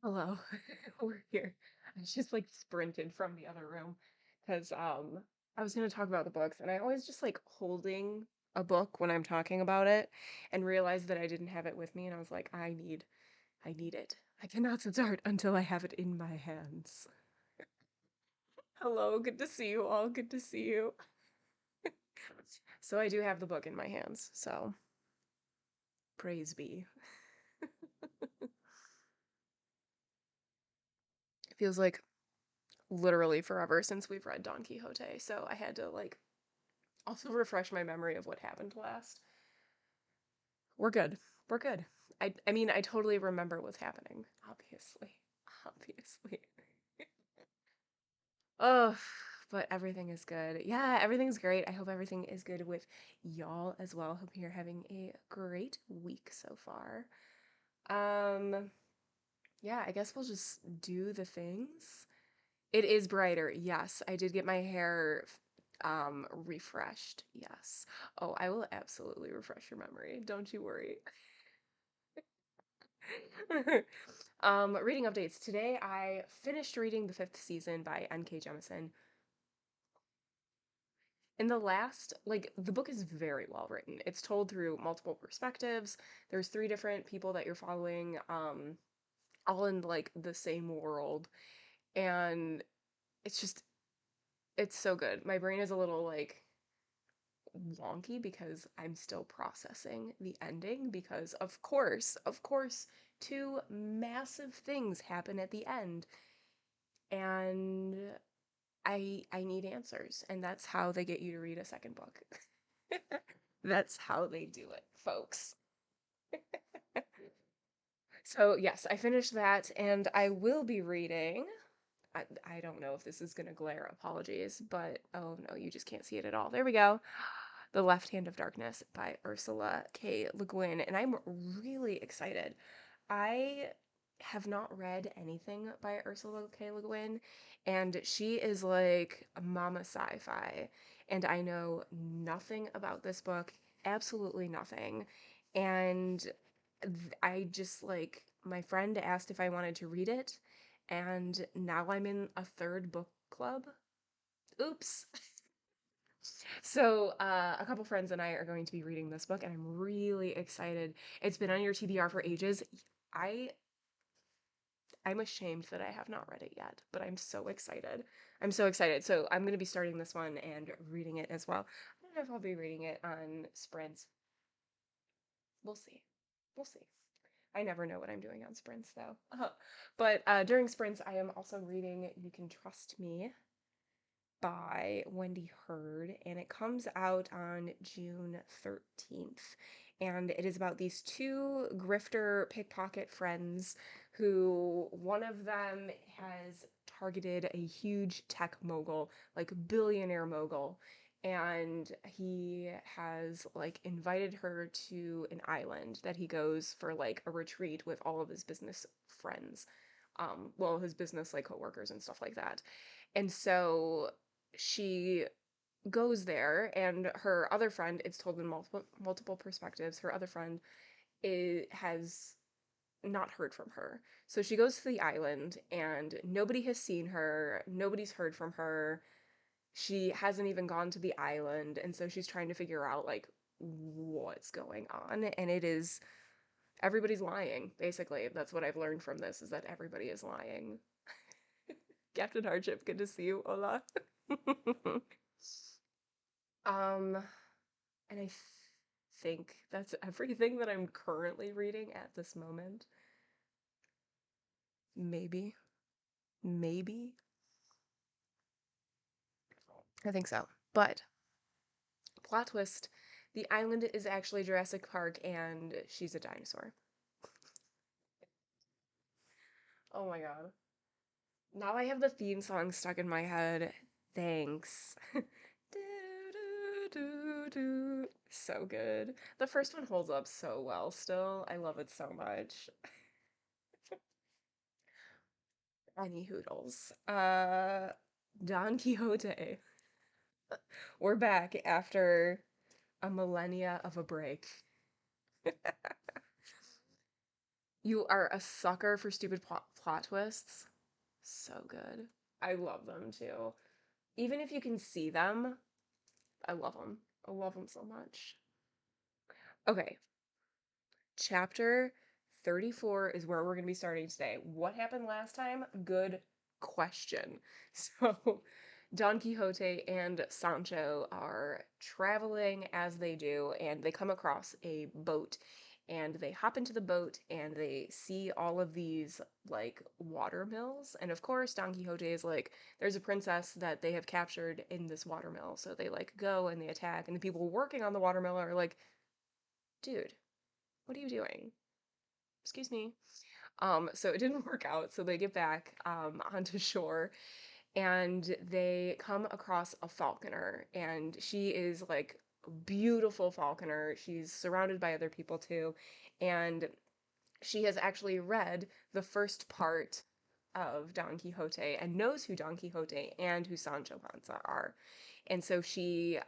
Hello. We're here. I just like sprinted from the other room because I was going to talk about the books and I always just like holding a book when I'm talking about it and realized that I didn't have it with me and I was like I need it. I cannot start until I have it in my hands. Hello, good to see you all. Good to see you. So I do have the book in my hands. So praise be. It feels like literally forever since we've read Don Quixote, so I had to like also refresh my memory of what happened last. We're good. We're good. I mean, I totally remember what's happening, obviously. Obviously. Oh, but everything is good. Yeah, everything's great. I hope everything is good with y'all as well. Hope you're having a great week so far. Um, yeah, I guess we'll just do the things. It is brighter. Yes, I did get my hair refreshed. Yes. Oh, I will absolutely refresh your memory. Don't you worry. Reading updates. Today I finished reading the fifth season by N.K. Jemisin. In the last, like, the book is very well written. It's told through multiple perspectives. There's three different people that you're following, all in like the same world. And it's just, it's so good. My brain is a little like wonky because I'm still processing the ending because of course, two massive things happen at the end and I need answers and that's how they get you to read a second book. That's how they do it, folks. So, yes, I finished that and I will be reading. I don't know if this is going to glare, apologies, but oh no, you just can't see it at all. There we go. The Left Hand of Darkness by Ursula K. Le Guin, and I'm really excited. I have not read anything by Ursula K. Le Guin, and she is like mama sci-fi, and I know nothing about this book, absolutely nothing. And I just like my friend asked if I wanted to read it, and now I'm in a third book club. Oops. So, a couple friends and I are going to be reading this book, and I'm really excited. It's been on your TBR for ages. I I'm ashamed that I have not read it yet, but I'm so excited. I'm so excited. So, I'm going to be starting this one and reading it as well. I don't know if I'll be reading it on sprints. We'll see. We'll see. I never know what I'm doing on sprints, though. But during sprints, I am also reading You Can Trust Me by Wendy Hurd, and it comes out on June 13th. And it is about these two grifter pickpocket friends who one of them has targeted a huge tech mogul, like billionaire mogul, and he has like invited her to an island that he goes for like a retreat with all of his business friends. Well, his business like coworkers and stuff like that. And so she goes there and her other friend, it's told in multiple perspectives, her other friend has not heard from her. So she goes to the island and nobody has seen her, nobody's heard from her. She hasn't even gone to the island, and so she's trying to figure out like what's going on, and it is everybody's lying, basically. That's what I've learned from this is that everybody is lying. Captain Hardship, good to see you. Hola. Um, and think that's everything that I'm currently reading at this moment. Maybe. Maybe. I think so. But, plot twist, the island is actually Jurassic Park and she's a dinosaur. Oh my god. Now I have the theme song stuck in my head. Thanks. Do. So good. The first one holds up so well still. I love it so much. Any hoodles. Don Quixote. We're back after a millennia of a break. You are a sucker for stupid plot twists. So good. I love them too. Even if you can see them, I love them. I love them so much. Okay, chapter 34 is where we're going to be starting today. What happened last time? Good question. So, Don Quixote and Sancho are traveling as they do, and they come across a boat. And they hop into the boat and they see all of these like water mills. And of course, Don Quixote is like, there's a princess that they have captured in this watermill. So they like go and they attack. And the people working on the watermill are like, dude, what are you doing? Excuse me. So it didn't work out. So they get back onto shore and they come across a falconer, and she is like a beautiful falconer. She's surrounded by other people too, and she has actually read the first part of Don Quixote and knows who Don Quixote and who Sancho Panza are. And so she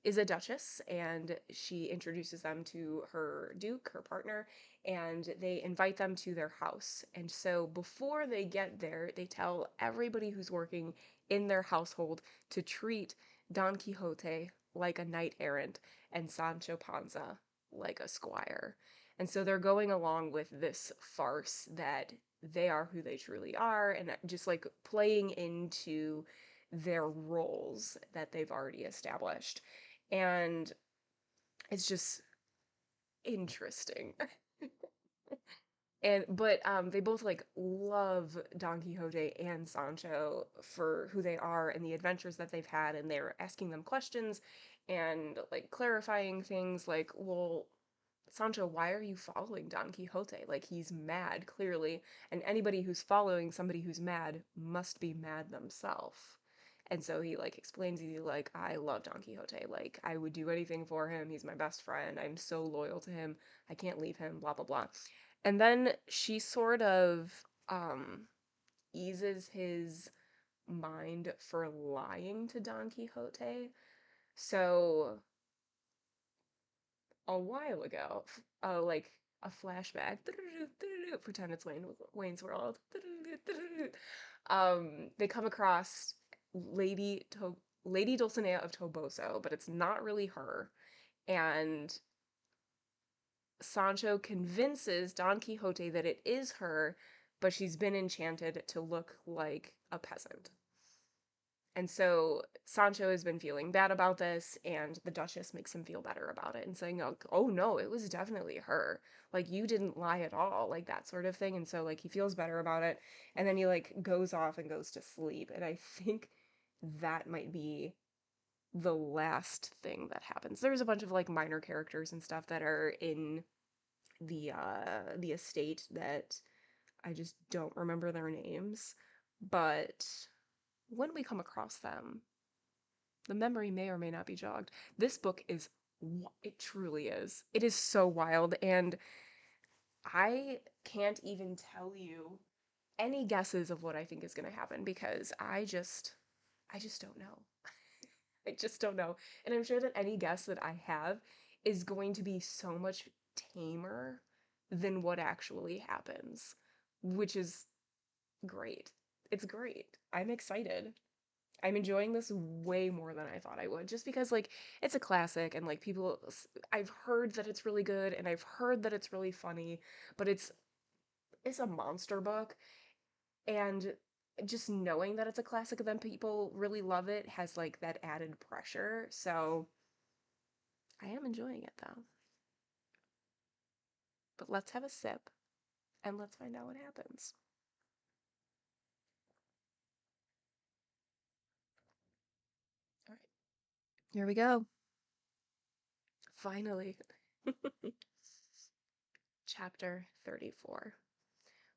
is a duchess and she introduces them to her duke, her partner, and they invite them to their house. And so before they get there, they tell everybody who's working in their household to treat Don Quixote like a knight errant and Sancho Panza like a squire. And so they're going along with this farce that they are who they truly are and just like playing into their roles that they've already established. And it's just interesting. And but they both like love Don Quixote and Sancho for who they are and the adventures that they've had, and they're asking them questions and like clarifying things like, well, Sancho, why are you following Don Quixote? Like, he's mad, clearly, and anybody who's following somebody who's mad must be mad themselves. And so he like explains, he's like, I love Don Quixote. Like, I would do anything for him. He's my best friend. I'm so loyal to him. I can't leave him, blah blah blah. And then she sort of eases his mind for lying to Don Quixote. So a while ago, like a flashback. Pretend it's Wayne's World. They come across Lady Dulcinea of Toboso, but it's not really her. And Sancho convinces Don Quixote that it is her, but she's been enchanted to look like a peasant. And so Sancho has been feeling bad about this, and the Duchess makes him feel better about it and saying, oh no, it was definitely her. Like, you didn't lie at all, like that sort of thing. And so, like, he feels better about it. And then he, like, goes off and goes to sleep. And I think that might be the last thing that happens. There's a bunch of, like, minor characters and stuff that are in the estate that I just don't remember their names. But when we come across them, the memory may or may not be jogged. This book is, it truly is. It is so wild, and I can't even tell you any guesses of what I think is going to happen because I just don't know. I just don't know. And I'm sure that any guess that I have is going to be so much tamer than what actually happens, which is great. It's great. I'm excited. I'm enjoying this way more than I thought I would, just because like it's a classic and like I've heard that it's really good and I've heard that it's really funny, but it's a monster book, and just knowing that it's a classic and then people really love it has like that added pressure. So I am enjoying it though. But let's have a sip and let's find out what happens. All right, here we go. Finally. Chapter 34,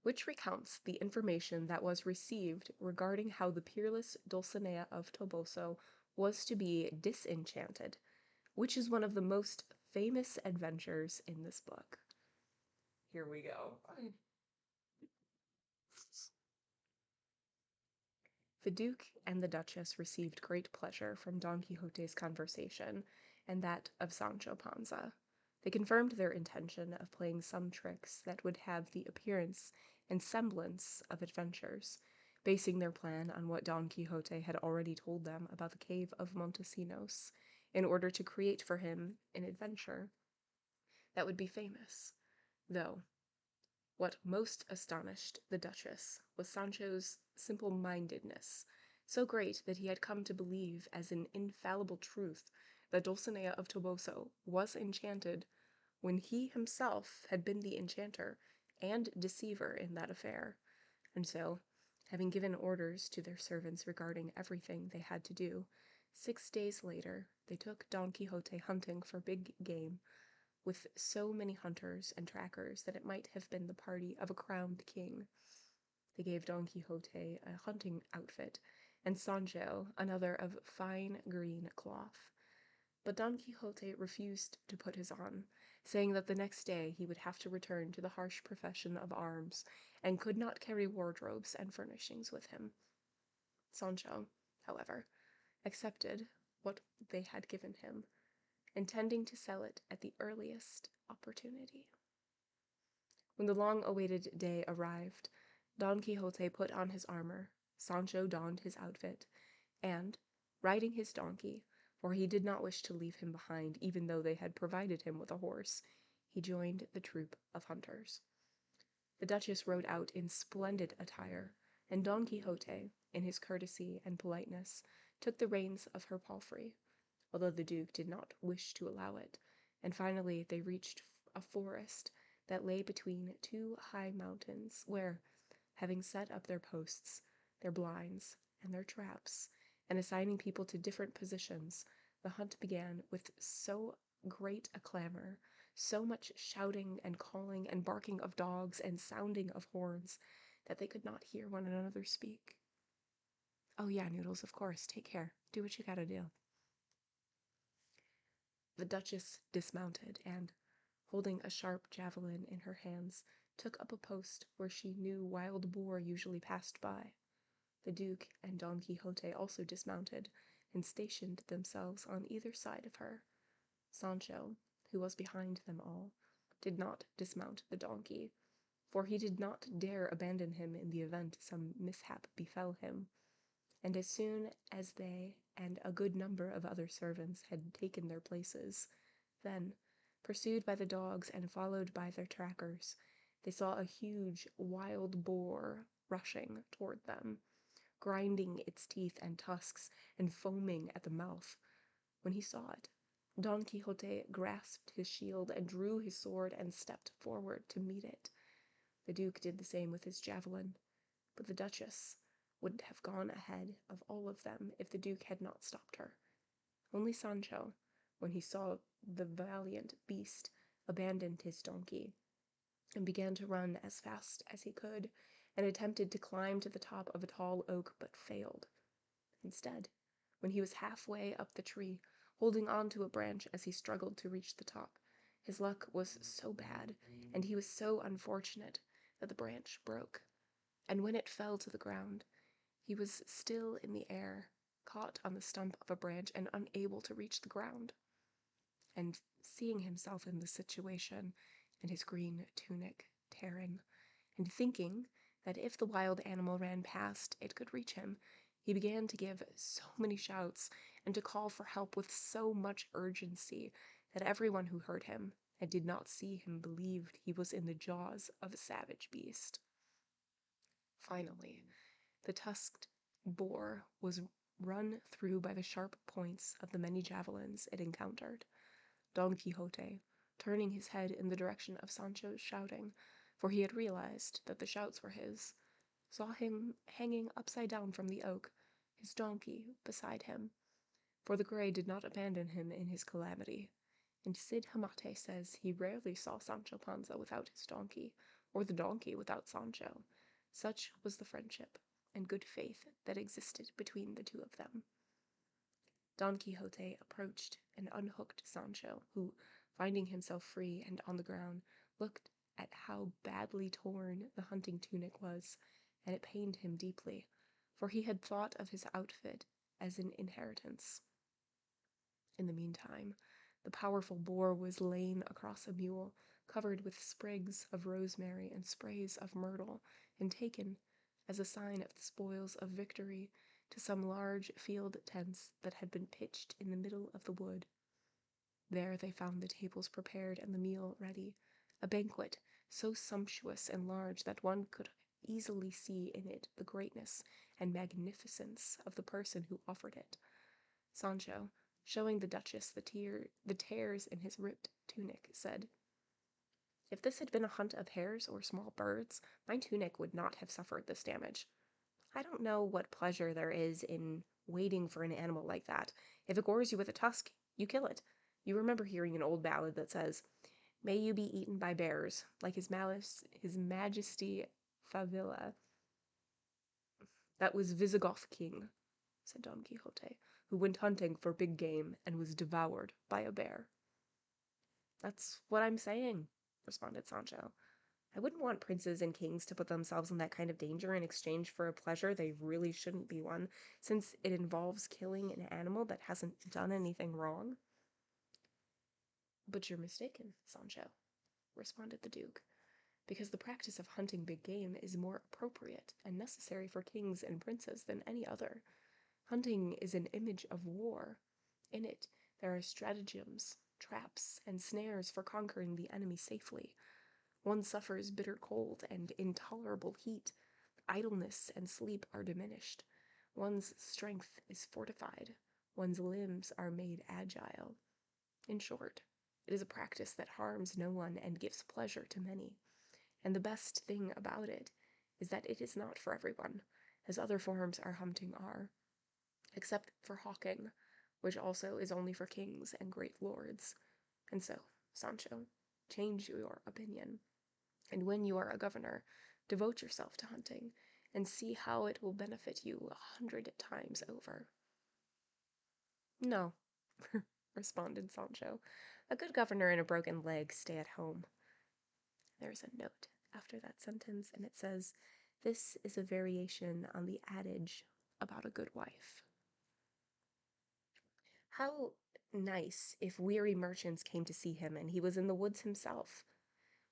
which recounts the information that was received regarding how the peerless Dulcinea of Toboso was to be disenchanted, which is one of the most famous adventures in this book. Here we go. The Duke and the Duchess received great pleasure from Don Quixote's conversation and that of Sancho Panza. They confirmed their intention of playing some tricks that would have the appearance and semblance of adventures, basing their plan on what Don Quixote had already told them about the cave of Montesinos, in order to create for him an adventure that would be famous. Though, what most astonished the Duchess was Sancho's simple-mindedness, so great that he had come to believe as an infallible truth that Dulcinea of Toboso was enchanted when he himself had been the enchanter and deceiver in that affair. And so, having given orders to their servants regarding everything they had to do, 6 days later they took Don Quixote hunting for big game, with so many hunters and trackers that it might have been the party of a crowned king. They gave Don Quixote a hunting outfit, and Sancho another of fine green cloth. But Don Quixote refused to put his on, saying that the next day he would have to return to the harsh profession of arms, and could not carry wardrobes and furnishings with him. Sancho, however, accepted what they had given him, intending to sell it at the earliest opportunity. When the long-awaited day arrived, Don Quixote put on his armor, Sancho donned his outfit, and, riding his donkey, for he did not wish to leave him behind even though they had provided him with a horse, he joined the troop of hunters. The Duchess rode out in splendid attire, and Don Quixote, in his courtesy and politeness, took the reins of her palfrey, although the Duke did not wish to allow it, and finally they reached a forest that lay between 2 high mountains, where, having set up their posts, their blinds, and their traps, and assigning people to different positions, the hunt began with so great a clamor, so much shouting and calling and barking of dogs and sounding of horns, that they could not hear one another speak. Oh yeah, Noodles, of course, take care. Do what you gotta do. The Duchess dismounted, and, holding a sharp javelin in her hands, took up a post where she knew wild boar usually passed by. The Duke and Don Quixote also dismounted, and stationed themselves on either side of her. Sancho, who was behind them all, did not dismount the donkey, for he did not dare abandon him in the event some mishap befell him, and as soon as they and a good number of other servants had taken their places, then, pursued by the dogs and followed by their trackers, they saw a huge wild boar rushing toward them, grinding its teeth and tusks and foaming at the mouth. When he saw it, Don Quixote grasped his shield and drew his sword and stepped forward to meet it. The Duke did the same with his javelin, but the Duchess would have gone ahead of all of them if the Duke had not stopped her. Only Sancho, when he saw the valiant beast, abandoned his donkey, and began to run as fast as he could, and attempted to climb to the top of a tall oak, but failed. Instead, when he was halfway up the tree, holding on to a branch as he struggled to reach the top, his luck was so bad, and he was so unfortunate, that the branch broke, and when it fell to the ground, he was still in the air, caught on the stump of a branch and unable to reach the ground. And seeing himself in this situation, and his green tunic tearing, and thinking that if the wild animal ran past it could reach him, he began to give so many shouts and to call for help with so much urgency that everyone who heard him and did not see him believed he was in the jaws of a savage beast. Finally, the tusked boar was run through by the sharp points of the many javelins it encountered. Don Quixote, turning his head in the direction of Sancho's shouting, for he had realized that the shouts were his, saw him hanging upside down from the oak, his donkey beside him, for the Grey did not abandon him in his calamity, and Cid Hamate says he rarely saw Sancho Panza without his donkey, or the donkey without Sancho. Such was the friendship and good faith that existed between the two of them. Don Quixote approached and unhooked Sancho, who, finding himself free and on the ground, looked at how badly torn the hunting tunic was, and it pained him deeply, for he had thought of his outfit as an inheritance. In the meantime, The powerful boar was lain across a mule, covered with sprigs of rosemary and sprays of myrtle, and taken, as a sign of the spoils of victory, to some large field tents that had been pitched in the middle of the wood. There they found the tables prepared and the meal ready, a banquet so sumptuous and large that one could easily see in it the greatness and magnificence of the person who offered it. Sancho, showing the Duchess the tears in his ripped tunic, said, "If this had been a hunt of hares or small birds, my tunic would not have suffered this damage. I don't know what pleasure there is in waiting for an animal like that. If it gores you with a tusk, you kill it. You remember hearing an old ballad that says, 'May you be eaten by bears, like his majesty Favilla.'" "That was Visigoth king," said Don Quixote, "who went hunting for big game and was devoured by a bear." "That's what I'm saying," responded Sancho. "I wouldn't want princes and kings to put themselves in that kind of danger in exchange for a pleasure they really shouldn't be one, since it involves killing an animal that hasn't done anything wrong." "But you're mistaken, Sancho," responded the Duke, "because the practice of hunting big game is more appropriate and necessary for kings and princes than any other. Hunting is an image of war. In it there are stratagems, traps, and snares for conquering the enemy safely. One suffers bitter cold and intolerable heat. Idleness and sleep are diminished. One's strength is fortified. One's limbs are made agile. In short, it is a practice that harms no one and gives pleasure to many. And the best thing about it is that it is not for everyone, as other forms of hunting are, except for hawking, which also is only for kings and great lords. And so, Sancho, change your opinion. And when you are a governor, devote yourself to hunting, and see how it will benefit you 100 times over." "No," responded Sancho. "A good governor and a broken leg stay at home." There is a note after that sentence, and it says, "This is a variation on the adage about a good wife." How nice if weary merchants came to see him and he was in the woods himself.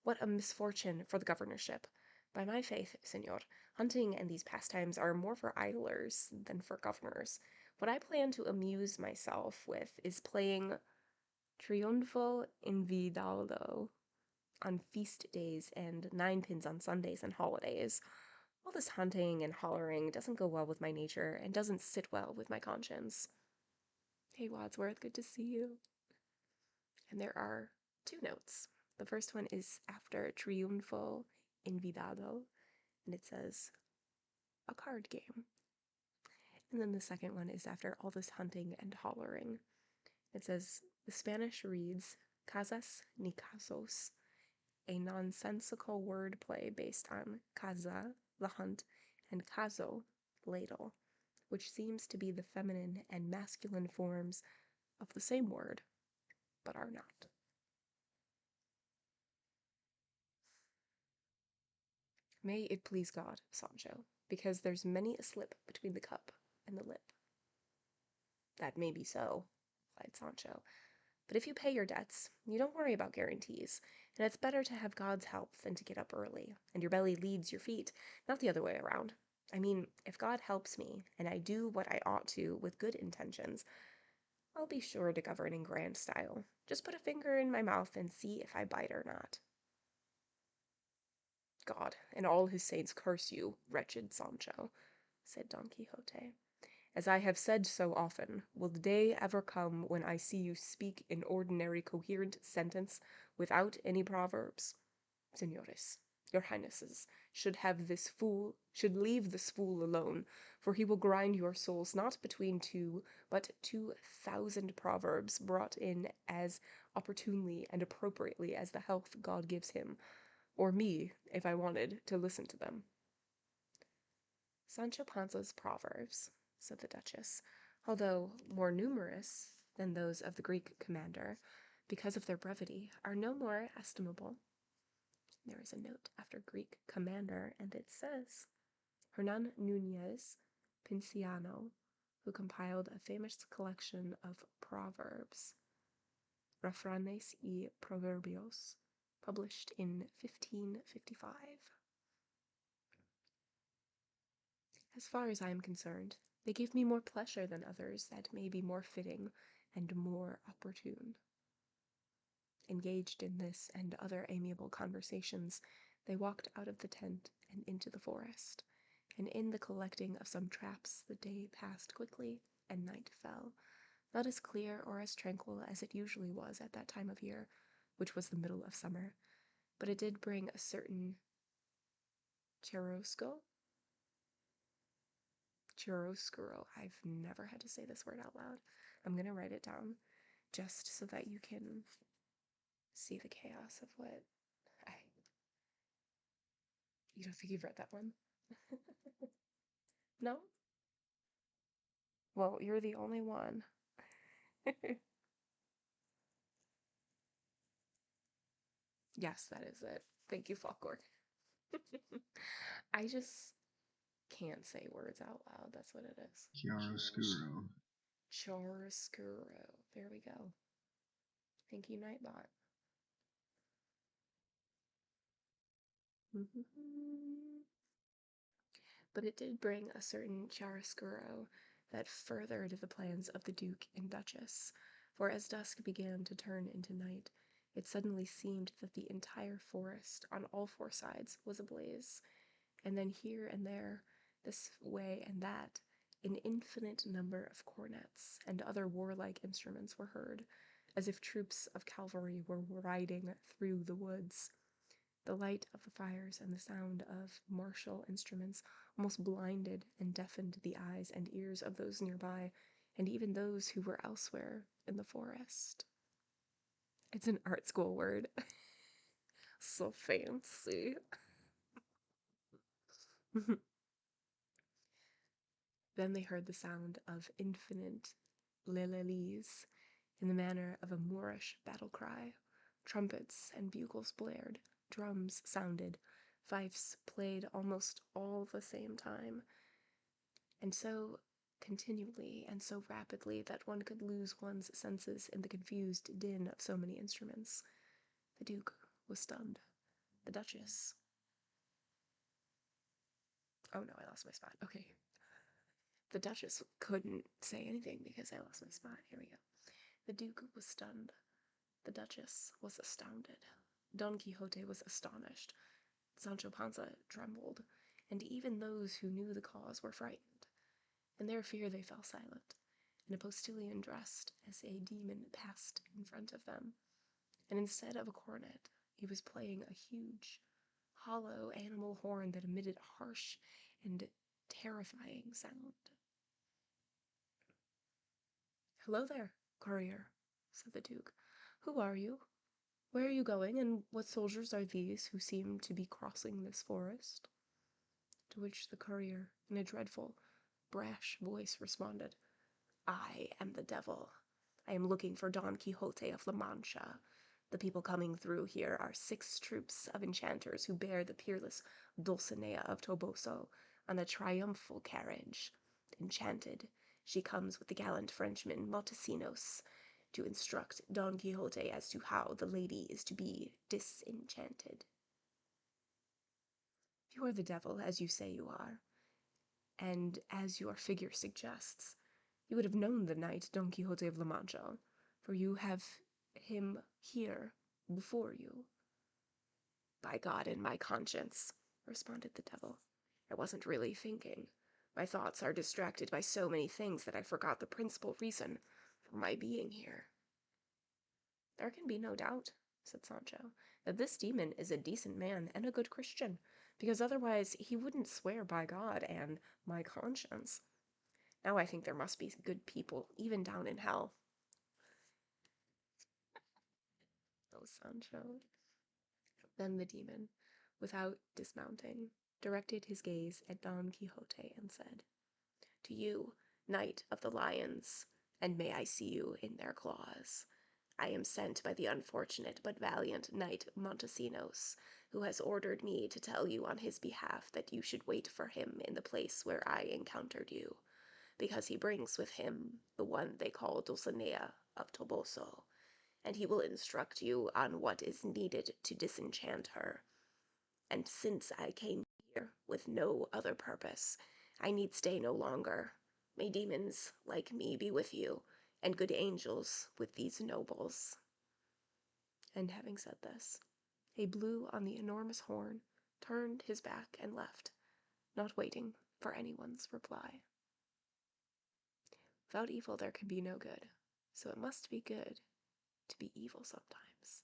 What a misfortune for the governorship. By my faith, señor, hunting and these pastimes are more for idlers than for governors. What I plan to amuse myself with is playing Triunfo Invidaldo on feast days and ninepins on Sundays and holidays. All this hunting and hollering doesn't go well with my nature and doesn't sit well with my conscience. Hey, Wadsworth, good to see you. And there are 2 notes. The first one is after Triunfo Invidado, and it says, "a card game." And then the second one is after all this hunting and hollering. It says, "The Spanish reads casas ni casos, a nonsensical wordplay based on casa, the hunt, and caso, ladle, which seems to be the feminine and masculine forms of the same word, but are not." "May it please God, Sancho, because there's many a slip between the cup and the lip." "That may be so," replied Sancho, "but if you pay your debts, you don't worry about guarantees, and it's better to have God's help than to get up early, and your belly leads your feet, not the other way around. I mean, if God helps me, and I do what I ought to with good intentions, I'll be sure to govern in grand style. Just put a finger in my mouth and see if I bite or not." "God and all his saints curse you, wretched Sancho," said Don Quixote. "As I have said so often, will the day ever come when I see you speak in ordinary coherent sentence without any proverbs? Señores, your highnesses should leave this fool alone, for he will grind your souls not between 2, but 2,000 proverbs brought in as opportunely and appropriately as the health God gives him, or me, if I wanted to listen to them." "Sancho Panza's proverbs," said the Duchess, "although more numerous than those of the Greek commander, because of their brevity, are no more estimable." There is a note after Greek commander, and it says, "Hernan Nunez Pinciano, who compiled a famous collection of proverbs." Refranes y Proverbios, published in 1555. As far as I am concerned, they give me more pleasure than others that may be more fitting and more opportune. Engaged in this and other amiable conversations, they walked out of the tent and into the forest, and in the collecting of some traps the day passed quickly, and night fell, not as clear or as tranquil as it usually was at that time of year, which was the middle of summer, but it did bring a certain chiaroscuro. I've never had to say this word out loud. I'm going to write it down just so that you can see the chaos of what I... You don't think you've read that one? No? Well, you're the only one. Yes, that is it. Thank you, Falkor. I just can't say words out loud. That's what it is. Chiaroscuro. Chiaroscuro. There we go. Thank you, Nightbot. But it did bring a certain chiaroscuro that furthered the plans of the Duke and Duchess, for as dusk began to turn into night, it suddenly seemed that the entire forest, on all four sides, was ablaze, and then here and there, this way and that, an infinite number of cornets and other warlike instruments were heard, as if troops of cavalry were riding through the woods. The light of the fires and the sound of martial instruments almost blinded and deafened the eyes and ears of those nearby, and even those who were elsewhere in the forest. It's an art school word. So fancy. Then they heard the sound of infinite lelelis, in the manner of a Moorish battle cry. Trumpets and bugles blared, drums sounded, fifes played almost all the same time, and so continually and so rapidly that one could lose one's senses in the confused din of so many instruments. The Duke was stunned. The Duchess... Oh no, I lost my spot. Okay. The Duchess couldn't say anything because I lost my spot. Here we go. The Duke was stunned. The Duchess was astounded. Don Quixote was astonished. Sancho Panza trembled, and even those who knew the cause were frightened. In their fear they fell silent, and a postilion dressed as a demon passed in front of them, and instead of a cornet, he was playing a huge, hollow animal horn that emitted a harsh and terrifying sound. "Hello there, courier," said the Duke. "Who are you? Where are you going, and what soldiers are these who seem to be crossing this forest?" To which the courier, in a dreadful, brash voice, responded, "I am the devil. I am looking for Don Quixote of La Mancha. The people coming through here are 6 troops of enchanters who bear the peerless Dulcinea of Toboso on a triumphal carriage. Enchanted, she comes with the gallant Frenchman Montesinos to instruct Don Quixote as to how the lady is to be disenchanted." "You are the devil, as you say you are, and as your figure suggests. You would have known the knight Don Quixote of La Mancha, for you have him here before you." "By God and my conscience," responded the devil, "I wasn't really thinking. My thoughts are distracted by so many things that I forgot the principal reason for my being here." "There can be no doubt," said Sancho, "that this demon is a decent man and a good Christian, because otherwise he wouldn't swear by God and my conscience. Now I think there must be good people even down in hell." Oh, Sancho. Then the demon, without dismounting, directed his gaze at Don Quixote and said, "To you, Knight of the Lions, and may I see you in their claws. I am sent by the unfortunate but valiant Knight Montesinos, who has ordered me to tell you on his behalf that you should wait for him in the place where I encountered you, because he brings with him the one they call Dulcinea of Toboso, and he will instruct you on what is needed to disenchant her. And since I came here with no other purpose, I need stay no longer. May demons like me be with you, and good angels with these nobles." And having said this, he blew on the enormous horn, turned his back, and left, not waiting for anyone's reply. Without evil there can be no good, so it must be good to be evil sometimes.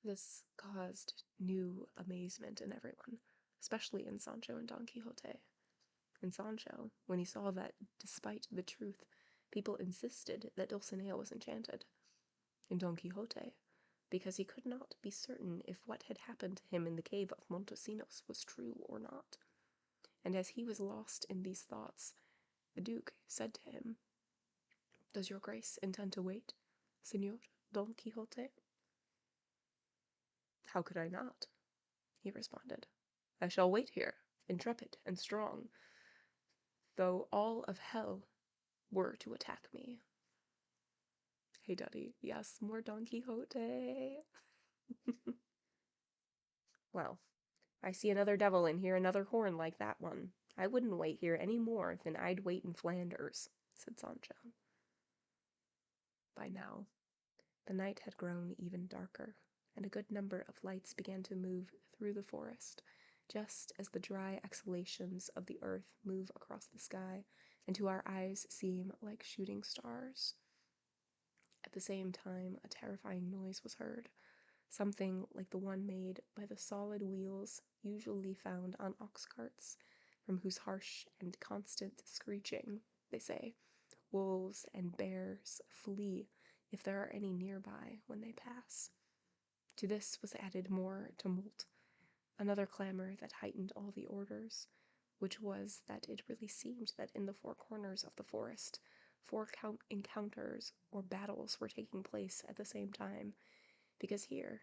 This caused new amazement in everyone, especially in Sancho and Don Quixote. And Sancho, when he saw that, despite the truth, people insisted that Dulcinea was enchanted. And Don Quixote, because he could not be certain if what had happened to him in the cave of Montesinos was true or not. And as he was lost in these thoughts, the Duke said to him, "Does your Grace intend to wait, Señor Don Quixote?" "How could I not?" he responded. "I shall wait here, intrepid and strong, though all of hell were to attack me." Hey, Duddy, yes, more Don Quixote. "Well, I see another devil in here, another horn like that one. I wouldn't wait here any more than I'd wait in Flanders," said Sancho. By now, the night had grown even darker, and a good number of lights began to move through the forest, just as the dry exhalations of the earth move across the sky, and to our eyes seem like shooting stars. At the same time, a terrifying noise was heard, something like the one made by the solid wheels usually found on ox carts, from whose harsh and constant screeching, they say, wolves and bears flee if there are any nearby when they pass. To this was added more tumult, another clamor that heightened all the orders, which was that it really seemed that in the four corners of the forest, four encounters or battles were taking place at the same time, because here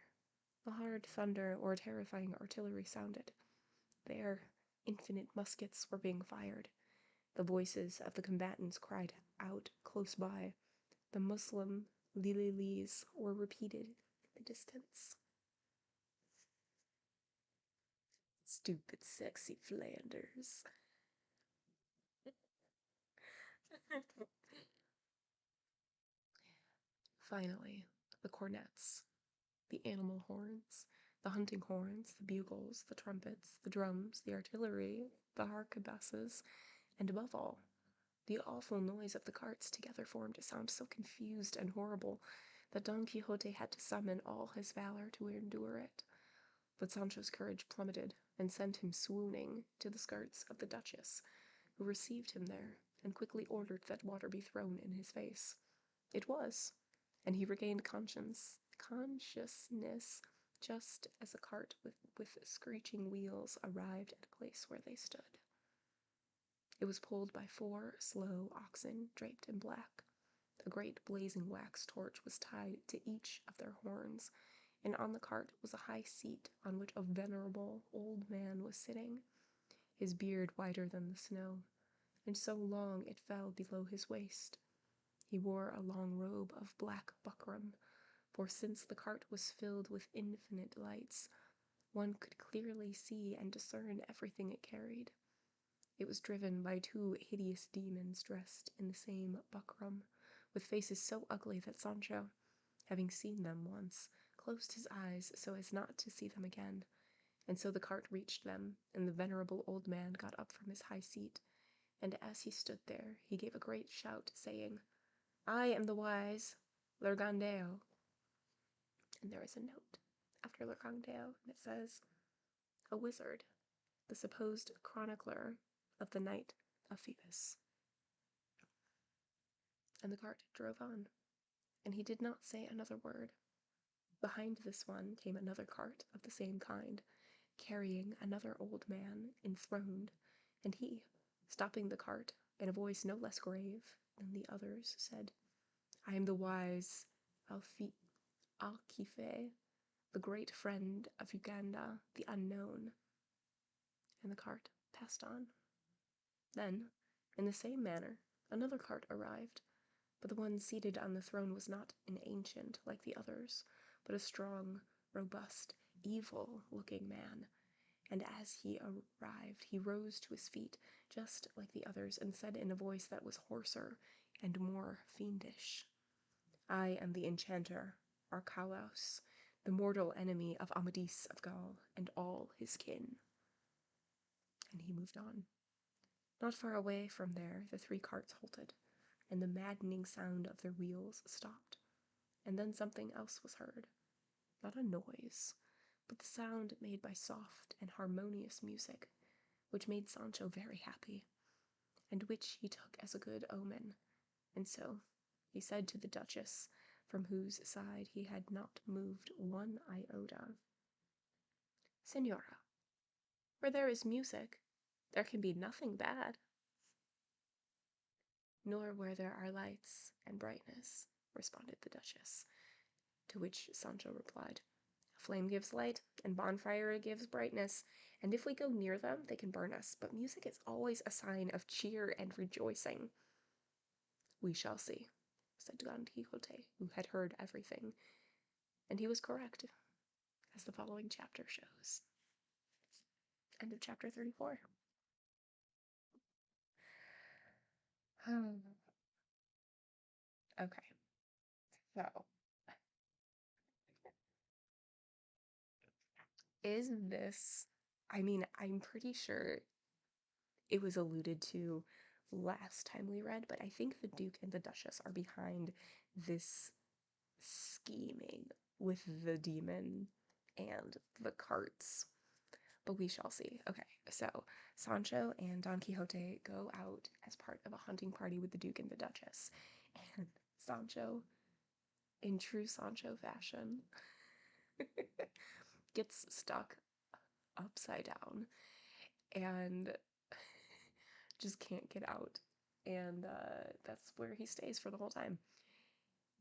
the hard thunder or terrifying artillery sounded. There, infinite muskets were being fired. The voices of the combatants cried out close by. The Muslim lilies were repeated in the distance. Stupid, sexy Flanders. Finally, the cornets, the animal horns, the hunting horns, the bugles, the trumpets, the drums, the artillery, the harquebuses, and above all, the awful noise of the carts together formed a sound so confused and horrible that Don Quixote had to summon all his valor to endure it. But Sancho's courage plummeted and sent him swooning to the skirts of the Duchess, who received him there and quickly ordered that water be thrown in his face. It was, and he regained consciousness just as a cart with screeching wheels arrived at a place where they stood. It was pulled by four slow oxen draped in black. A great blazing wax torch was tied to each of their horns, and on the cart was a high seat on which a venerable old man was sitting, his beard whiter than the snow, and so long it fell below his waist. He wore a long robe of black buckram, for since the cart was filled with infinite lights, one could clearly see and discern everything it carried. It was driven by two hideous demons dressed in the same buckram, with faces so ugly that Sancho, having seen them once, closed his eyes so as not to see them again, and so the cart reached them, and the venerable old man got up from his high seat, and as he stood there he gave a great shout, saying, "I am the wise Lurgandeo." And there is a note after Lurgandeo, and it says, "A wizard, the supposed chronicler of the night of Phoebus." And the cart drove on, and he did not say another word. Behind this one came another cart of the same kind, carrying another old man enthroned, and he, stopping the cart, in a voice no less grave than the others, said, "I am the wise Alquife, the great friend of Uganda, the unknown." And the cart passed on. Then, in the same manner, Another cart arrived, but the one seated on the throne was not an ancient like the others, but a strong, robust, evil-looking man. And as he arrived, he rose to his feet, just like the others, and said in a voice that was hoarser and more fiendish, "I am the enchanter, Archelaus, the mortal enemy of Amadis of Gaul and all his kin." And he moved on. Not far away from there, the three carts halted, and the maddening sound of their wheels stopped. And then something else was heard. Not a noise, but the sound made by soft and harmonious music, which made Sancho very happy, and which he took as a good omen. And so he said to the Duchess, from whose side he had not moved one iota, "Señora, where there is music, there can be nothing bad." "Nor where there are lights and brightness," responded the Duchess, to which Sancho replied, "A flame gives light, and bonfire gives brightness, and if we go near them, they can burn us, but music is always a sign of cheer and rejoicing." "We shall see," said Don Quixote, who had heard everything, and he was correct, as the following chapter shows. End of chapter 34. Okay, so is this, I mean, I'm pretty sure it was alluded to last time we read, but I think the Duke and the Duchess are behind this scheming with the demon and the carts. But we shall see. Okay, so Sancho and Don Quixote go out as part of a hunting party with the Duke and the Duchess. And Sancho, in true Sancho fashion, gets stuck upside down and just can't get out. And that's where he stays for the whole time.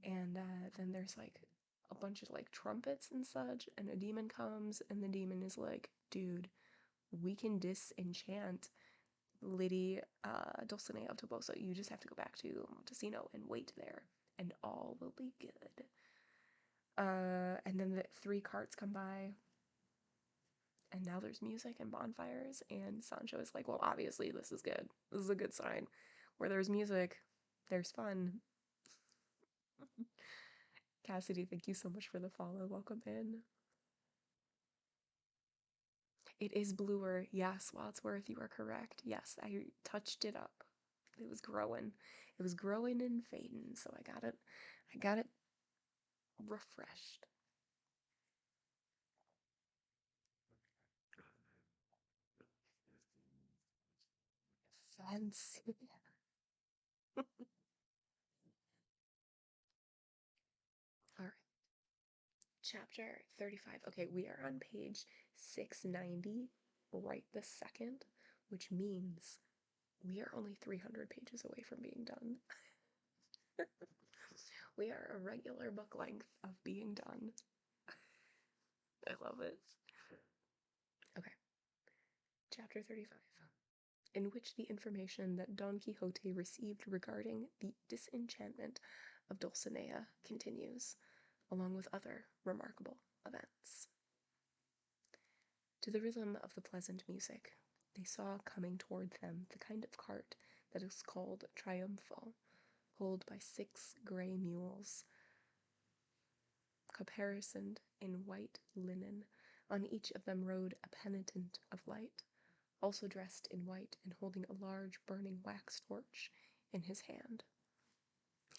And then there's like a bunch of like trumpets and such, and a demon comes, and the demon is like, "Dude, we can disenchant Lady Dulcinea of Toboso. You just have to go back to Montesino and wait there, and all will be good." And then the three carts come by, and now there's music and bonfires, and Sancho is like, "Well, obviously this is good. This is a good sign. Where there's music, there's fun." Cassidy, thank you so much for the follow. Welcome in. It is bluer. Yes, Wadsworth, you are correct. Yes, I touched it up. It was growing. It was growing and fading, so I got it refreshed. Fancy. All right. Chapter 35. Okay, we are on page 690 right this second, which means we are only 300 pages away from being done. We are a regular book length of being done. I love it. Okay, chapter 35, in which the information that Don Quixote received regarding the disenchantment of Dulcinea continues, along with other remarkable events. To the rhythm of the pleasant music, they saw coming toward them the kind of cart that is called triumphal, pulled by 6 grey mules, caparisoned in white linen. On each of them rode a penitent of light, also dressed in white and holding a large burning wax torch in his hand.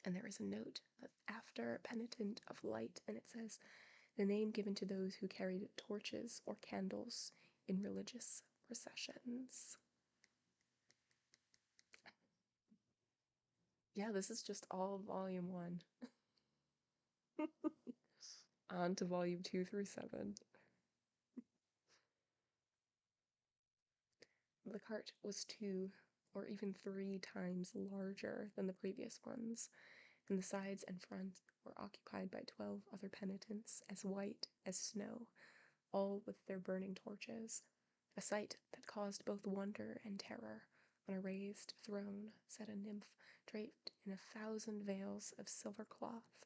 And there is a note after penitent of light, and it says, "The name given to those who carried torches or candles in religious processions." Yeah, this is just all volume 1. On to volume 2 through 7. The cart was 2 or even 3 times larger than the previous ones, and the sides and front were occupied by 12 other penitents, as white as snow, all with their burning torches, a sight that caused both wonder and terror, On a raised throne sat a nymph draped in 1,000 veils of silver cloth,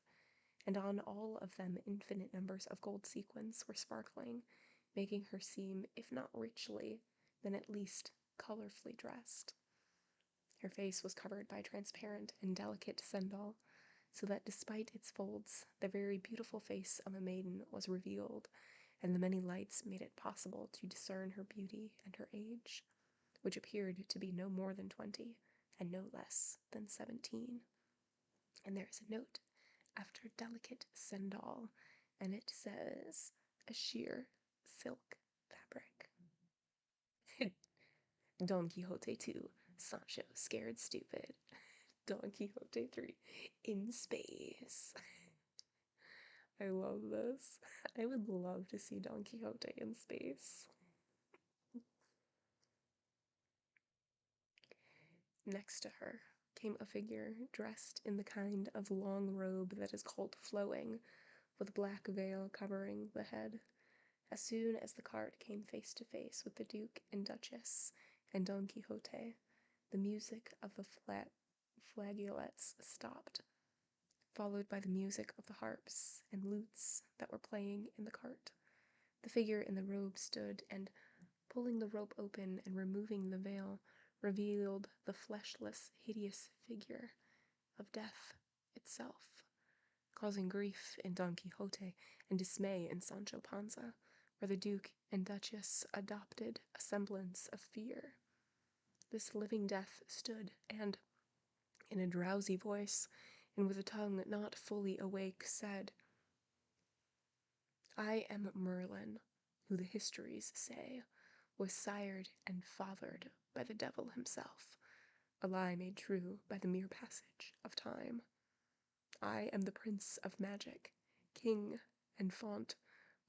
and on all of them infinite numbers of gold sequins were sparkling, making her seem, if not richly, then at least colorfully dressed. Her face was covered by transparent and delicate sendal, so that despite its folds, the very beautiful face of a maiden was revealed, and the many lights made it possible to discern her beauty and her age, which appeared to be no more than 20, and no less than 17. And there is a note after delicate sendal, and it says, a sheer silk fabric. Don Quixote 2, Sancho scared stupid. Don Quixote 3, in space. I love this. I would love to see Don Quixote in space. Next to her came a figure dressed in the kind of long robe that is called flowing, with a black veil covering the head. As soon as the cart came face to face with the Duke and Duchess and Don Quixote, the music of the flageolets stopped, followed by the music of the harps and lutes that were playing in the cart. The figure in the robe stood, and, pulling the rope open and removing the veil, revealed the fleshless, hideous figure of death itself, causing grief in Don Quixote and dismay in Sancho Panza, where the Duke and Duchess adopted a semblance of fear. This living death stood, and, in a drowsy voice, and with a tongue not fully awake, said, I am Merlin, who the histories say was sired and fathered by the devil himself, a lie made true by the mere passage of time. I am the prince of magic, king and font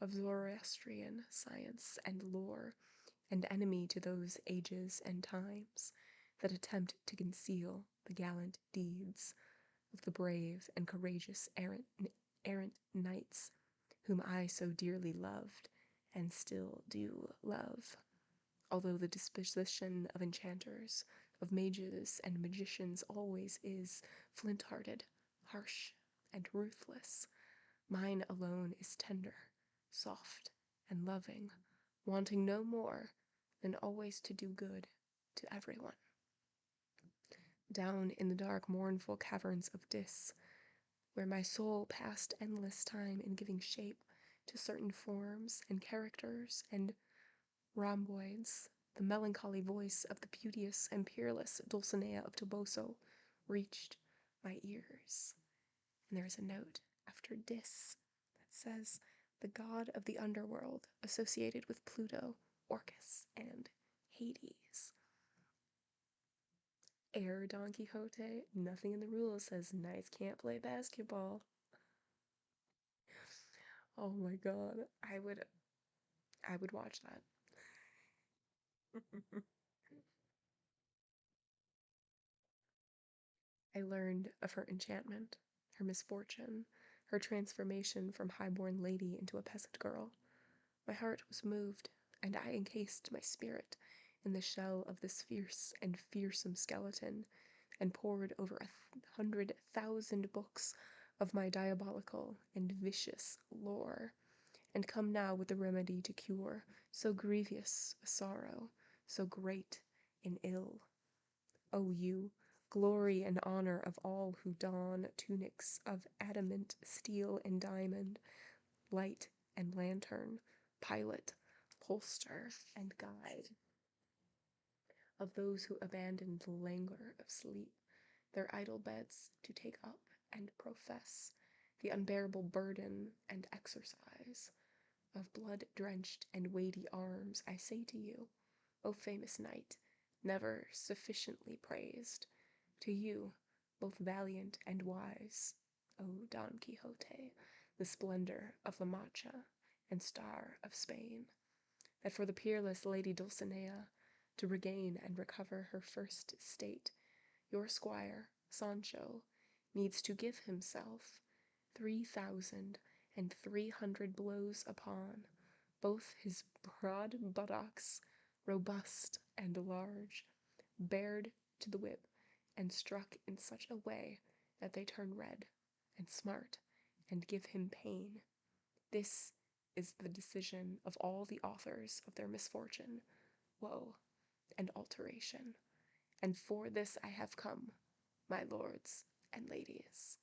of Zoroastrian science and lore, and enemy to those ages and times that attempt to conceal the gallant deeds of the brave and courageous errant knights whom I so dearly loved and still do love, although the disposition of enchanters, of mages and magicians always is flint-hearted, harsh, and ruthless. Mine alone is tender, soft, and loving, wanting no more than always to do good to everyone. Down in the dark, mournful caverns of Dis, where my soul passed endless time in giving shape to certain forms and characters and rhomboids, the melancholy voice of the beauteous and peerless Dulcinea of Toboso reached my ears. And there is a note after Dis that says, the god of the underworld associated with Pluto, Orcus, and Hades. Air Don Quixote, nothing in the rules says knights can't play basketball. Oh my god, I would watch that. I learned of her enchantment, her misfortune, her transformation from highborn lady into a peasant girl. My heart was moved, and I encased my spirit in the shell of this fierce and fearsome skeleton, and pored over 100,000 books of my diabolical and vicious lore, and come now with the remedy to cure so grievous a sorrow, so great an ill. O you, glory and honor of all who don tunics of adamant, steel, and diamond, light and lantern, pilot, holster, and guide, of those who abandon the languor of sleep, their idle beds to take up and profess the unbearable burden and exercise of blood-drenched and weighty arms, I say to you, O famous knight, never sufficiently praised, to you, both valiant and wise, O Don Quixote, the splendor of La Mancha and star of Spain, that for the peerless Lady Dulcinea, to regain and recover her first state, your squire, Sancho, needs to give himself 3,300 blows upon both his broad buttocks, robust and large, bared to the whip, and struck in such a way that they turn red and smart and give him pain. This is the decision of all the authors of their misfortune, woe, and alteration. And for this I have come, my lords and ladies.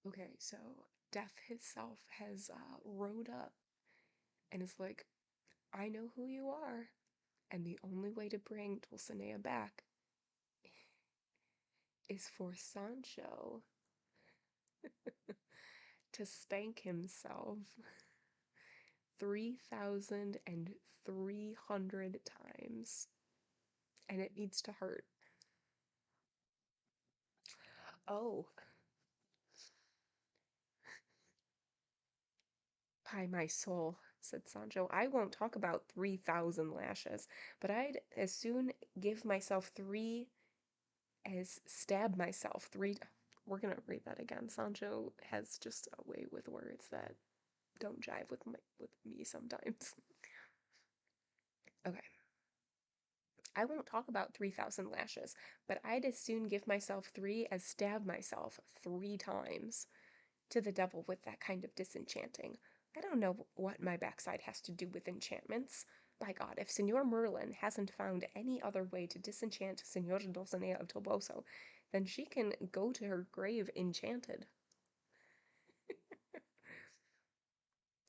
Okay, so Death himself has rode up and is like, I know who you are, and the only way to bring Dulcinea back is for Sancho to spank himself 3,300 times, and it needs to hurt. Oh, by my soul, said Sancho, I won't talk about 3,000 lashes, but I'd as soon give myself 3 as stab myself 3. We're gonna read that again. Sancho has just a way with words that don't jive with me sometimes. Okay. I won't talk about 3,000 lashes, but I'd as soon give myself 3 as stab myself 3 times. To the devil with that kind of disenchanting. I don't know what my backside has to do with enchantments. By God, if Senor Merlin hasn't found any other way to disenchant Senora Dulcinea of Toboso, then she can go to her grave enchanted.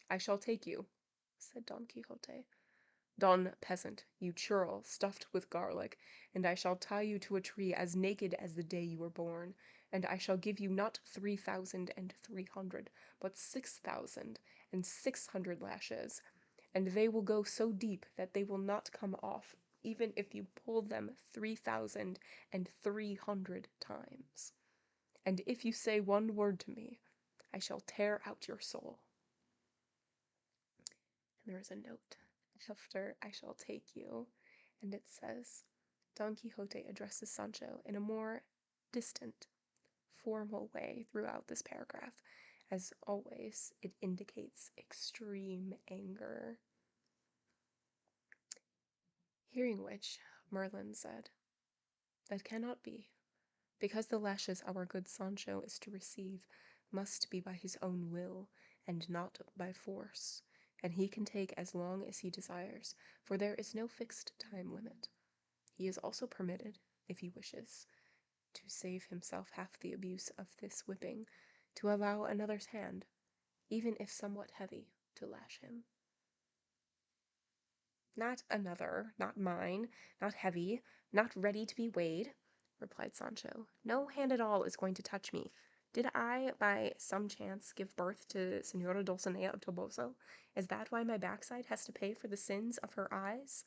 I shall take you, said Don Quixote. Don Peasant, you churl, stuffed with garlic, and I shall tie you to a tree as naked as the day you were born, and I shall give you not 3,300, but 6,600 lashes, and they will go so deep that they will not come off, even if you pull them 3,300 times. And if you say one word to me, I shall tear out your soul. And there is a note after I shall take you, and it says, Don Quixote addresses Sancho in a more distant, formal way throughout this paragraph. As always, it indicates extreme anger. Hearing which, Merlin said, That cannot be, because the lashes our good Sancho is to receive must be by his own will, and not by force, and he can take as long as he desires, for there is no fixed time limit. He is also permitted, if he wishes, to save himself half the abuse of this whipping, to allow another's hand, even if somewhat heavy, to lash him. Not another, not mine, not heavy, not ready to be weighed, replied Sancho. No hand at all is going to touch me. Did I, by some chance, give birth to Senora Dulcinea of Toboso? Is that why my backside has to pay for the sins of her eyes?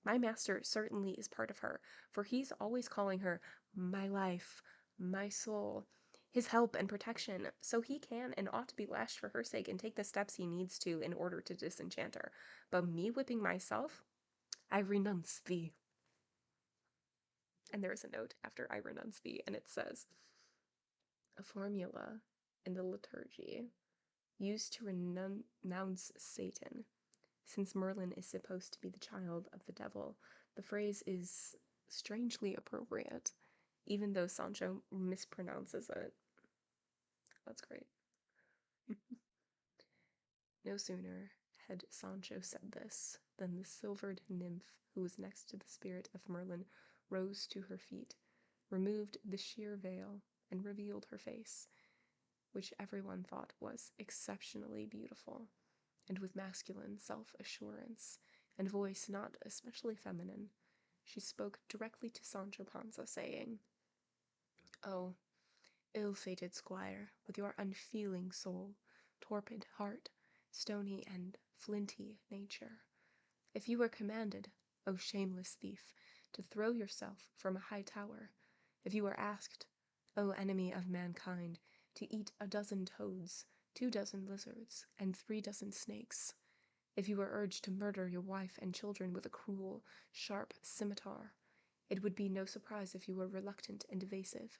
My master certainly is part of her, for he's always calling her my life, my soul, his help and protection, so he can and ought to be lashed for her sake and take the steps he needs to in order to disenchant her. But me whipping myself, I renounce thee. And there is a note after I renounce thee, and it says, a formula in the liturgy used to renounce Satan. Since Merlin is supposed to be the child of the devil, the phrase is strangely appropriate, even though Sancho mispronounces it. That's great. No sooner had Sancho said this than the silvered nymph who was next to the spirit of Merlin rose to her feet, removed the sheer veil, and revealed her face, which everyone thought was exceptionally beautiful, and with masculine self-assurance, and voice not especially feminine, she spoke directly to Sancho Panza, saying, "Oh, ill-fated squire, with your unfeeling soul, torpid heart, stony and flinty nature, if you were commanded, O shameless thief, to throw yourself from a high tower, if you were asked, O enemy of mankind, to eat 12 toads, 24 lizards, and 36 snakes, if you were urged to murder your wife and children with a cruel, sharp scimitar, it would be no surprise if you were reluctant and evasive.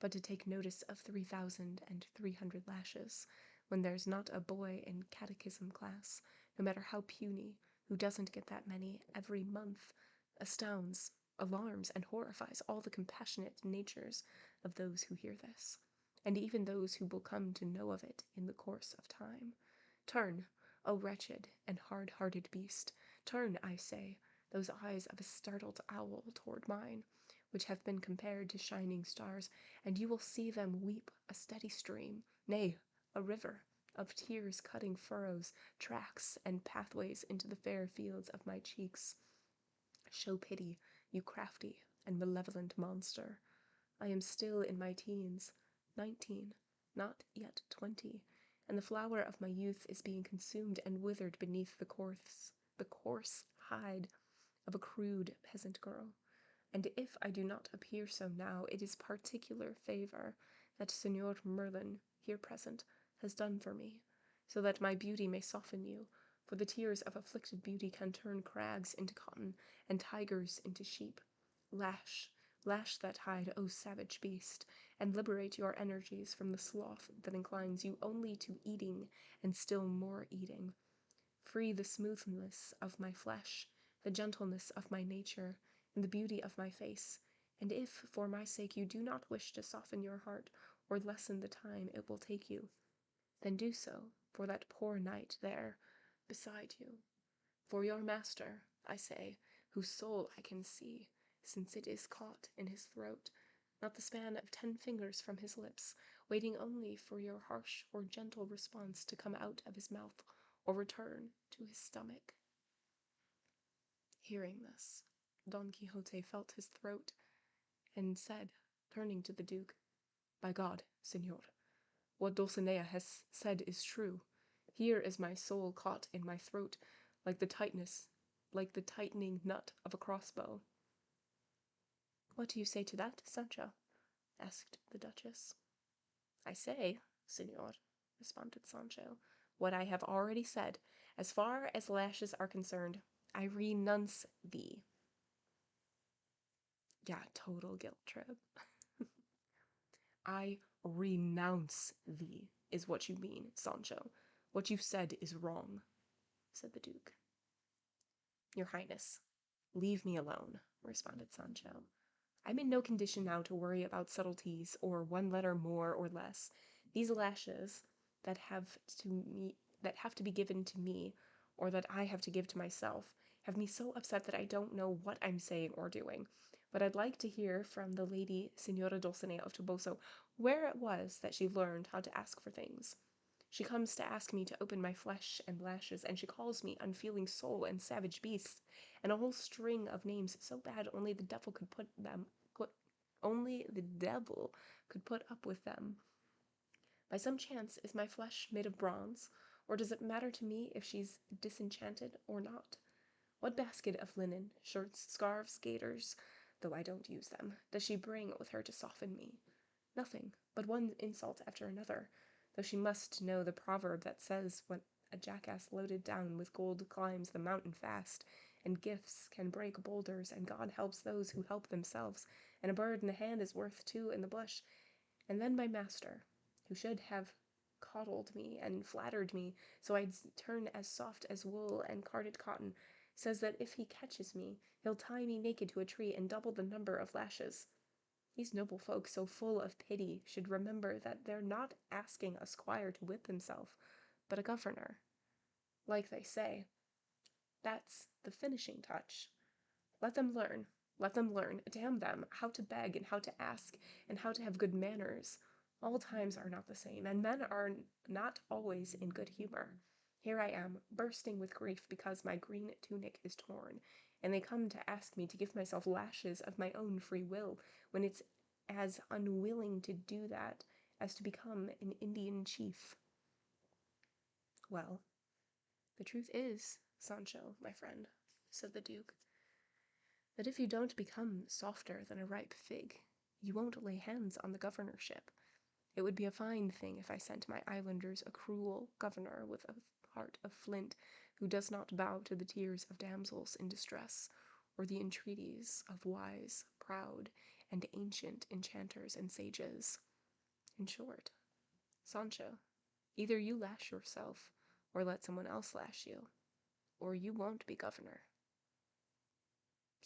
But to take notice of 3,300 lashes, when there's not a boy in catechism class, no matter how puny, who doesn't get that many every month, astounds, alarms, and horrifies all the compassionate natures of those who hear this, and even those who will come to know of it in the course of time. Turn, O wretched and hard-hearted beast, turn, I say, those eyes of a startled owl toward mine, which have been compared to shining stars, and you will see them weep a steady stream, nay, a river, of tears cutting furrows, tracks, and pathways into the fair fields of my cheeks. Show pity, you crafty and malevolent monster. I am still in my teens, 19, not yet 20, and the flower of my youth is being consumed and withered beneath the coarse hide of a crude peasant girl. And if I do not appear so now, it is particular favor that Signor Merlin, here present, has done for me, so that my beauty may soften you, for the tears of afflicted beauty can turn crags into cotton, and tigers into sheep. Lash, lash that hide, O savage beast, and liberate your energies from the sloth that inclines you only to eating and still more eating. Free the smoothness of my flesh, the gentleness of my nature, and the beauty of my face, and if, for my sake, you do not wish to soften your heart or lessen the time it will take you, then do so for that poor knight there beside you. For your master, I say, whose soul I can see, since it is caught in his throat, not the span of 10 fingers from his lips, waiting only for your harsh or gentle response to come out of his mouth or return to his stomach. Hearing this, Don Quixote felt his throat, and said, turning to the Duke, "By God, Señor, what Dulcinea has said is true. Here is my soul caught in my throat, like the tightening nut of a crossbow." "What do you say to that, Sancho?" asked the Duchess. "I say, Señor," responded Sancho, "what I have already said. As far as lashes are concerned, I renounce thee." Yeah, total guilt trip. "I renounce thee, is what you mean, Sancho. What you said is wrong," said the Duke. "Your Highness, leave me alone," responded Sancho. "I'm in no condition now to worry about subtleties or one letter more or less. These lashes that have to be given to me, or that I have to give to myself, have me so upset that I don't know what I'm saying or doing. But I'd like to hear from the lady Señora Dulcinea of Toboso where it was that she learned how to ask for things. She comes to ask me to open my flesh and lashes, and she calls me unfeeling soul and savage beast, and a whole string of names so bad only the devil could put up with them. By some chance is my flesh made of bronze, or does it matter to me if she's disenchanted or not? What basket of linen, shirts, scarves, gaiters, though I don't use them, does she bring with her to soften me? Nothing, but one insult after another, though she must know the proverb that says when a jackass loaded down with gold climbs the mountain fast, and gifts can break boulders, and God helps those who help themselves, and a bird in the hand is worth 2 in the bush. And then my master, who should have coddled me and flattered me so I'd turn as soft as wool and carded cotton, says that if he catches me, he'll tie me naked to a tree and double the number of lashes. These noble folk, so full of pity, should remember that they're not asking a squire to whip himself, but a governor. Like they say, that's the finishing touch. Let them learn, damn them, how to beg and how to ask, and how to have good manners. All times are not the same, and men are not always in good humor. Here I am, bursting with grief because my green tunic is torn, and they come to ask me to give myself lashes of my own free will, when it's as unwilling to do that as to become an Indian chief. Well, the truth is, Sancho, my friend, said the Duke, that if you don't become softer than a ripe fig, you won't lay hands on the governorship. It would be a fine thing if I sent my islanders a cruel governor with a heart of flint, who does not bow to the tears of damsels in distress, or the entreaties of wise, proud, and ancient enchanters and sages. In short, Sancho, either you lash yourself, or let someone else lash you, or you won't be governor.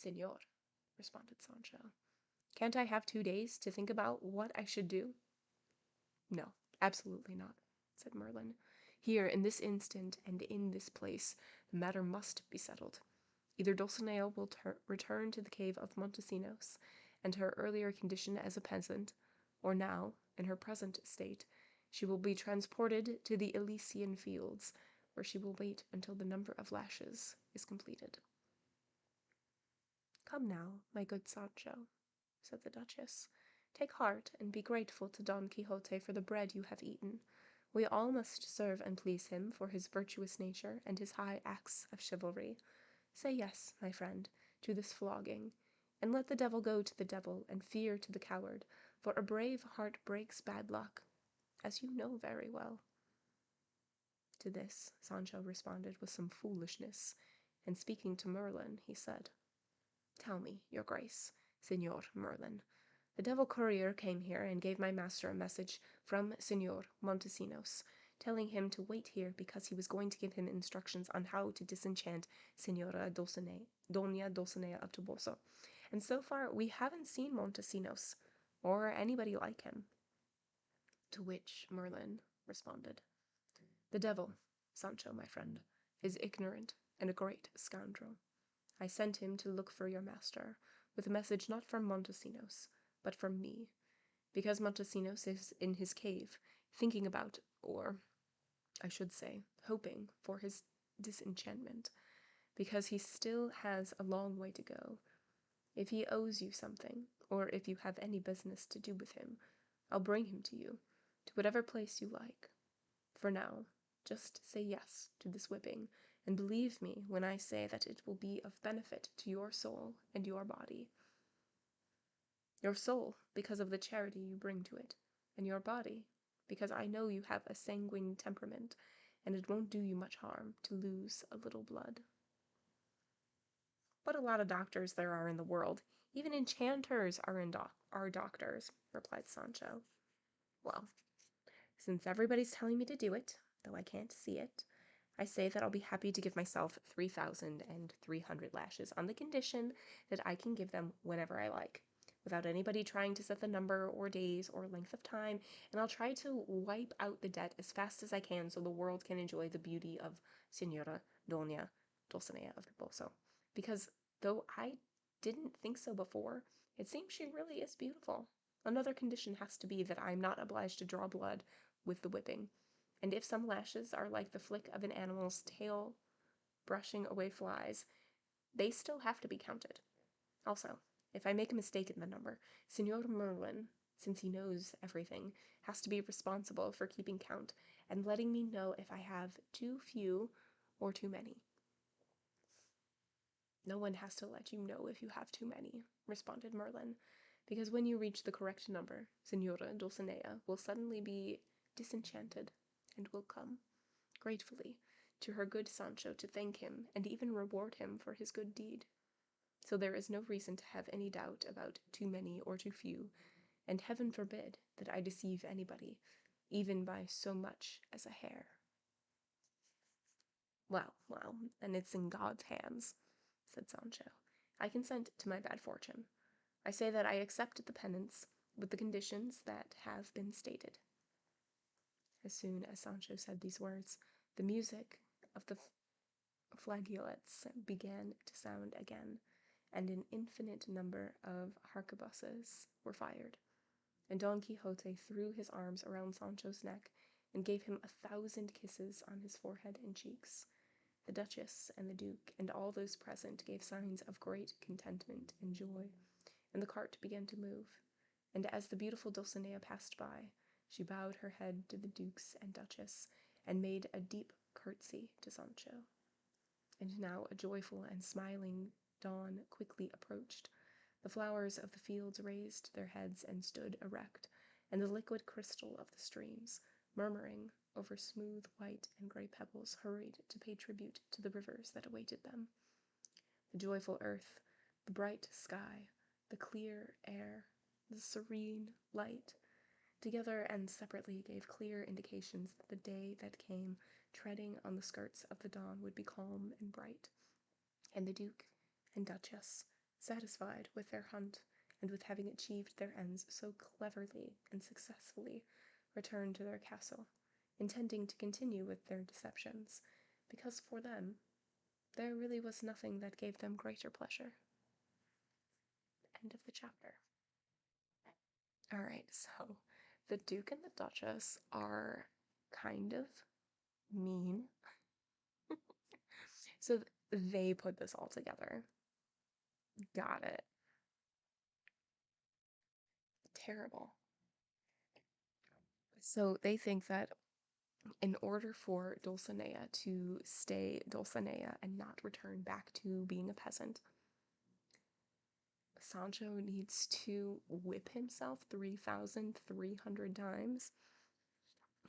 Señor, responded Sancho, can't I have 2 days to think about what I should do? No, absolutely not, said Merlin. Here, in this instant, and in this place, the matter must be settled. Either Dulcinea will return to the cave of Montesinos, and her earlier condition as a peasant, or now, in her present state, she will be transported to the Elysian fields, where she will wait until the number of lashes is completed. Come now, my good Sancho, said the Duchess, take heart and be grateful to Don Quixote for the bread you have eaten. We all must serve and please him for his virtuous nature and his high acts of chivalry. Say yes, my friend, to this flogging, and let the devil go to the devil, and fear to the coward, for a brave heart breaks bad luck, as you know very well. To this Sancho responded with some foolishness, and speaking to Merlin, he said, Tell me, your grace, Señor Merlin, the devil courier came here and gave my master a message from Señor Montesinos, telling him to wait here because he was going to give him instructions on how to disenchant Señora Doña Dulcinea of Toboso. And so far we haven't seen Montesinos, or anybody like him. To which Merlin responded, The devil, Sancho, my friend, is ignorant and a great scoundrel. I sent him to look for your master, with a message not from Montesinos, but from me, because Montesinos is in his cave, thinking about, or I should say, hoping for his disenchantment, because he still has a long way to go. If he owes you something, or if you have any business to do with him, I'll bring him to you, to whatever place you like. For now, just say yes to this whipping, and believe me when I say that it will be of benefit to your soul and your body. Your soul, because of the charity you bring to it, and your body, because I know you have a sanguine temperament, and it won't do you much harm to lose a little blood. What a lot of doctors there are in the world. Even enchanters are doctors, replied Sancho. Well, since everybody's telling me to do it, though I can't see it, I say that I'll be happy to give myself 3,300 lashes on the condition that I can give them whenever I like, without anybody trying to set the number or days or length of time, and I'll try to wipe out the debt as fast as I can so the world can enjoy the beauty of Señora Doña Dulcinea of Toboso. Because, though I didn't think so before, it seems she really is beautiful. Another condition has to be that I'm not obliged to draw blood with the whipping, and if some lashes are like the flick of an animal's tail brushing away flies, they still have to be counted. Also, if I make a mistake in the number, Señor Merlin, since he knows everything, has to be responsible for keeping count and letting me know if I have too few or too many. No one has to let you know if you have too many, responded Merlin, because when you reach the correct number, Señora Dulcinea will suddenly be disenchanted and will come, gratefully, to her good Sancho to thank him and even reward him for his good deed. So there is no reason to have any doubt about too many or too few, and heaven forbid that I deceive anybody, even by so much as a hair. Well, and it's in God's hands, said Sancho. I consent to my bad fortune. I say that I accept the penance with the conditions that have been stated. As soon as Sancho said these words, the music of the flageolets began to sound again, and an infinite number of harquebuses were fired, and Don Quixote threw his arms around Sancho's neck and gave him 1,000 kisses on his forehead and cheeks. The Duchess and the Duke and all those present gave signs of great contentment and joy, and the cart began to move, and as the beautiful Dulcinea passed by, she bowed her head to the Dukes and Duchess, and made a deep curtsy to Sancho. And now a joyful and smiling dawn quickly approached. The flowers of the fields raised their heads and stood erect, and the liquid crystal of the streams, murmuring over smooth white and gray pebbles, hurried to pay tribute to the rivers that awaited them. The joyful earth, the bright sky, the clear air, the serene light, together and separately gave clear indications that the day that came treading on the skirts of the dawn would be calm and bright, and the Duke and Duchess satisfied with their hunt and with having achieved their ends so cleverly and successfully, returned to their castle, intending to continue with their deceptions, because for them there really was nothing that gave them greater pleasure. End of the chapter. Alright, so the Duke and the Duchess are kind of mean. So they put this all together. Got it. Terrible. So they think that in order for Dulcinea to stay Dulcinea and not return back to being a peasant, Sancho needs to whip himself 3,300 times,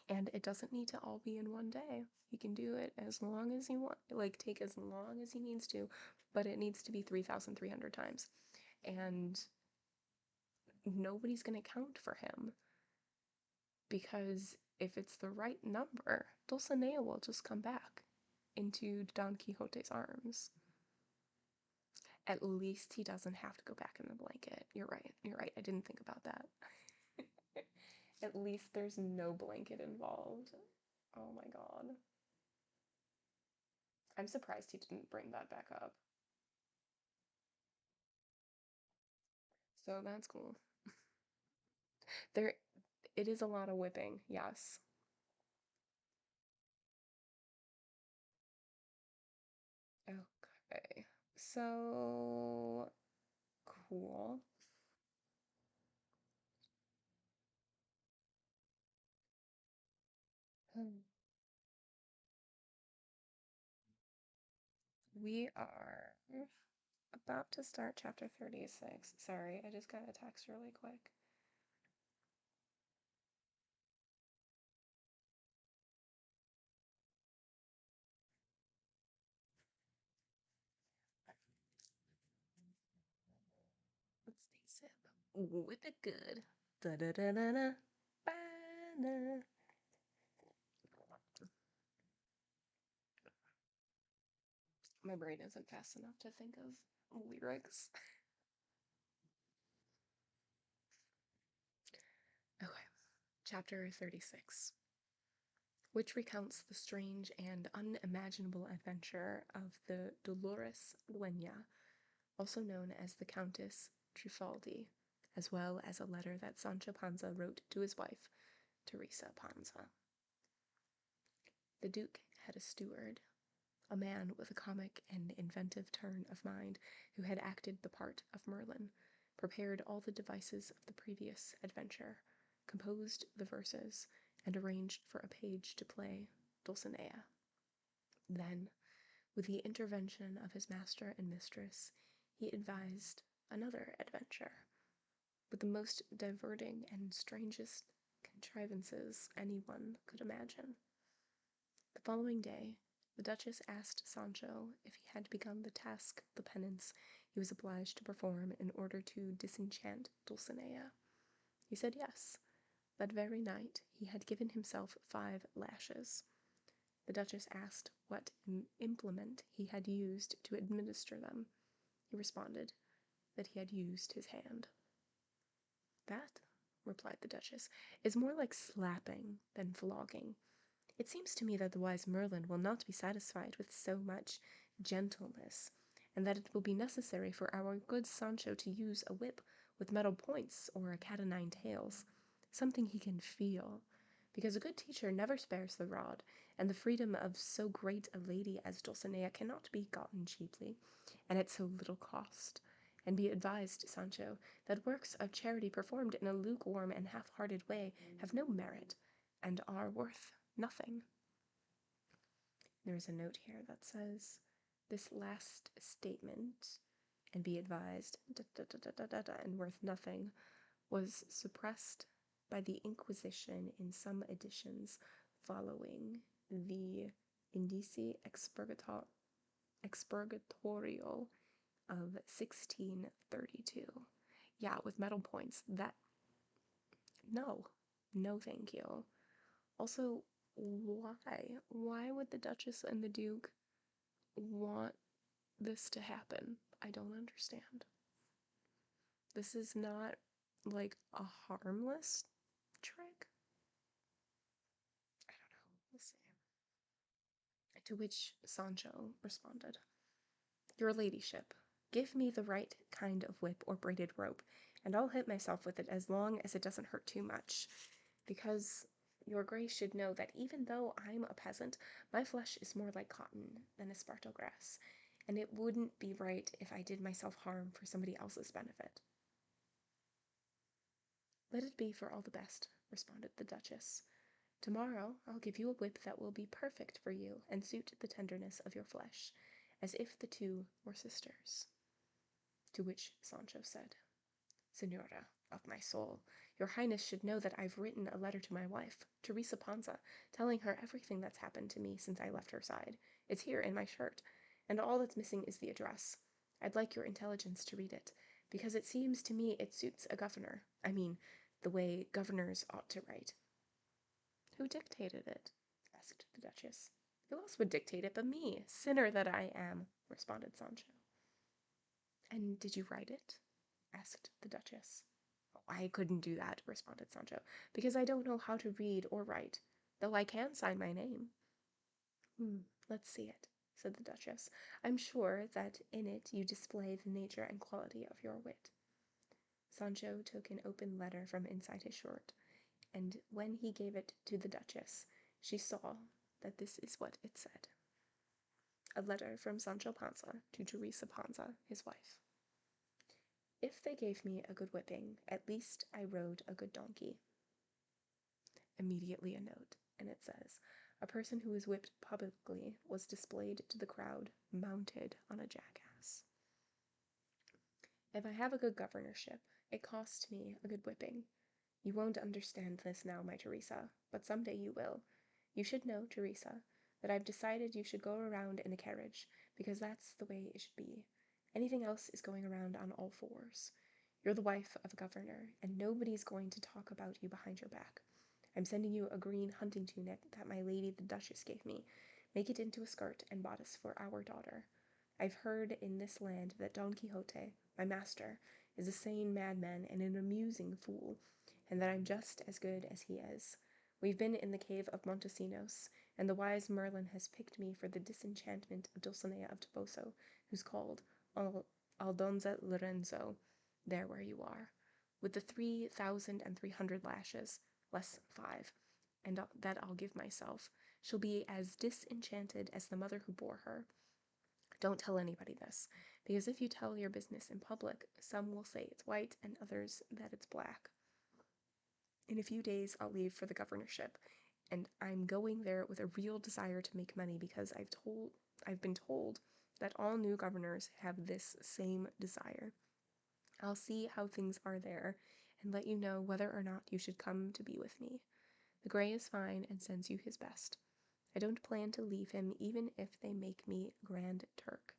and it doesn't need to all be in one day. He can do it as long as he wants, like take as long as he needs to, but it needs to be 3,300 times. And nobody's going to count for him, because if it's the right number, Dulcinea will just come back into Don Quixote's arms. At least he doesn't have to go back in the blanket. You're right. You're right. I didn't think about that. At least there's no blanket involved. Oh my god. I'm surprised he didn't bring that back up. So that's cool. There, it is a lot of whipping, yes. Okay. So cool. We are about to start chapter 36. Sorry, I just got a text really quick. Let's taste it. Whip it good. Da da da da da. Ba-na. My brain isn't fast enough to think of lyrics. Okay, chapter 36, which recounts the strange and unimaginable adventure of the Dolores Dueña, also known as the Countess Trifaldi, as well as a letter that Sancho Panza wrote to his wife, Teresa Panza. The Duke had a steward, a man with a comic and inventive turn of mind who had acted the part of Merlin, prepared all the devices of the previous adventure, composed the verses, and arranged for a page to play Dulcinea. Then, with the intervention of his master and mistress, he advised another adventure, with the most diverting and strangest contrivances anyone could imagine. The following day, the Duchess asked Sancho if he had begun the task, the penance, he was obliged to perform in order to disenchant Dulcinea. He said yes. That very night he had given himself 5 lashes. The Duchess asked what implement he had used to administer them. He responded that he had used his hand. That, replied the Duchess, is more like slapping than flogging. It seems to me that the wise Merlin will not be satisfied with so much gentleness, and that it will be necessary for our good Sancho to use a whip with metal points or a cat o' nine tails, something he can feel, because a good teacher never spares the rod, and the freedom of so great a lady as Dulcinea cannot be gotten cheaply, and at so little cost. And be advised, Sancho, that works of charity performed in a lukewarm and half-hearted way have no merit, and are worth nothing. There's a note here that says, this last statement, and be advised, and worth nothing, was suppressed by the Inquisition in some editions following the Indici Expurgatorial of 1632. Yeah, with metal points. That, no, no thank you. Also, why? Why would the Duchess and the Duke want this to happen? I don't understand. This is not like a harmless trick. I don't know. We'll see. To which Sancho responded, Your ladyship, give me the right kind of whip or braided rope, and I'll hit myself with it as long as it doesn't hurt too much, because your grace should know that even though I'm a peasant, my flesh is more like cotton than esparto grass, and it wouldn't be right if I did myself harm for somebody else's benefit. Let it be for all the best, responded the Duchess. Tomorrow I'll give you a whip that will be perfect for you and suit the tenderness of your flesh, as if the two were sisters. To which Sancho said, Señora of my soul, your highness should know that I've written a letter to my wife, Teresa Panza, telling her everything that's happened to me since I left her side. It's here in my shirt, and all that's missing is the address. I'd like your intelligence to read it, because it seems to me it suits a governor. I mean, the way governors ought to write. Who dictated it? Asked the Duchess. Who else would dictate it but me, sinner that I am, responded Sancho. And did you write it? Asked the Duchess. Oh, I couldn't do that, responded Sancho, because I don't know how to read or write, though I can sign my name. Let's see it, said the Duchess. I'm sure that in it you display the nature and quality of your wit. Sancho took an open letter from inside his shirt, and when he gave it to the Duchess, she saw that this is what it said. A letter from Sancho Panza to Teresa Panza, his wife. If they gave me a good whipping, at least I rode a good donkey. Immediately a note, and it says, a person who was whipped publicly was displayed to the crowd, mounted on a jackass. If I have a good governorship, it costs me a good whipping. You won't understand this now, my Teresa, but someday you will. You should know, Teresa, that I've decided you should go around in a carriage, because that's the way it should be. Anything else is going around on all fours. You're the wife of a governor, and nobody's going to talk about you behind your back. I'm sending you a green hunting tunic that my lady the Duchess gave me. Make it into a skirt and bodice for our daughter. I've heard in this land that Don Quixote, my master, is a sane madman and an amusing fool, and that I'm just as good as he is. We've been in the cave of Montesinos, and the wise Merlin has picked me for the disenchantment of Dulcinea of Toboso, who's called Aldonza Lorenzo, there where you are, with the 3,300 lashes, less 5, and that I'll give myself. She'll be as disenchanted as the mother who bore her. Don't tell anybody this, because if you tell your business in public, some will say it's white and others that it's black. In a few days, I'll leave for the governorship, and I'm going there with a real desire to make money because I've been told that all new governors have this same desire. I'll see how things are there and let you know whether or not you should come to be with me. The Grey is fine and sends you his best. I don't plan to leave him even if they make me Grand Turk.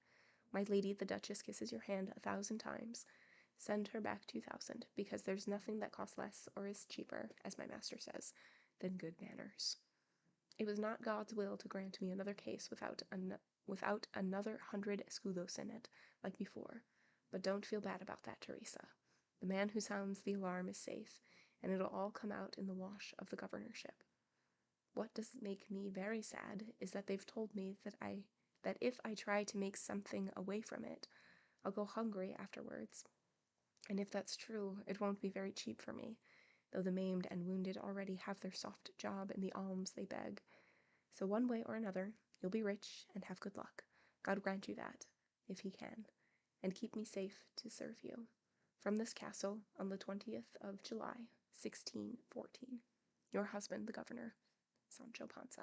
My lady the Duchess kisses your hand 1,000 times. Send her back 2,000, because there's nothing that costs less or is cheaper, as my master says, than good manners. It was not God's will to grant me another case without another 100 escudos in it, like before, but don't feel bad about that, Teresa. The man who sounds the alarm is safe, and it'll all come out in the wash of the governorship. What does make me very sad is that they've told me that if I try to make something away from it, I'll go hungry afterwards. And if that's true, it won't be very cheap for me, though the maimed and wounded already have their soft job in the alms they beg. So one way or another, you'll be rich and have good luck. God grant you that, if he can, and keep me safe to serve you. From this castle, on the 20th of July, 1614. Your husband, the governor, Sancho Panza.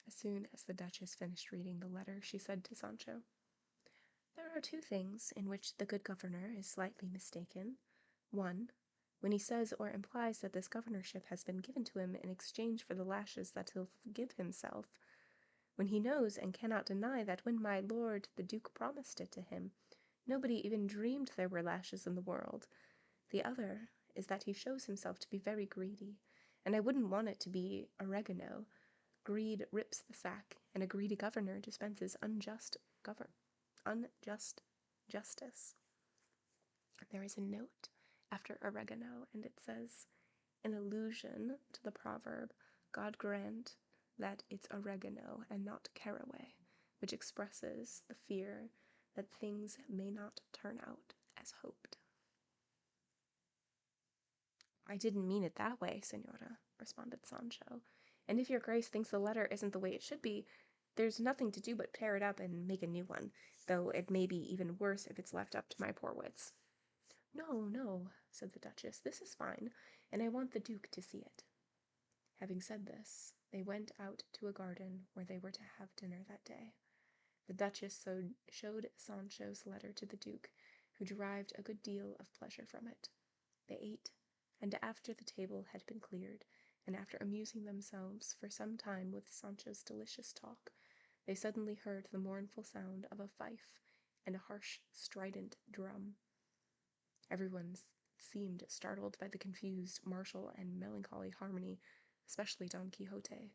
As soon as the Duchess finished reading the letter, she said to Sancho, There are 2 things in which the good governor is slightly mistaken. 1, when he says or implies that this governorship has been given to him in exchange for the lashes that he'll give himself, when he knows and cannot deny that when my lord the Duke promised it to him, nobody even dreamed there were lashes in the world. The other is that he shows himself to be very greedy, and I wouldn't want it to be oregano. Greed rips the sack, and a greedy governor dispenses unjust justice. There is a note after oregano, and it says, in allusion to the proverb, God grant that it's oregano and not caraway, which expresses the fear that things may not turn out as hoped. I didn't mean it that way, Senora, responded Sancho, and if your grace thinks the letter isn't the way it should be, there's nothing to do but tear it up and make a new one, though it may be even worse if it's left up to my poor wits. No, no, said the Duchess, this is fine, and I want the Duke to see it. Having said this, they went out to a garden where they were to have dinner that day. The Duchess showed Sancho's letter to the Duke, who derived a good deal of pleasure from it. They ate, and after the table had been cleared, and after amusing themselves for some time with Sancho's delicious talk, they suddenly heard the mournful sound of a fife and a harsh, strident drum. Everyone seemed startled by the confused, martial, and melancholy harmony, especially Don Quixote,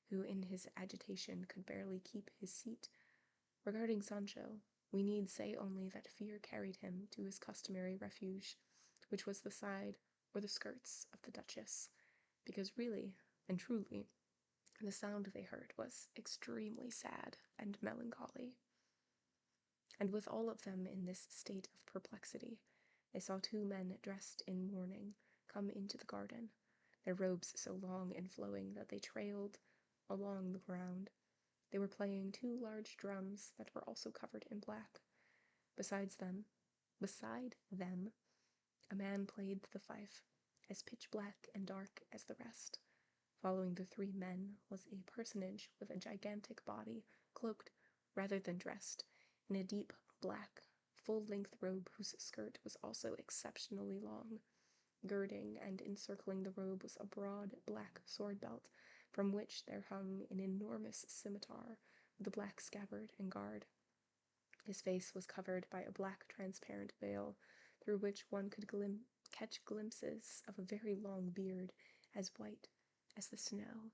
who in his agitation could barely keep his seat. Regarding Sancho, we need say only that fear carried him to his customary refuge, which was the side or the skirts of the Duchess, because really and truly the sound they heard was extremely sad and melancholy. And with all of them in this state of perplexity, they saw two men dressed in mourning come into the garden, their robes so long and flowing that they trailed along the ground. They were playing two large drums that were also covered in black. Beside them, a man played the fife, as pitch black and dark as the rest. Following the three men was a personage with a gigantic body, cloaked, rather than dressed, in a deep black, full-length robe whose skirt was also exceptionally long. Girding and encircling the robe was a broad black sword belt, from which there hung an enormous scimitar with a black scabbard and guard. His face was covered by a black transparent veil, through which one could catch glimpses of a very long beard, as white as the snow,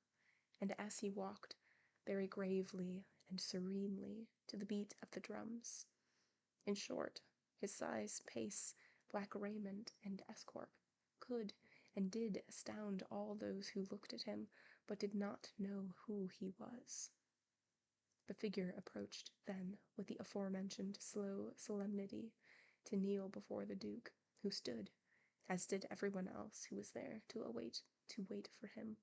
and as he walked, very gravely and serenely, to the beat of the drums. In short, his size, pace, black raiment, and escort could and did astound all those who looked at him, but did not know who he was. The figure approached then, with the aforementioned slow solemnity, to kneel before the Duke, who stood, as did everyone else who was there to wait for him.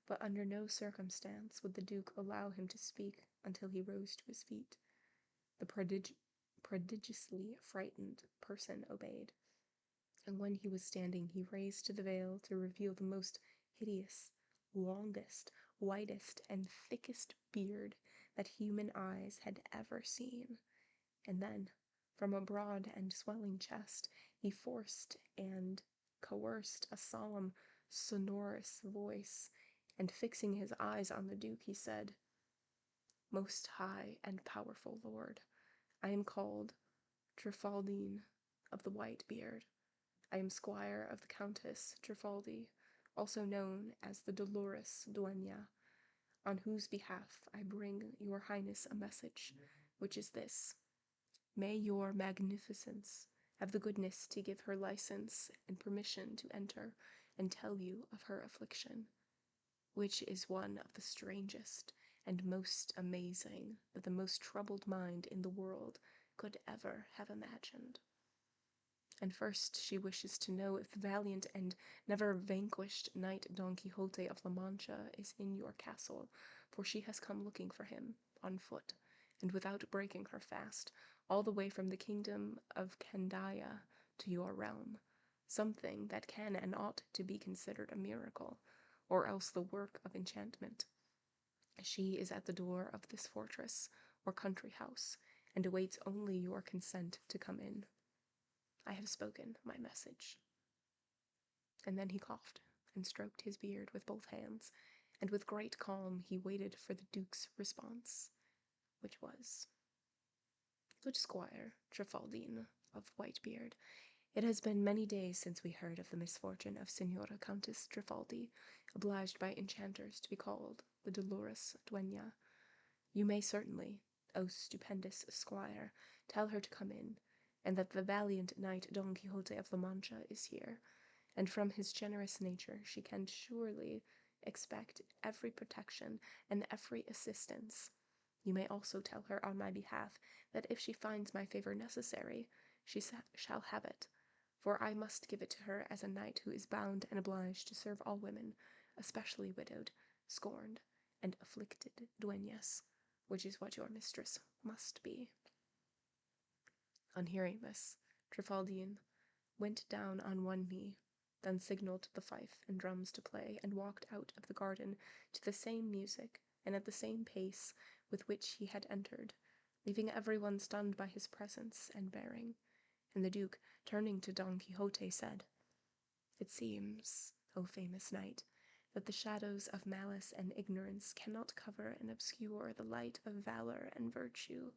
But under no circumstance would the Duke allow him to speak until he rose to his feet. The prodigiously frightened person obeyed, and when he was standing he raised the veil to reveal the most hideous, longest, whitest, and thickest beard that human eyes had ever seen, and then, from a broad and swelling chest, he forced and coerced a solemn, sonorous voice, and fixing his eyes on the Duke, he said, "Most high and powerful lord, I am called Trifaldine of the White Beard. I am squire of the Countess Trifaldi, also known as the Dolorous Dueña, on whose behalf I bring your highness a message, which is this: may your magnificence have the goodness to give her license and permission to enter and tell you of her affliction, which is one of the strangest and most amazing that the most troubled mind in the world could ever have imagined. And first she wishes to know if the valiant and never vanquished knight Don Quixote of La Mancha is in your castle, for she has come looking for him, on foot, and without breaking her fast, all the way from the kingdom of Candaya to your realm, something that can and ought to be considered a miracle, or else the work of enchantment. She is at the door of this fortress, or country house, and awaits only your consent to come in. I have spoken my message." And then he coughed, and stroked his beard with both hands, and with great calm he waited for the Duke's response, which was, "Good Squire Trifaldine of Whitebeard, it has been many days since we heard of the misfortune of Señora Countess Trifaldi, obliged by enchanters to be called the Dolorous Dueña. You may certainly, O stupendous squire, tell her to come in, and that the valiant knight Don Quixote of La Mancha is here, and from his generous nature she can surely expect every protection and every assistance. You may also tell her on my behalf that if she finds my favor necessary, she shall have it, for I must give it to her as a knight who is bound and obliged to serve all women, especially widowed, scorned, and afflicted dueñas, which is what your mistress must be. On hearing this, Trifaldine went down on one knee, then signalled the fife and drums to play, and walked out of the garden to the same music and at the same pace with which he had entered, leaving everyone stunned by his presence and bearing. And the Duke, turning to Don Quixote, said, "It seems, O famous knight, that the shadows of malice and ignorance cannot cover and obscure the light of valor and virtue.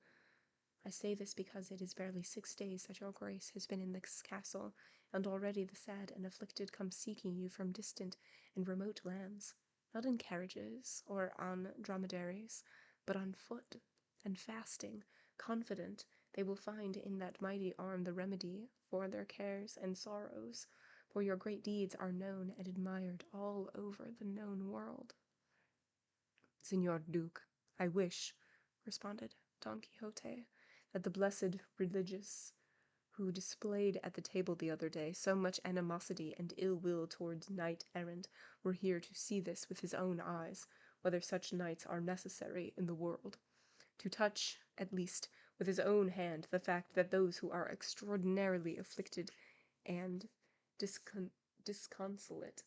I say this because it is barely 6 days that your grace has been in this castle, and already the sad and afflicted come seeking you from distant and remote lands, not in carriages or on dromedaries, but on foot and fasting, confident they will find in that mighty arm the remedy for their cares and sorrows, for your great deeds are known and admired all over the known world." "Señor Duke, I wish," responded Don Quixote, "that the blessed religious who displayed at the table the other day so much animosity and ill will towards knight-errant were here to see this with his own eyes, whether such knights are necessary in the world, to touch, at least, with his own hand the fact that those who are extraordinarily afflicted and disconsolate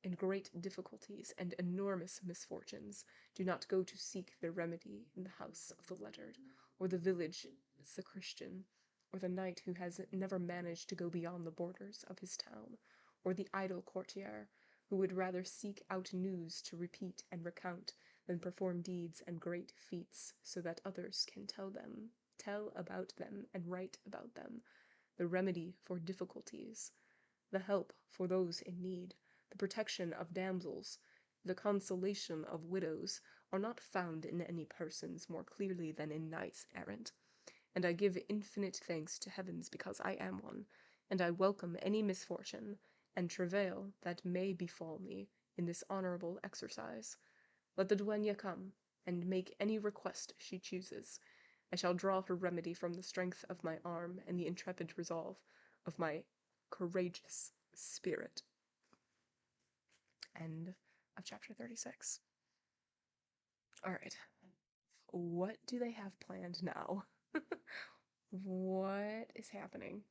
in great difficulties and enormous misfortunes do not go to seek their remedy in the house of the lettered, or the village sacristan, or the knight who has never managed to go beyond the borders of his town, or the idle courtier who would rather seek out news to repeat and recount than perform deeds and great feats so that others can tell about them and write about them. The remedy for difficulties, the help for those in need, the protection of damsels, the consolation of widows, are not found in any persons more clearly than in knights-errant, and I give infinite thanks to heavens because I am one, and I welcome any misfortune and travail that may befall me in this honourable exercise. Let the duenna come, and make any request she chooses. I shall draw her remedy from the strength of my arm and the intrepid resolve of my courageous spirit." End of chapter 36. Alright. What do they have planned now? What is happening?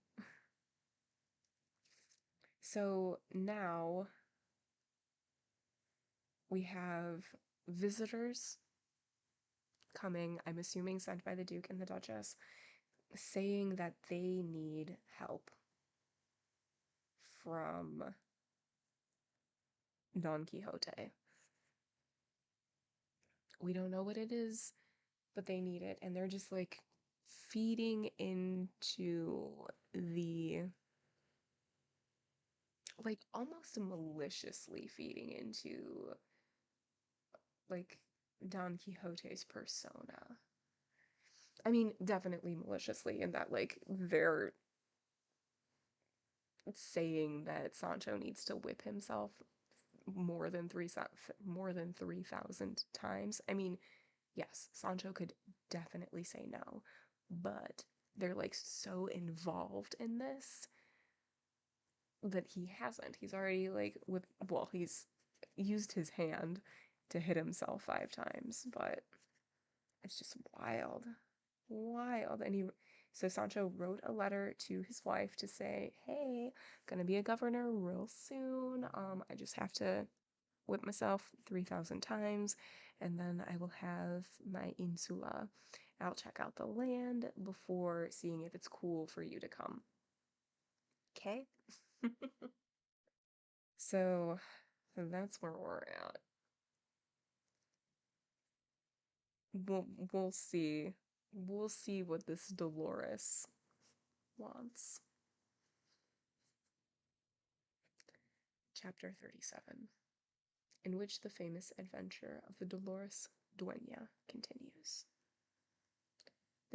So now we have visitors coming, I'm assuming sent by the Duke and the Duchess, saying that they need help from Don Quixote. We don't know what it is, but they need it, and they're just like feeding into the, like, almost maliciously feeding into, like, Don Quixote's persona. I mean, definitely maliciously in that, like, they're saying that Sancho needs to whip himself more than 3,000 times. I mean, yes, Sancho could definitely say no, but they're like so involved in this that he hasn't. He's already like he's used his hand to hit himself 5 times, but it's just wild. Wild. So Sancho wrote a letter to his wife to say, "Hey, gonna be a governor real soon. I just have to whip myself 3,000 times, and then I will have my insula. I'll check out the land before seeing if it's cool for you to come." Okay? So that's where we're at. We'll see. We'll see what this Dolores wants. Chapter 37, in which the famous adventure of the Dolores Dueña continues.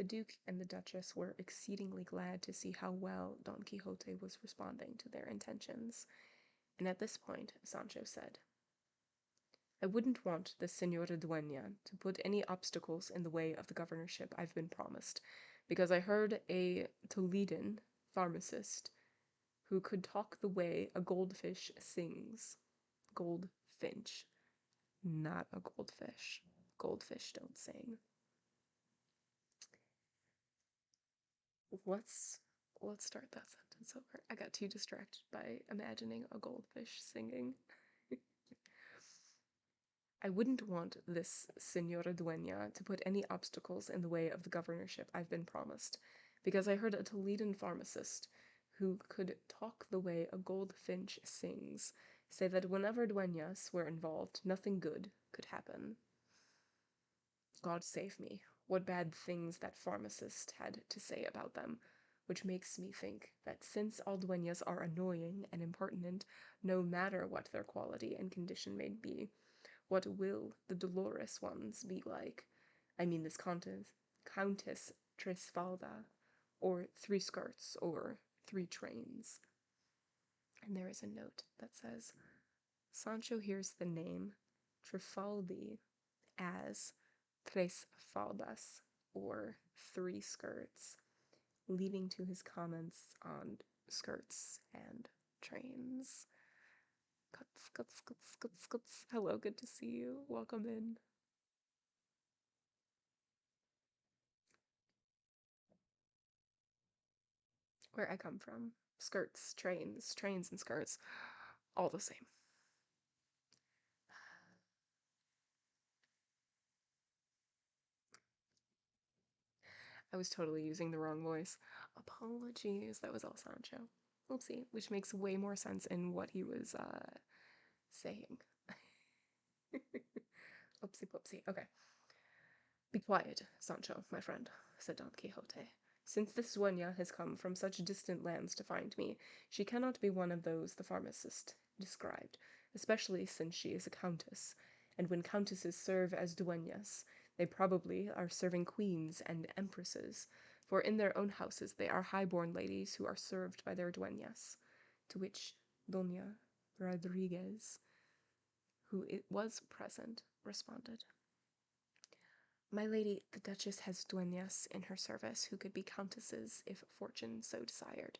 The Duke and the Duchess were exceedingly glad to see how well Don Quixote was responding to their intentions, and at this point Sancho said, I wouldn't want the Señora Dueña to put any obstacles in the way of the governorship I've been promised, because I heard a Toledan pharmacist who could talk the way a goldfish sings. Goldfinch, not a goldfish. Goldfish don't sing. Let's start that sentence over. I got too distracted by imagining a goldfish singing. I wouldn't want this Señora Dueña to put any obstacles in the way of the governorship I've been promised, because I heard a Toledan pharmacist who could talk the way a goldfinch sings say that whenever dueñas were involved, nothing good could happen. God save me, what bad things that pharmacist had to say about them, which makes me think that since all dueñas are annoying and impertinent, no matter what their quality and condition may be, what will the dolorous ones be like? I mean this Countess Trisfalda, or Three Skirts, or Three Trains. And there is a note that says, Sancho hears the name Trifaldi as Tres Faldas, or Three Skirts, leading to his comments on skirts and trains. Cuts. Hello, good to see you. Welcome in. Where I come from, skirts, trains and skirts, all the same. I was totally using the wrong voice. Apologies, that was all Sancho. Oopsie, which makes way more sense in what he was saying. Oopsie poopsie. Okay. Be quiet, Sancho, my friend, said Don Quixote. Since this dueña has come from such distant lands to find me, she cannot be one of those the pharmacist described, especially since she is a countess, and when countesses serve as dueñas, they probably are serving queens and empresses, for in their own houses they are high-born ladies who are served by their dueñas, to which Doña Rodriguez, who was present, responded. My lady, the Duchess has dueñas in her service who could be countesses if fortune so desired.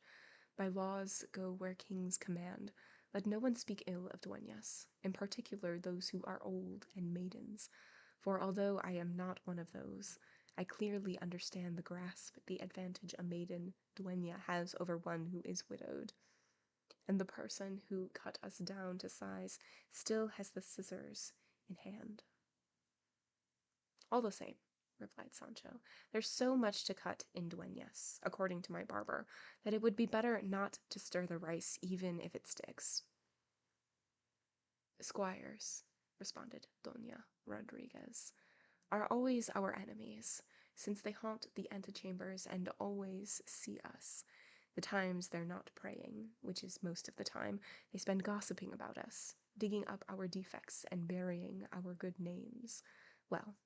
By laws go where kings command. Let no one speak ill of dueñas, in particular those who are old and maidens, for although I am not one of those, I clearly understand the advantage a maiden dueña has over one who is widowed. And the person who cut us down to size still has the scissors in hand. All the same, replied Sancho, there's so much to cut in dueñas, according to my barber, that it would be better not to stir the rice even if it sticks. Squires, responded Doña Rodriguez, are always our enemies, since they haunt the antechambers and always see us. The times they're not praying, which is most of the time, they spend gossiping about us, digging up our defects and burying our good names. Well,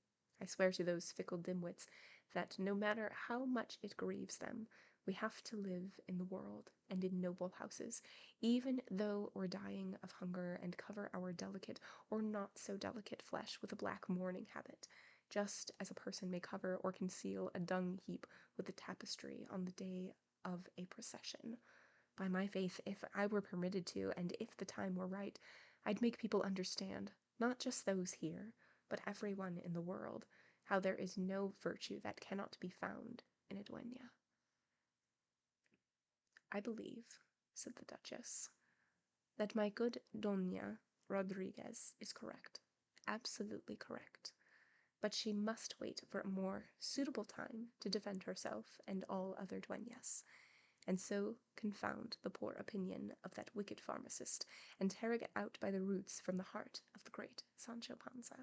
I swear to those fickle dimwits that no matter how much it grieves them, we have to live in the world and in noble houses, even though we're dying of hunger and cover our delicate or not so delicate flesh with a black mourning habit, just as a person may cover or conceal a dung heap with a tapestry on the day of a procession. By my faith, if I were permitted to, and if the time were right, I'd make people understand, not just those here, but everyone in the world, how there is no virtue that cannot be found in a dueña. I believe, said the Duchess, that my good Doña Rodriguez is correct, absolutely correct, but she must wait for a more suitable time to defend herself and all other dueñas, and so confound the poor opinion of that wicked pharmacist, and tear it out by the roots from the heart of the great Sancho Panza.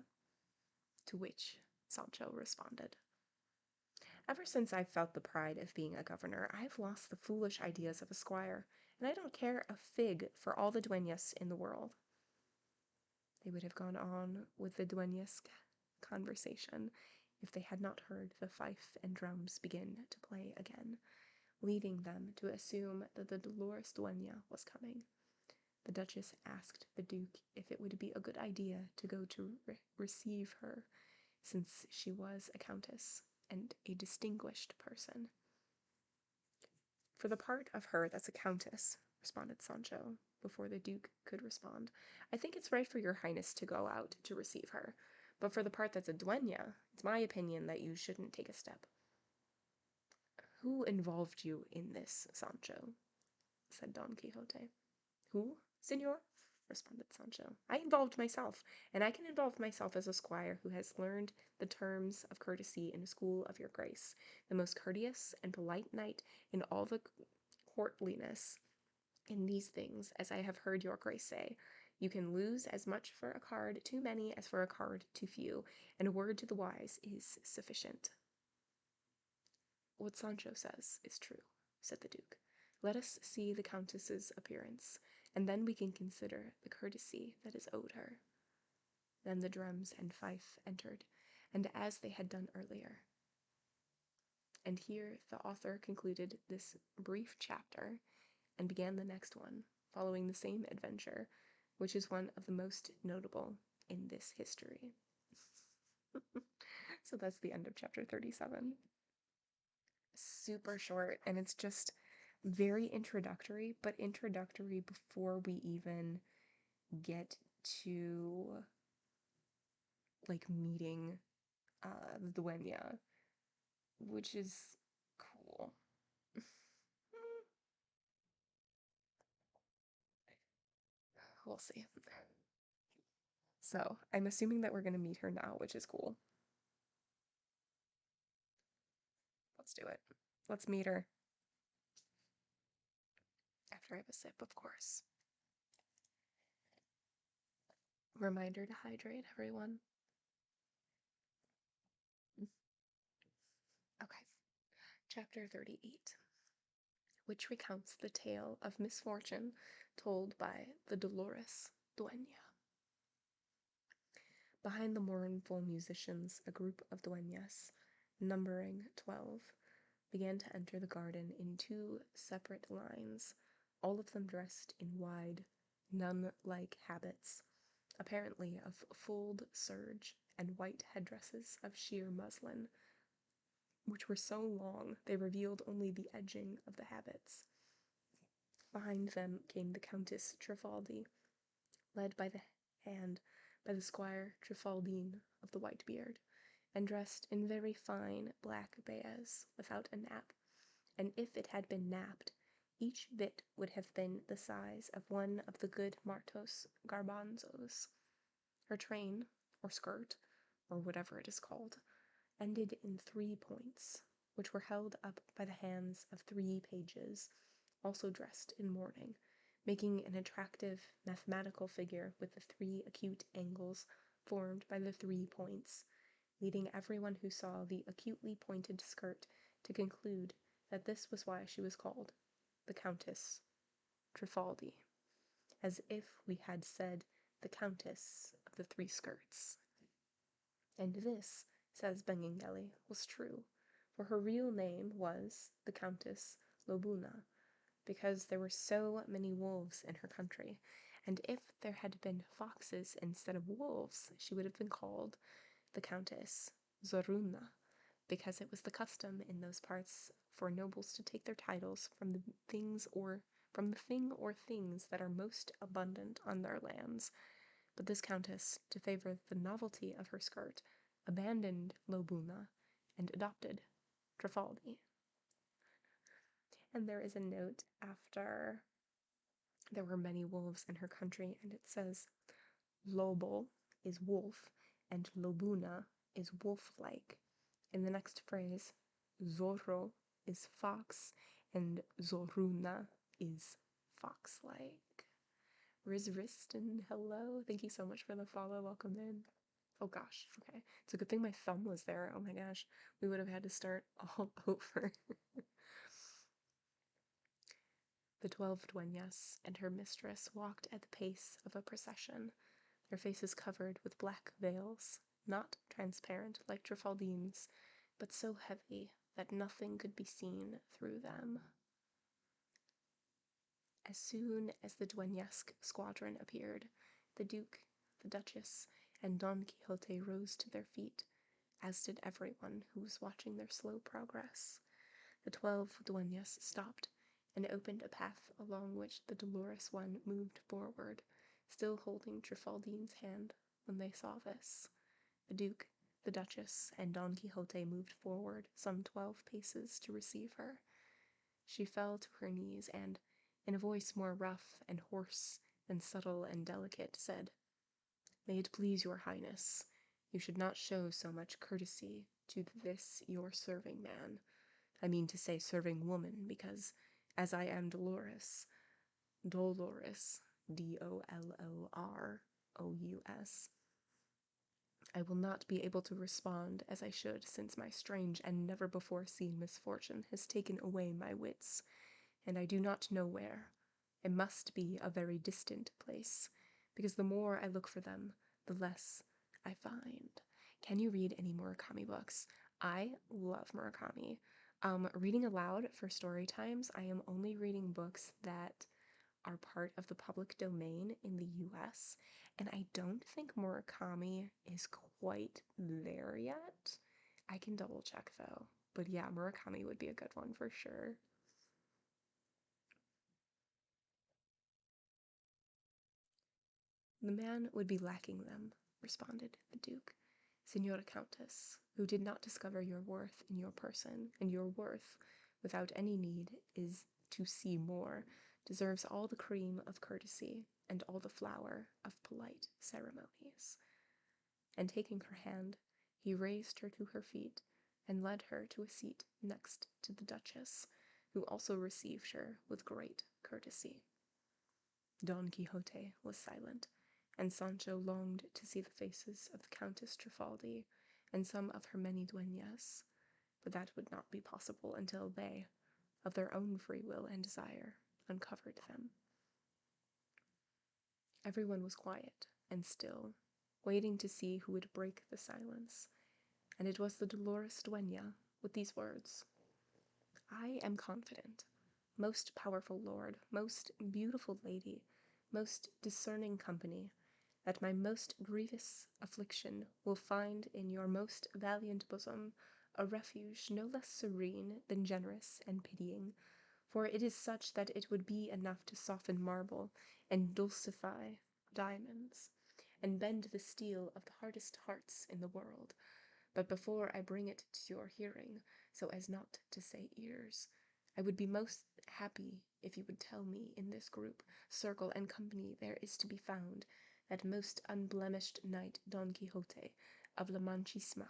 To which Sancho responded, Ever since I've felt the pride of being a governor, I've lost the foolish ideas of a squire, and I don't care a fig for all the dueñas in the world. They would have gone on with the dueñesque conversation if they had not heard the fife and drums begin to play again, leading them to assume that the Dolores Dueña was coming. The Duchess asked the Duke if it would be a good idea to go to receive her, since she was a countess and a distinguished person. For the part of her that's a countess, responded Sancho, before the Duke could respond, I think it's right for your highness to go out to receive her, but for the part that's a dueña, it's my opinion that you shouldn't take a step. Who involved you in this, Sancho? Said Don Quixote. Who, senor? Responded Sancho. I involved myself, and I can involve myself as a squire who has learned the terms of courtesy in a school of your grace, the most courteous and polite knight in all the courtliness. In these things, as I have heard your grace say, you can lose as much for a card too many as for a card too few, and a word to the wise is sufficient. What Sancho says is true, said the Duke. Let us see the Countess's appearance, and then we can consider the courtesy that is owed her. Then the drums and fife entered, and as they had done earlier. And here the author concluded this brief chapter and began the next one, following the same adventure, which is one of the most notable in this history. So that's the end of chapter 37. Super short, and it's just very introductory, but introductory before we even get to like meeting the dueña, which is cool. We'll see. So I'm assuming that we're gonna meet her now, which is cool. Let's do it. Let's meet her. After I have a sip, of course. Reminder to hydrate, everyone. Okay. Chapter 38, which recounts the tale of misfortune told by the Dolores Dueña. Behind the mournful musicians, a group of dueñas, numbering 12, began to enter the garden in 2 separate lines, all of them dressed in wide, nun-like habits, apparently of fulled serge, and white headdresses of sheer muslin, which were so long they revealed only the edging of the habits. Behind them came the Countess Trifaldi, led by the hand by the squire Trifaldine of the white beard, and dressed in very fine black baize, without a nap, and if it had been napped, each bit would have been the size of one of the good Martos garbanzos. Her train, or skirt, or whatever it is called, ended in 3 points, which were held up by the hands of 3 pages, also dressed in mourning, making an attractive mathematical figure with the 3 acute angles formed by the 3 points, leading everyone who saw the acutely pointed skirt to conclude that this was why she was called the Countess Trifaldi, as if we had said the Countess of the 3 skirts. And this, says Benengeli, was true, for her real name was the Countess Lobuna, because there were so many wolves in her country, and if there had been foxes instead of wolves, she would have been called the Countess Zoruna, because it was the custom in those parts for nobles to take their titles from the thing or things that are most abundant on their lands. But this countess, to favor the novelty of her skirt, abandoned Lobuna and adopted Trifaldi. And there is a note after there were many wolves in her country, and it says, Lobo is wolf, and Lobuna is wolf-like. In the next phrase, Zorro is fox, and Zoruna is fox-like. Riz Riston, hello. Thank you so much for the follow. Welcome in. Oh gosh, okay. It's a good thing my thumb was there. Oh my gosh. We would have had to start all over. The 12 dueñas and her mistress walked at the pace of a procession, their faces covered with black veils, not transparent like Trifaldine's, but so heavy that nothing could be seen through them. As soon as the Dueñasque squadron appeared, the Duke, the Duchess, and Don Quixote rose to their feet, as did everyone who was watching their slow progress. The 12 dueñas stopped and opened a path along which the Dolorous One moved forward, still holding Trifaldine's hand when they saw this. The Duke, the Duchess, and Don Quixote moved forward some 12 paces to receive her. She fell to her knees and, in a voice more rough and hoarse than subtle and delicate, said, "May it please your highness, you should not show so much courtesy to this your serving man. I mean to say serving woman, because, as I am Dolores, Dolorous, I will not be able to respond as I should, since my strange and never-before-seen misfortune has taken away my wits, and I do not know where. It must be a very distant place, because the more I look for them, the less I find." Can you read any Murakami books? I love Murakami. Reading aloud for story times, I am only reading books that are part of the public domain in the US, and I don't think Murakami is quite there yet. I can double check though. But yeah, Murakami would be a good one for sure. "The man would be lacking them," responded the Duke. "Señora Countess, who did not discover your worth in your person, and your worth, without any need, is to see more, deserves all the cream of courtesy, and all the flower of polite ceremonies." And taking her hand, he raised her to her feet, and led her to a seat next to the Duchess, who also received her with great courtesy. Don Quixote was silent, and Sancho longed to see the faces of the Countess Trifaldi and some of her many dueñas, but that would not be possible until they, of their own free will and desire, uncovered them. Everyone was quiet and still, waiting to see who would break the silence, and it was the Dolorous Dueña with these words: "I am confident, most powerful lord, most beautiful lady, most discerning company, that my most grievous affliction will find in your most valiant bosom a refuge no less serene than generous and pitying, for it is such that it would be enough to soften marble and dulcify diamonds, and bend the steel of the hardest hearts in the world. But before I bring it to your hearing, so as not to say ears, I would be most happy if you would tell me in this group, circle, and company there is to be found that most unblemished knight Don Quixote of La Manchisma,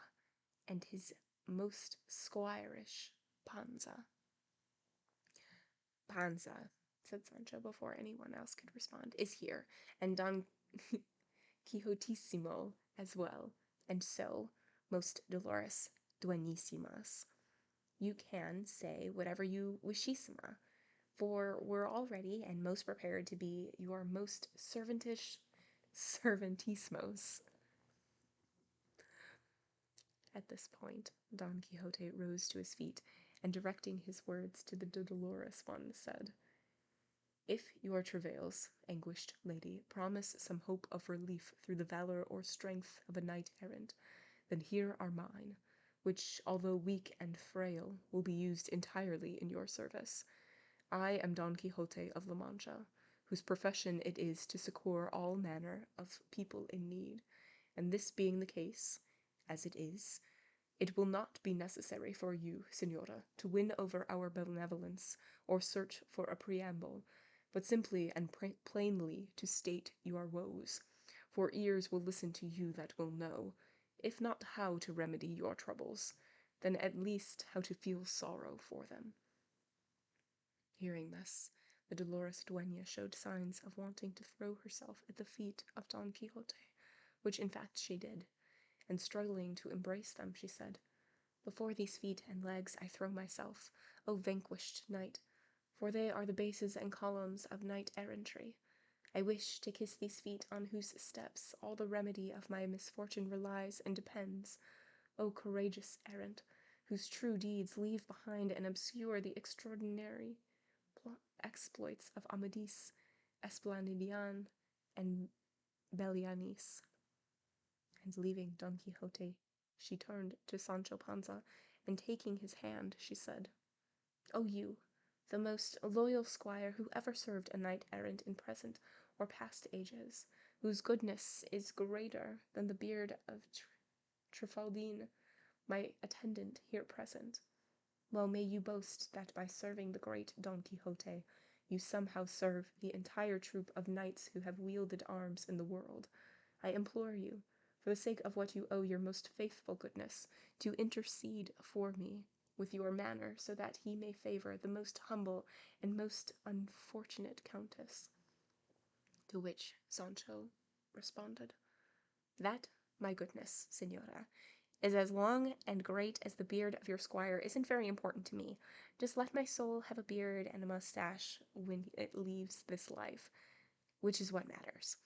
and his most squirish Panza." "Panza," said Sancho before anyone else could respond, "is here, and Don Quixotissimo as well, and so, most dolorous dueñísimas, you can say whatever you wishissima, for we're all ready and most prepared to be your most servantish servantismos." At this point, Don Quixote rose to his feet, and directing his words to the Dolorous One, said, "If your travails, anguished lady, promise some hope of relief through the valor or strength of a knight-errant, then here are mine, which, although weak and frail, will be used entirely in your service. I am Don Quixote of La Mancha, whose profession it is to succor all manner of people in need, and this being the case, as it is, it will not be necessary for you, Señora, to win over our benevolence or search for a preamble, but simply and plainly to state your woes, for ears will listen to you that will know, if not how to remedy your troubles, then at least how to feel sorrow for them." Hearing this, the Dolorous Dueña showed signs of wanting to throw herself at the feet of Don Quixote, which in fact she did, and struggling to embrace them, she said, "Before these feet and legs I throw myself, O vanquished knight, for they are the bases and columns of knight-errantry. I wish to kiss these feet on whose steps all the remedy of my misfortune relies and depends. O courageous errant, whose true deeds leave behind and obscure the extraordinary exploits of Amadis, Esplandian, and Belianis. And leaving Don Quixote, she turned to Sancho Panza, and taking his hand, she said, O you, the most loyal squire who ever served a knight-errant in present or past ages, whose goodness is greater than the beard of Trifaldine, my attendant here present, well may you boast that by serving the great Don Quixote, you somehow serve the entire troop of knights who have wielded arms in the world. I implore you, for the sake of what you owe your most faithful goodness, to intercede for me with your manner, so that he may favor the most humble and most unfortunate countess. To which Sancho responded, That, my goodness, Señora, is as long and great as the beard of your squire isn't very important to me. Just let my soul have a beard and a mustache when it leaves this life, which is what matters.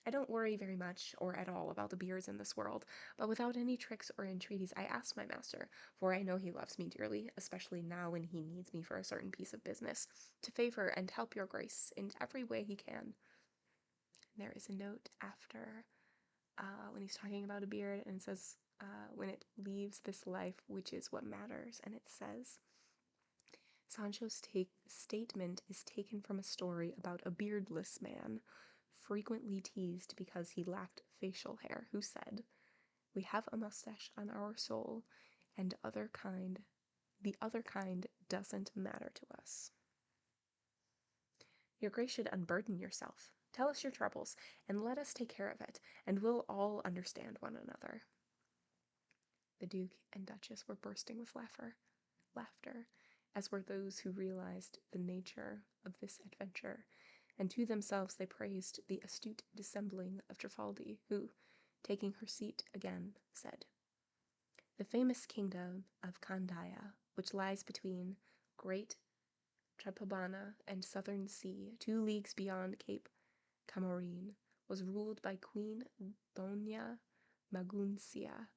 I don't worry very much or at all about the beards in this world, but without any tricks or entreaties I ask my master, for I know he loves me dearly, especially now when he needs me for a certain piece of business, to favor and help your grace in every way he can. There is a note after when he's talking about a beard, and it says, when it leaves this life, which is what matters, and it says, Sancho's statement is taken from a story about a beardless man, frequently teased because he lacked facial hair, who said, We have a mustache on our soul, and the other kind doesn't matter to us. Your grace should unburden yourself. Tell us your troubles, and let us take care of it, and we'll all understand one another. The Duke and Duchess were bursting with laughter, as were those who realized the nature of this adventure, and to themselves they praised the astute dissembling of Trifaldi, who, taking her seat again, said, The famous kingdom of Candia, which lies between Great Trapobana and Southern Sea, 2 leagues beyond Cape Camorin, was ruled by Queen Doña Maguncia,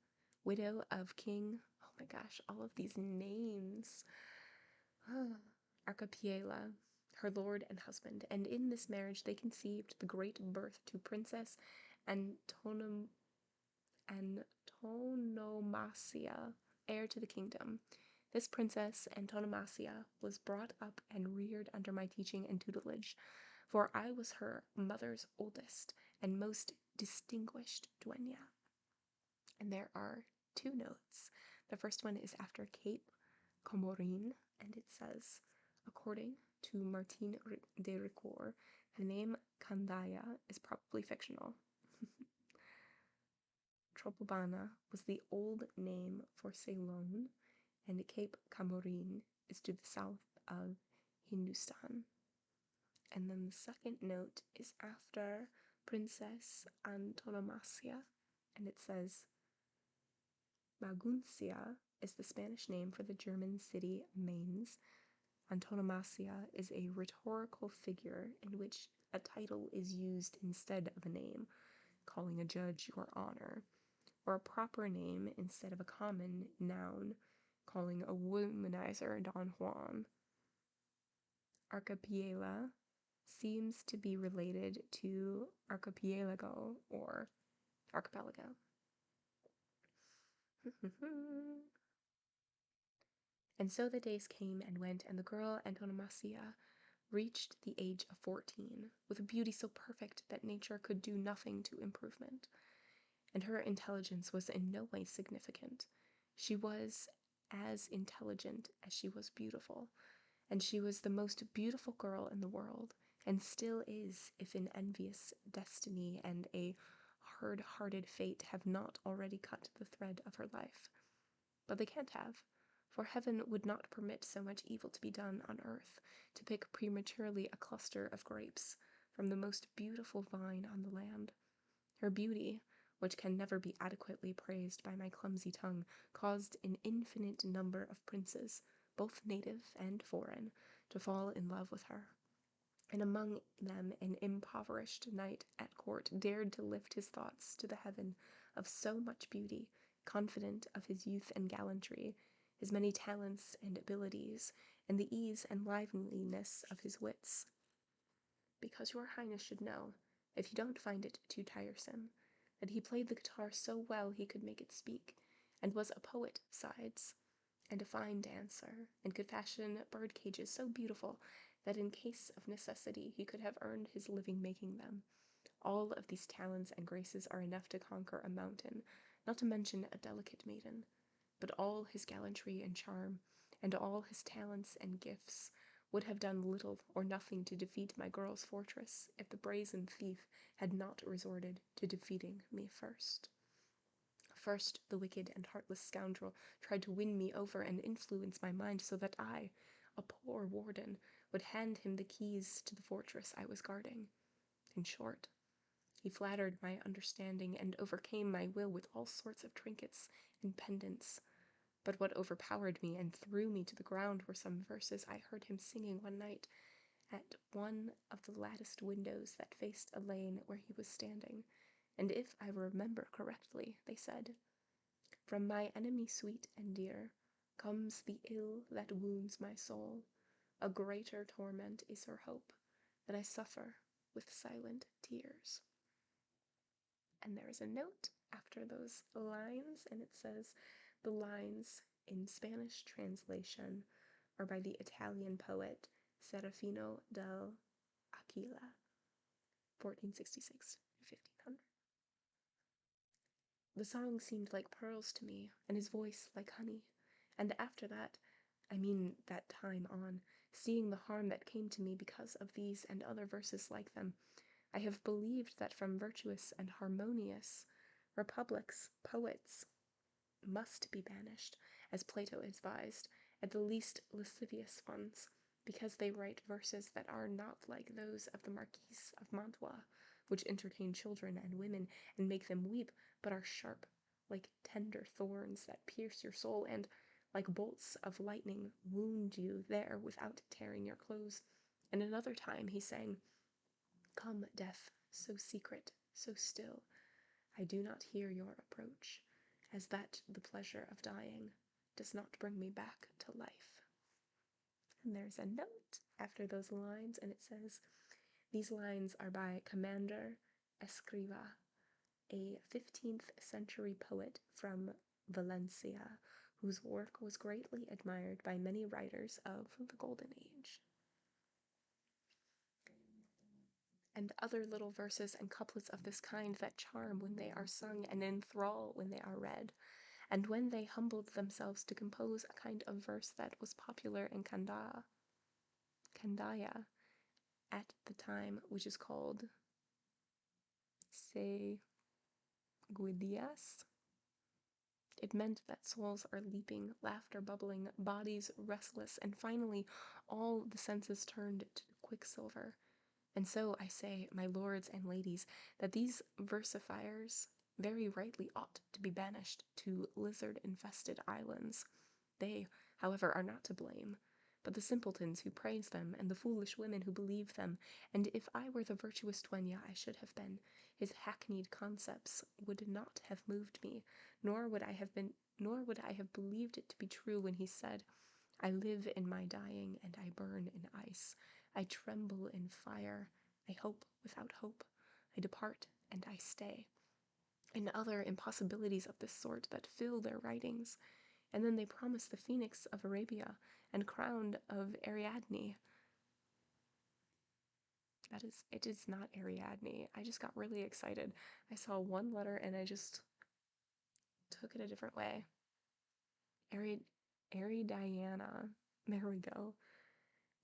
widow of King, oh my gosh, all of these names, Arcapiela, her lord and husband, and in this marriage they conceived the great birth to Princess Antonomasia, heir to the kingdom. This Princess Antonomasia was brought up and reared under my teaching and tutelage, for I was her mother's oldest and most distinguished dueña. And there are 2 notes. The first one is after Cape Comorin, and it says, according to Martin de Ricoeur, the name Candia is probably fictional. Tropobana was the old name for Ceylon, and Cape Comorin is to the south of Hindustan. And then the second note is after Princess Antonomasia, and it says, Maguncia is the Spanish name for the German city Mainz. Antonomasia is a rhetorical figure in which a title is used instead of a name, calling a judge your honor, or a proper name instead of a common noun, calling a womanizer Don Juan. Arcapiela seems to be related to archipelago or archipelago. And so the days came and went, and the girl Antonomasia reached the age of 14, with a beauty so perfect that nature could do nothing to improvement. And her intelligence was in no way significant. She was as intelligent as she was beautiful, and she was the most beautiful girl in the world, and still is, if an envious destiny and a hard-hearted fate have not already cut the thread of her life. But they can't have, for heaven would not permit so much evil to be done on earth, to pick prematurely a cluster of grapes from the most beautiful vine on the land. Her beauty, which can never be adequately praised by my clumsy tongue, caused an infinite number of princes, both native and foreign, to fall in love with her. and among them an impoverished knight at court dared to lift his thoughts to the heaven of so much beauty, confident of his youth and gallantry, his many talents and abilities, and the ease and liveliness of his wits. Because your highness should know, if you don't find it too tiresome, that he played the guitar so well he could make it speak, and was a poet besides, and a fine dancer, and could fashion bird cages so beautiful that in case of necessity he could have earned his living making them. All of these talents and graces are enough to conquer a mountain, not to mention a delicate maiden. But all his gallantry and charm, and all his talents and gifts, would have done little or nothing to defeat my girl's fortress if the brazen thief had not resorted to defeating me first. First, the wicked and heartless scoundrel tried to win me over and influence my mind so that I, a poor warden, would hand him the keys to the fortress I was guarding. In short, he flattered my understanding and overcame my will with all sorts of trinkets and pendants. But what overpowered me and threw me to the ground were some verses I heard him singing one night at one of the latticed windows that faced a lane where he was standing, and if I remember correctly, they said, "From my enemy sweet and dear comes the ill that wounds my soul. A greater torment is her hope, that I suffer with silent tears." And there is a note after those lines, and it says, the lines in Spanish translation are by the Italian poet Serafino del Aquila, 1466 to 1500. The song seemed like pearls to me, and his voice like honey. And after that, I mean that time on, seeing the harm that came to me because of these and other verses like them, I have believed that from virtuous and harmonious republics poets must be banished, as Plato advised, at the least lascivious ones, because they write verses that are not like those of the Marquis of Mantua, which entertain children and women and make them weep, but are sharp, like tender thorns that pierce your soul, and, like bolts of lightning, wound you there without tearing your clothes. And another time he sang, "Come, death, so secret, so still, I do not hear your approach, as that the pleasure of dying does not bring me back to life." And there's a note after those lines, and it says, these lines are by Commander Escriva, a 15th century poet from Valencia, whose work was greatly admired by many writers of the Golden Age. And other little verses and couplets of this kind that charm when they are sung and enthrall when they are read, and when they humbled themselves to compose a kind of verse that was popular in Candaya at the time, which is called Seguidillas. It meant that souls are leaping, laughter bubbling, bodies restless, and finally all the senses turned to quicksilver. And so I say, my lords and ladies, that these versifiers very rightly ought to be banished to lizard-infested islands. They, however, are not to blame, but the simpletons who praise them, and the foolish women who believe them, and if I were the virtuous duenna I should have been, his hackneyed concepts would not have moved me, nor would I have believed it to be true when he said, "I live in my dying, and I burn in ice. I tremble in fire. I hope without hope. I depart, and I stay," and other impossibilities of this sort that fill their writings. And then they promise the phoenix of Arabia and crown of Ariadne. It is not Ariadne. I just got really excited. I saw one letter and I just took it a different way. Diana. There we go.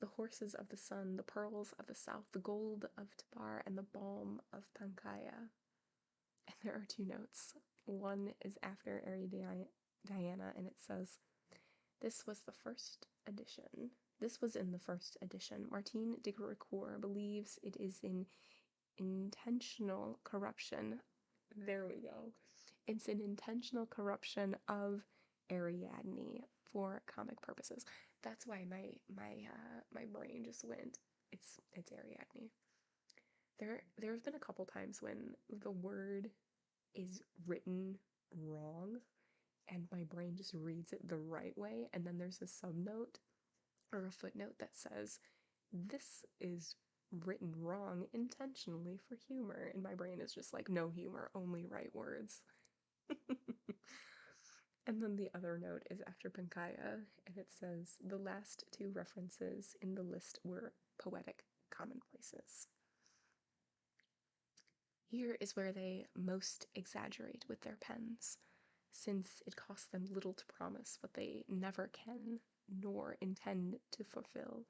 The horses of the sun, the pearls of the south, the gold of Tabar, and the balm of Pankaya. And there are two notes. One is after Diana, and it says, This was in the first edition. Martin de Ricoeur believes it is in intentional corruption. There we go. It's an intentional corruption of Ariadne for comic purposes. That's why my brain just went It's Ariadne. There have been a couple times when the word is written wrong and my brain just reads it the right way, and then there's a subnote or a footnote that says this is written wrong intentionally for humor, and my brain is just like, no humor, only right words. And then the other note is after Pankaya, and it says the last two references in the list were poetic commonplaces. Here is where they most exaggerate with their pens, since it costs them little to promise what they never can, nor intend to fulfill.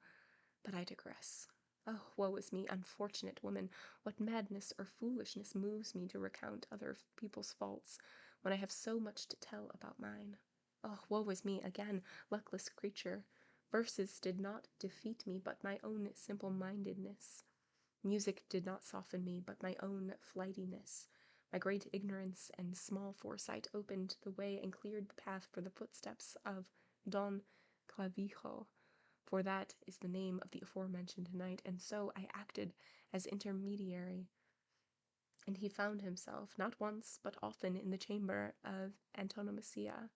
But I digress. Oh, woe is me, unfortunate woman! What madness or foolishness moves me to recount other people's faults, when I have so much to tell about mine? Oh, woe is me again, luckless creature! Verses did not defeat me, but my own simple-mindedness. Music did not soften me, but my own flightiness. My great ignorance and small foresight opened the way and cleared the path for the footsteps of Don Clavijo, for that is the name of the aforementioned knight, and so I acted as intermediary. And he found himself, not once, but often in the chamber of Antonomasia,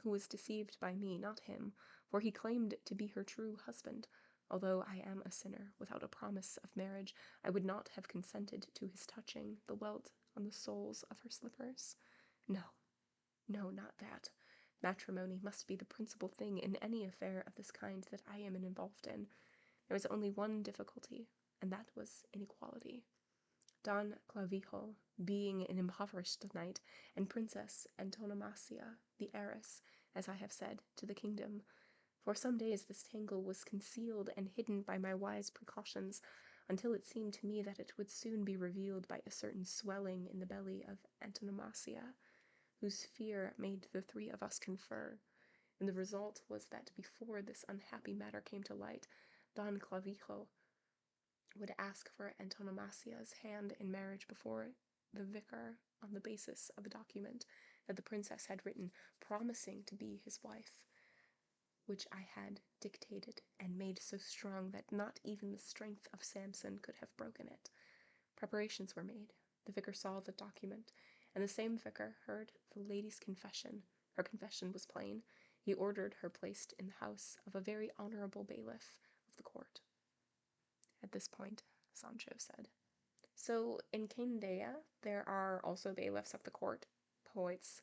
who was deceived by me, not him, for he claimed to be her true husband. Although I am a sinner, without a promise of marriage, I would not have consented to his touching the welt on the soles of her slippers. No, no, not that. Matrimony must be the principal thing in any affair of this kind that I am involved in. There was only one difficulty, and that was inequality. Don Clavijo, being an impoverished knight, and Princess Antonomasia, the heiress, as I have said, to the kingdom. For some days this tangle was concealed and hidden by my wise precautions, until it seemed to me that it would soon be revealed by a certain swelling in the belly of Antonomasia, whose fear made the three of us confer, and the result was that before this unhappy matter came to light, Don Clavijo would ask for Antonomasia's hand in marriage before the vicar on the basis of a document that the princess had written promising to be his wife, which I had dictated and made so strong that not even the strength of Samson could have broken it. Preparations were made. The vicar saw the document, and the same vicar heard the lady's confession. Her confession was plain. He ordered her placed in the house of a very honorable bailiff of the court. At this point, Sancho said, so in Candea there are also bailiffs of the court, poets,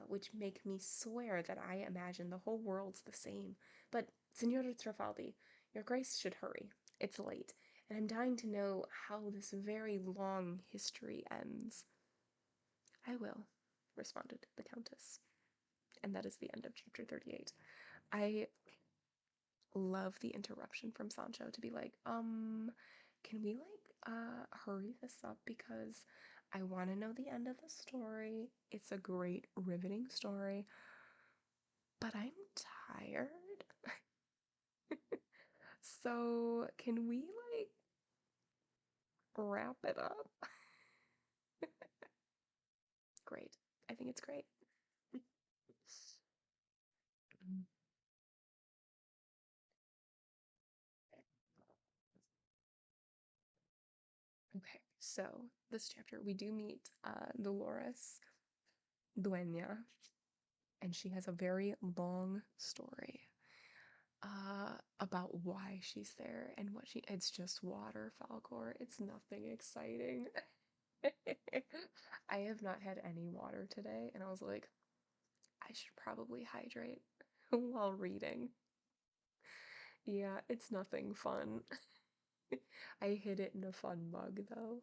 which make me swear that I imagine the whole world's the same. But, Signora Trifaldi, your grace should hurry. It's late, and I'm dying to know how this very long history ends. I will, responded the countess. And that is the end of chapter 38. I love the interruption from Sancho to be like, can we hurry this up because I want to know the end of the story. It's a great riveting story, but I'm tired. So can we wrap it up? Great. I think it's great. Okay, so this chapter we do meet Dolores Dueña, and she has a very long story about why she's there and what it's just water, Falcor. It's nothing exciting. I have not had any water today, and I was like, I should probably hydrate while reading. Yeah, it's nothing fun. I hid it in a fun mug, though.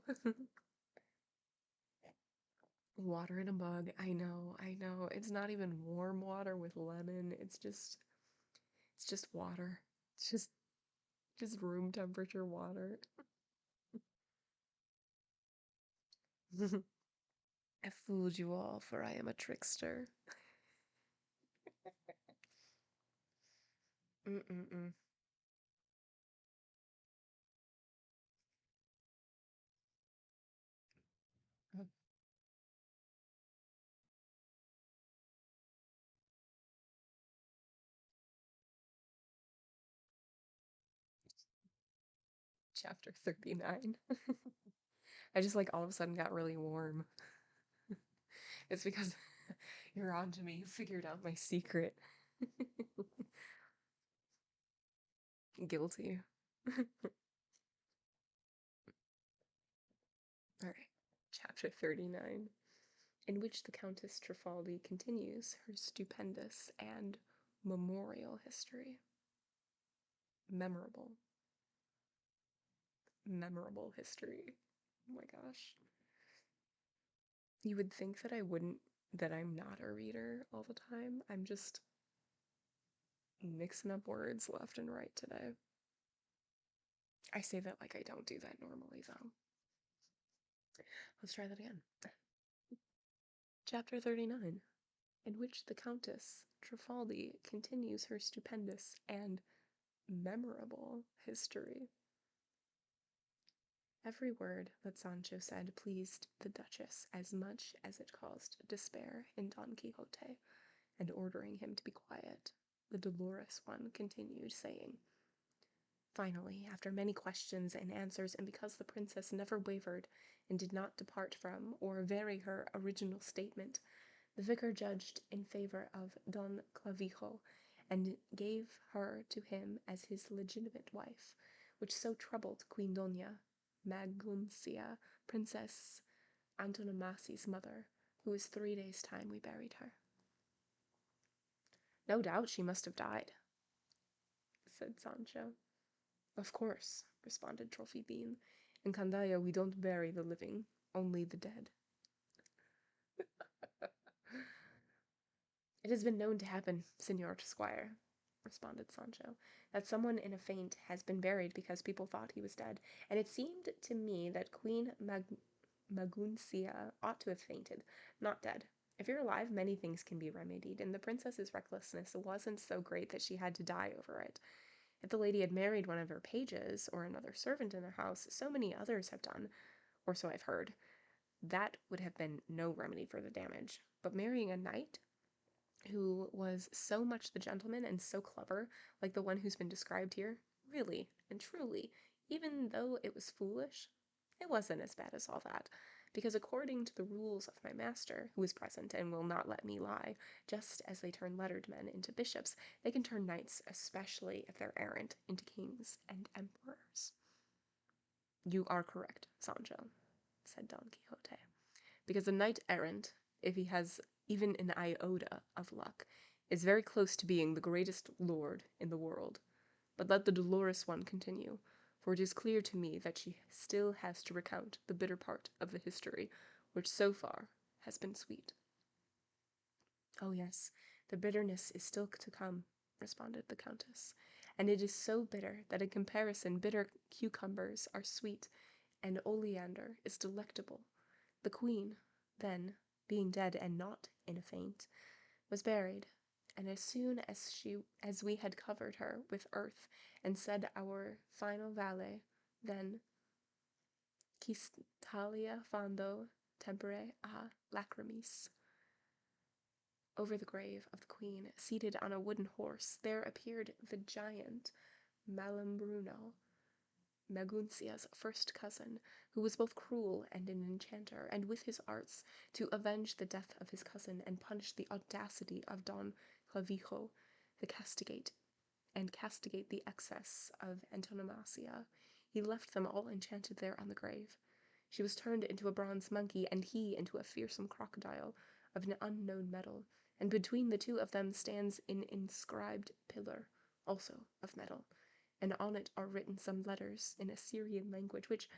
Water in a mug. I know, I know. It's not even warm water with lemon. It's just water. It's just room temperature water. I fooled you all, for I am a trickster. Mm-mm-mm. Chapter 39. I just like all of a sudden got really warm. It's because you're on to me. You figured out my secret. Guilty. Alright. Chapter 39, in which the Countess Trifaldi continues her stupendous and memorial history. Memorable. Memorable history. Oh my gosh. You would think that that I'm not a reader all the time. I'm just mixing up words left and right today. I say that like I don't do that normally, though. Let's try that again. Chapter 39, in which the Countess Trifaldi continues her stupendous and memorable history. Every word that Sancho said pleased the Duchess as much as it caused despair in Don Quixote, and ordering him to be quiet, the dolorous one continued, saying, finally, after many questions and answers, and because the princess never wavered and did not depart from or vary her original statement, the vicar judged in favor of Don Clavijo, and gave her to him as his legitimate wife, which so troubled Queen Dona Maguncia, Princess Antonomasi's mother, who was 3 days' time we buried her. No doubt she must have died, said Sancho. Of course, responded Trophy Bean. In Candaya we don't bury the living, only the dead. It has been known to happen, Señor Squire, responded Sancho, that someone in a faint has been buried because people thought he was dead, and it seemed to me that Queen Maguncia ought to have fainted, not dead. If you're alive, many things can be remedied, and the princess's recklessness wasn't so great that she had to die over it. If the lady had married one of her pages, or another servant in the house, so many others have done, or so I've heard, that would have been no remedy for the damage. But marrying a knight, who was so much the gentleman and so clever, like the one who's been described here, really and truly, even though it was foolish, it wasn't as bad as all that, because according to the rules of my master, who is present and will not let me lie, just as they turn lettered men into bishops, they can turn knights, especially if they're errant, into kings and emperors. You are correct, Sancho, said Don Quixote, because a knight-errant, if he has even an iota of luck, is very close to being the greatest lord in the world. But let the dolorous one continue, for it is clear to me that she still has to recount the bitter part of the history, which so far has been sweet. Oh yes, the bitterness is still to come, responded the Countess, and it is so bitter that in comparison bitter cucumbers are sweet, and oleander is delectable. The queen, then, being dead and not in a faint, was buried, and as soon as we had covered her with earth and said our final vale, then Quistalia fando tempere a lacrimis. Over the grave of the queen, seated on a wooden horse, there appeared the giant Malambruno, Maguncia's first cousin, who was both cruel and an enchanter, and with his arts, to avenge the death of his cousin and punish the audacity of Don Clavijo, castigate the excess of Antonomasia, he left them all enchanted there on the grave. She was turned into a bronze monkey, and he into a fearsome crocodile of an unknown metal, and between the two of them stands an inscribed pillar, also of metal, and on it are written some letters in a Syrian language, which,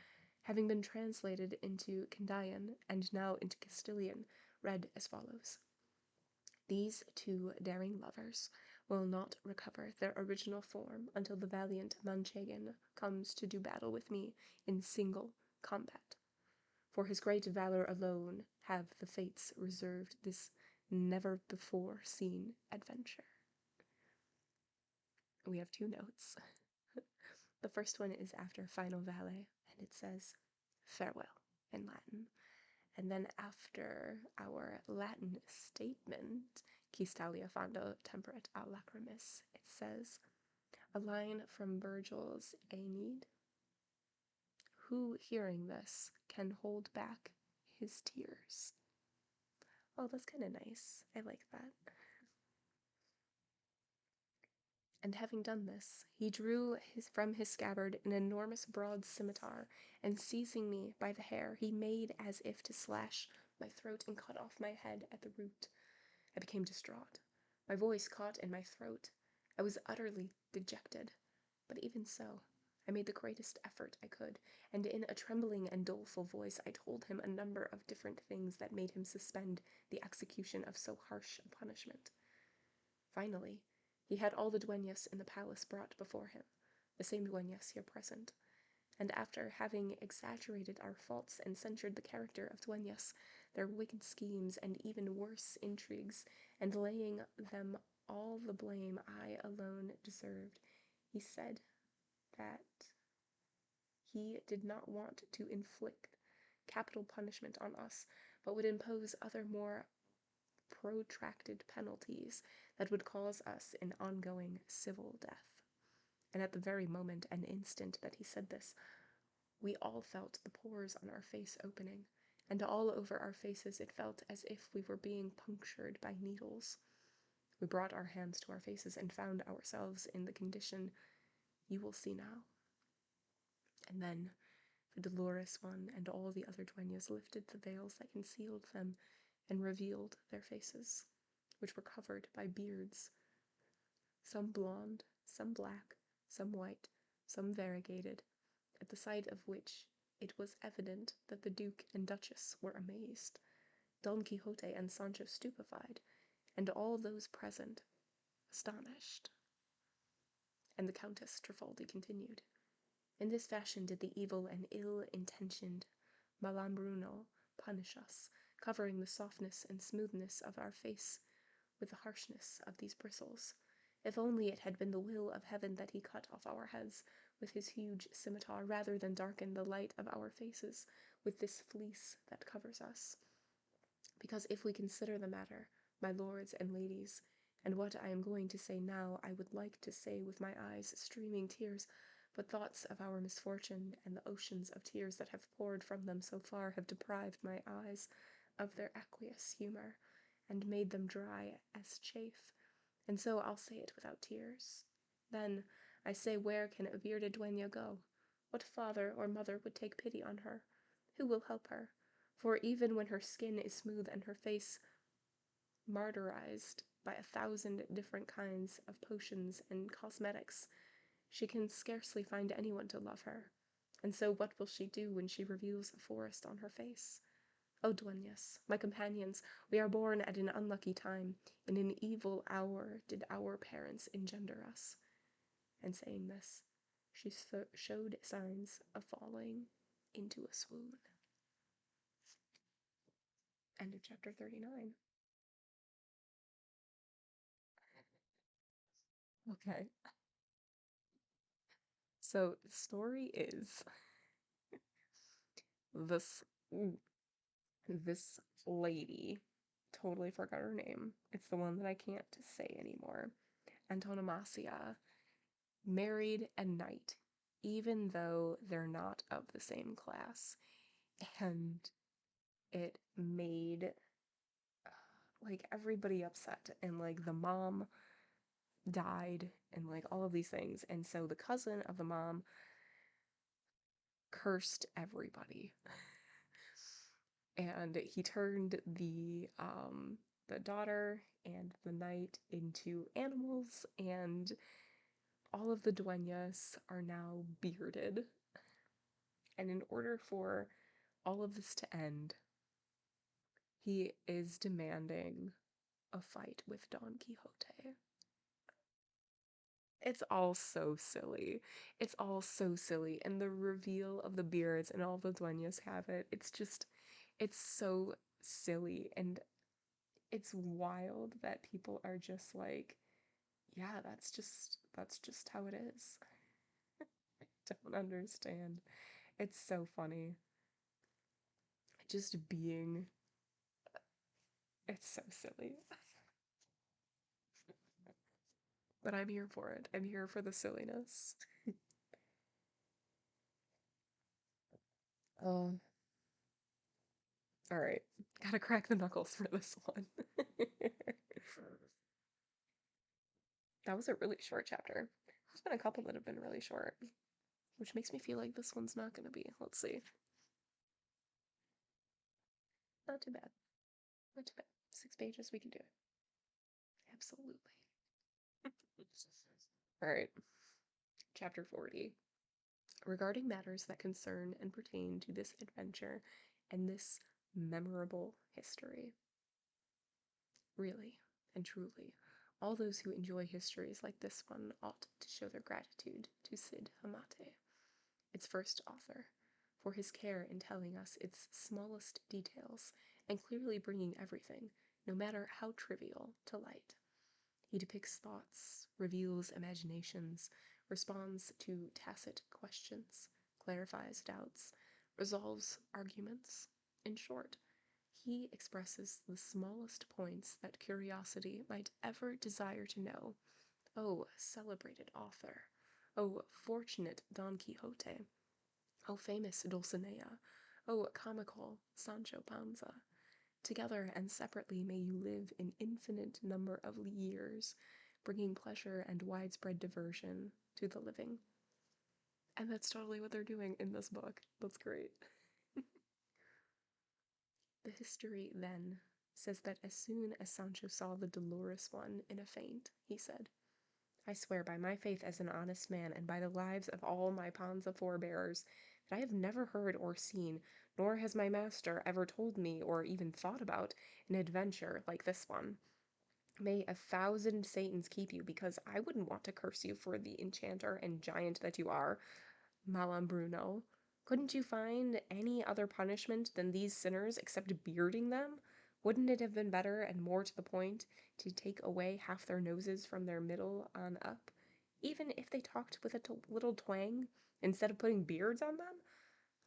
having been translated into Candayan and now into Castilian, read as follows: These two daring lovers will not recover their original form until the valiant Manchegan comes to do battle with me in single combat. For his great valor alone have the fates reserved this never-before-seen adventure. We have two notes. The first one is after final vale, and it says farewell in Latin. And then after our Latin statement, Quistalia fando temperet a lacrimis, it says a line from Virgil's Aeneid. Who, hearing this, can hold back his tears? Oh, that's kind of nice. I like that. And having done this, he drew from his scabbard an enormous broad scimitar, and seizing me by the hair, he made as if to slash my throat and cut off my head at the root. I became distraught. My voice caught in my throat. I was utterly dejected. But even so, I made the greatest effort I could, and in a trembling and doleful voice I told him a number of different things that made him suspend the execution of so harsh a punishment. Finally, he had all the dueñas in the palace brought before him, the same dueñas here present, and after having exaggerated our faults and censured the character of dueñas, their wicked schemes and even worse intrigues, and laying them all the blame I alone deserved, he said that he did not want to inflict capital punishment on us, but would impose other more protracted penalties that would cause us an ongoing civil death. And at the very moment and instant that he said this, we all felt the pores on our face opening, and all over our faces it felt as if we were being punctured by needles. We brought our hands to our faces and found ourselves in the condition you will see now. And then the Dolorous One and all the other dueñas lifted the veils that concealed them and revealed their faces, which were covered by beards, some blonde, some black, some white, some variegated, at the sight of which it was evident that the Duke and Duchess were amazed, Don Quixote and Sancho stupefied, and all those present astonished. And the Countess Trifaldi continued. In this fashion did the evil and ill-intentioned Malambruno punish us, covering the softness and smoothness of our face with the harshness of these bristles. If only it had been the will of heaven that he cut off our heads with his huge scimitar, rather than darken the light of our faces with this fleece that covers us. Because if we consider the matter, my lords and ladies, and what I am going to say now I would like to say with my eyes streaming tears, but thoughts of our misfortune and the oceans of tears that have poured from them so far have deprived my eyes of their aqueous humor, and made them dry as chaff, and so I'll say it without tears. Then, I say, where can a bearded dueña go? What father or mother would take pity on her? Who will help her? For even when her skin is smooth and her face martyrized by 1,000 different kinds of potions and cosmetics, she can scarcely find anyone to love her. And so what will she do when she reveals a forest on her face? O dueñas, my companions, we are born at an unlucky time. In an evil hour did our parents engender us. And saying this, she showed signs of falling into a swoon. End of chapter 39. Okay. So the story is this this lady, totally forgot her name. It's the one that I can't say anymore. Antonomasia married a knight, even though they're not of the same class. And it made like everybody upset, and like the mom died and like all of these things, and so the cousin of the mom cursed everybody. And he turned the daughter and the knight into animals, and all of the dueñas are now bearded. And in order for all of this to end, he is demanding a fight with Don Quixote. It's all so silly. It's all so silly. And the reveal of the beards and all the dueñas have it. It's so silly. And it's wild that people are just like, yeah, that's just how it is. I don't understand. It's so funny. Just being, it's so silly. But I'm here for it. I'm here for the silliness. Oh, all right. Gotta crack the knuckles for this one. That was a really short chapter. There's been a couple that have been really short, which makes me feel like this one's not gonna be. Let's see. Not too bad. Not too bad. 6 pages, we can do it. Absolutely. All right. Chapter 40. Regarding matters that concern and pertain to this adventure and this memorable history. Really and truly, all those who enjoy histories like this one ought to show their gratitude to Cid Hamate, its first author, for his care in telling us its smallest details and clearly bringing everything, no matter how trivial, to light. He depicts thoughts, reveals imaginations, responds to tacit questions, clarifies doubts, resolves arguments. In short, he expresses the smallest points that curiosity might ever desire to know. Oh, celebrated author! Oh, fortunate Don Quixote! Oh, famous Dulcinea! Oh, comical Sancho Panza! Together and separately may you live in infinite number of years, bringing pleasure and widespread diversion to the living. And that's totally what they're doing in this book. That's great. The history, then, says that as soon as Sancho saw the Dolorous One in a faint, he said, I swear by my faith as an honest man, and by the lives of all my Panza forebears, that I have never heard or seen, nor has my master ever told me or even thought about, an adventure like this one. May 1,000 Satans keep you, because I wouldn't want to curse you for the enchanter and giant that you are, Malambruno. Couldn't you find any other punishment than these sinners except bearding them? Wouldn't it have been better and more to the point to take away half their noses from their middle on up, even if they talked with a little twang, instead of putting beards on them?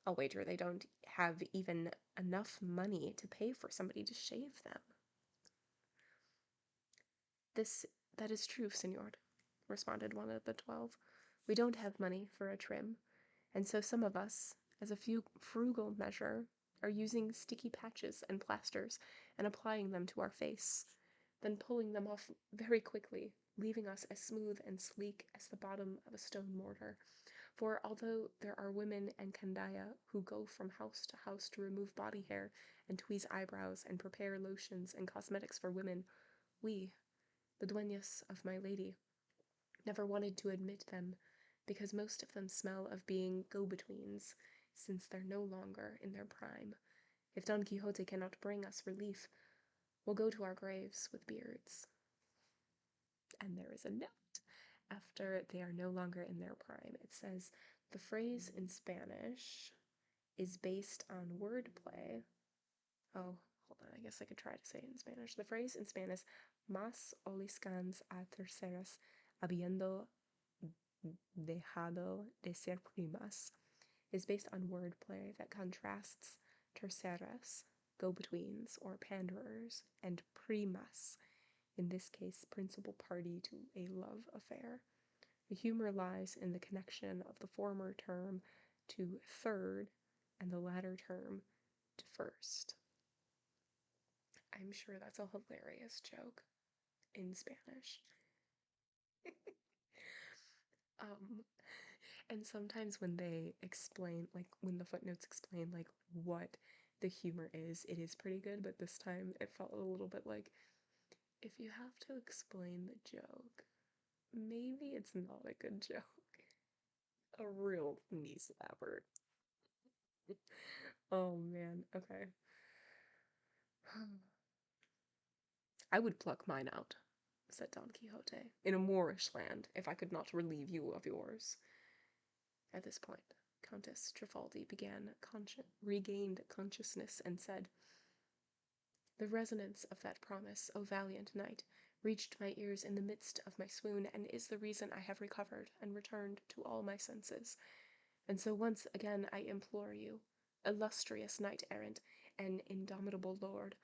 I'll wager they don't have even enough money to pay for somebody to shave them. That is true, senor, responded one of the 12. We don't have money for a trim, and so some of us, as a frugal measure, are using sticky patches and plasters and applying them to our face, then pulling them off very quickly, leaving us as smooth and sleek as the bottom of a stone mortar. For although there are women and candaya who go from house to house to remove body hair and tweeze eyebrows and prepare lotions and cosmetics for women, we, the dueñas of my lady, never wanted to admit them, because most of them smell of being go-betweens, since they're no longer in their prime. If Don Quixote cannot bring us relief, we'll go to our graves with beards. And there is a note. After they are no longer in their prime, it says, the phrase in Spanish is based on wordplay. Oh, hold on, I guess I could try to say it in Spanish. The phrase in Spanish, más oliscans a terceras, habiendo dejado de ser primas, is based on wordplay that contrasts terceras, go-betweens or panderers, and primas, in this case principal party to a love affair. The humor lies in the connection of the former term to third and the latter term to first. I'm sure that's a hilarious joke in Spanish. um, and sometimes when they explain, like when the footnotes explain like what the humor is, it is pretty good, but this time it felt a little bit like, if you have to explain the joke, maybe it's not a good joke. A real knee slapper. Oh man, okay. I would pluck mine out, said Don Quixote, in a Moorish land, if I could not relieve you of yours. At this point, Countess Trifaldi regained consciousness and said, the resonance of that promise, O valiant knight, reached my ears in the midst of my swoon, and is the reason I have recovered and returned to all my senses. And so once again I implore you, illustrious knight-errant and indomitable lord,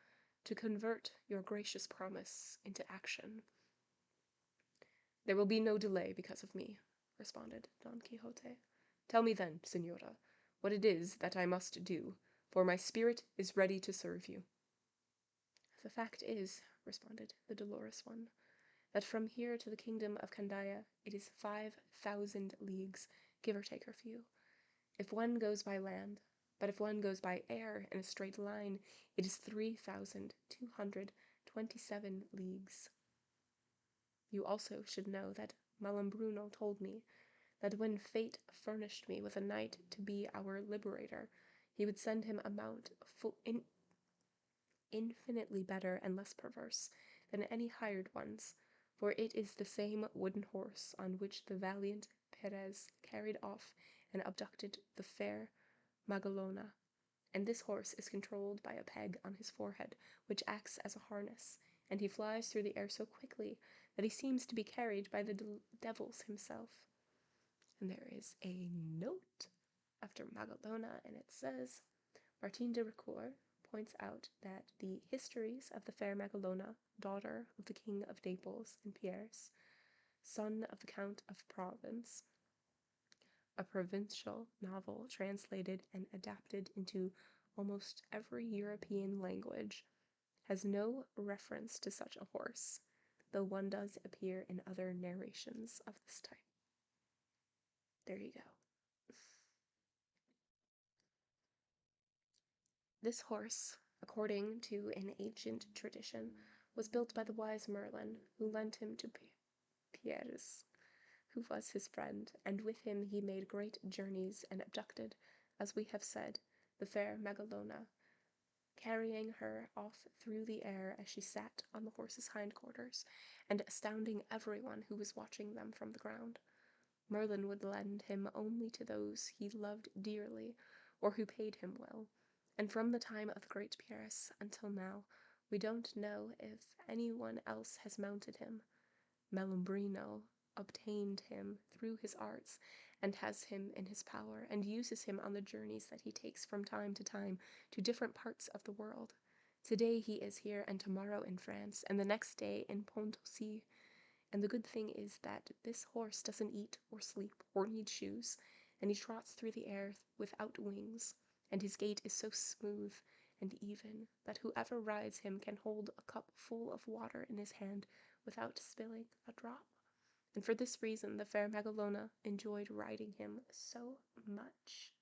to convert your gracious promise into action. There will be no delay because of me, responded Don Quixote. Tell me then, señora, what it is that I must do, for my spirit is ready to serve you." "The fact is," responded the Dolorous One, "that from here to the kingdom of Candia it is 5,000 leagues, give or take a few, if one goes by land, but if one goes by air in a straight line, it is 3,227 leagues. You also should know that Malambruno told me that when fate furnished me with a knight to be our liberator, he would send him a mount infinitely better and less perverse than any hired ones, for it is the same wooden horse on which the valiant Perez carried off and abducted the fair Magalona, and this horse is controlled by a peg on his forehead, which acts as a harness, and he flies through the air so quickly that he seems to be carried by the devils himself." And there is a note after Magalona, and it says, "Martin de Ricoeur points out that the histories of the fair Magalona, daughter of the King of Naples and Pierres, son of the Count of Provence, a provincial novel translated and adapted into almost every European language, has no reference to such a horse, though one does appear in other narrations of this type." There you go. This horse, according to an ancient tradition, was built by the wise Merlin, who lent him to Pierres, who was his friend, and with him he made great journeys and abducted, as we have said, the fair Magalona, carrying her off through the air as she sat on the horse's hindquarters, and astounding everyone who was watching them from the ground. Merlin would lend him only to those he loved dearly, or who paid him well, and from the time of the great Pierres until now, we don't know if anyone else has mounted him. Malumbrino obtained him through his arts, and has him in his power, and uses him on the journeys that he takes from time to time to different parts of the world. Today he is here, and tomorrow in France, and the next day in Pontoise. And the good thing is that this horse doesn't eat or sleep or need shoes, and he trots through the air without wings, and his gait is so smooth and even that whoever rides him can hold a cup full of water in his hand without spilling a drop. And for this reason the fair Magalona enjoyed riding him so much."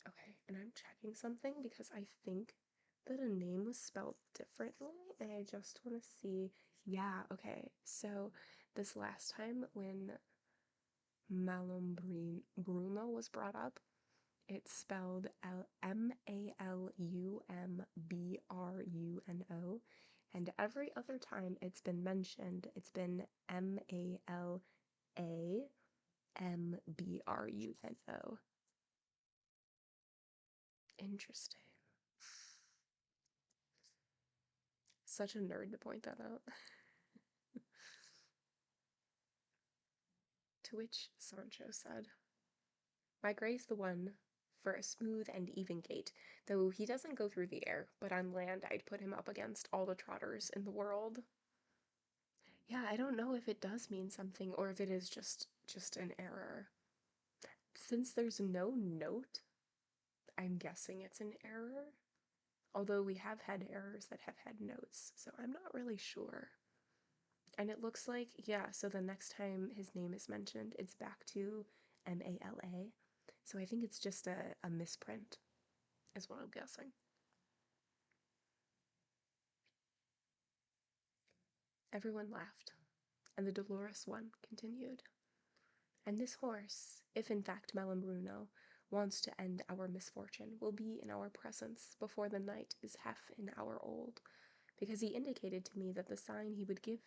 Okay, and I'm checking something because I think that a name was spelled differently, and I just want to see. Yeah, okay, so this last time when Bruno was brought up, it's spelled Malumbruno, and every other time it's been mentioned, it's been Malambruno. Interesting. Such a nerd to point that out. To which Sancho said, "My grace the one for a smooth and even gait, though he doesn't go through the air, but on land I'd put him up against all the trotters in the world." Yeah, I don't know if it does mean something or if it is just an error. Since there's no note, I'm guessing it's an error. Although we have had errors that have had notes, so I'm not really sure. And it looks like, yeah, so the next time his name is mentioned, it's back to Mala. So I think it's just a misprint, is what I'm guessing. Everyone laughed, and the Dolorous One continued. "And this horse, if in fact Malambruno wants to end our misfortune, will be in our presence before the night is half an hour old, because he indicated to me that the sign he would give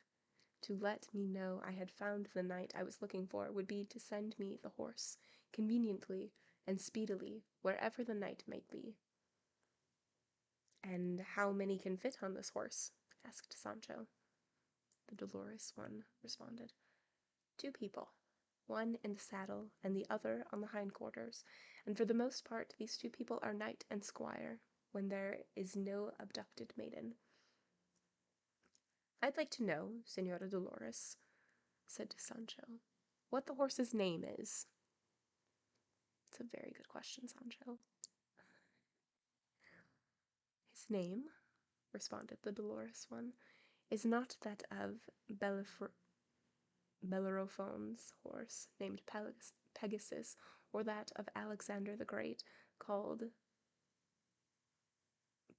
to let me know I had found the knight I was looking for would be to send me the horse, conveniently and speedily, wherever the knight might be." "And how many can fit on this horse?" asked Sancho. The Dolorous One responded, "2 people, one in the saddle and the other on the hindquarters, and for the most part these 2 people are knight and squire, when there is no abducted maiden." "I'd like to know, Señora Dolores," said Sancho, "what the horse's name is." It's a very good question, Sancho. His name, responded the dolorous one, is not that of Bellerophon's horse, named Pegasus, or that of Alexander the Great, called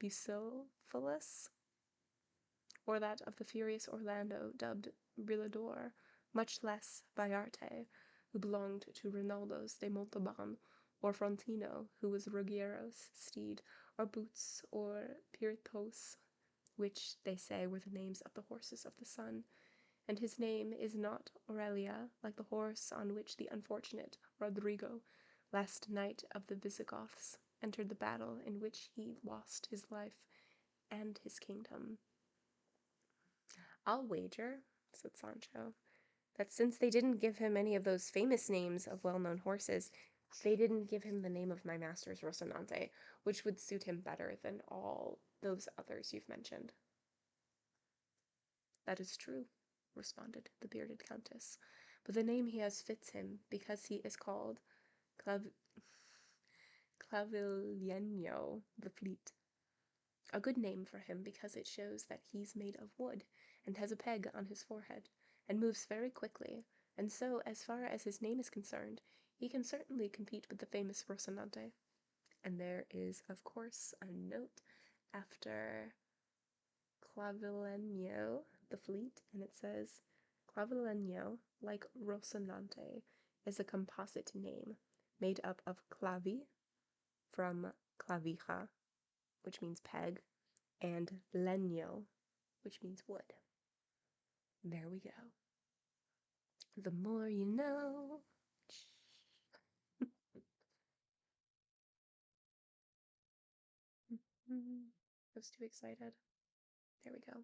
Bucephalus, or that of the furious Orlando, dubbed Brillador, much less Bayarte, who belonged to Rinaldo's de Montalban, or Frontino, who was Ruggiero's steed, or Boots, or Pirithous, which, they say, were the names of the horses of the sun. And his name is not Aurelia, like the horse on which the unfortunate Rodrigo, last knight of the Visigoths, entered the battle in which he lost his life and his kingdom. I'll wager, said Sancho, that since they didn't give him any of those famous names of well-known horses, they didn't give him the name of my master's Rocinante, which would suit him better than all those others you've mentioned. That is true, responded the bearded countess, but the name he has fits him, because he is called Clavileno the Fleet. A good name for him, because it shows that he's made of wood, and has a peg on his forehead, and moves very quickly, and so, as far as his name is concerned, he can certainly compete with the famous Rocinante. And there is, of course, a note after Clavileno the Fleet, and it says, Clavileno, like Rocinante, is a composite name, made up of clavi, from clavija, which means peg, and leño, which means wood. There we go. The more you know. I was too excited. There we go.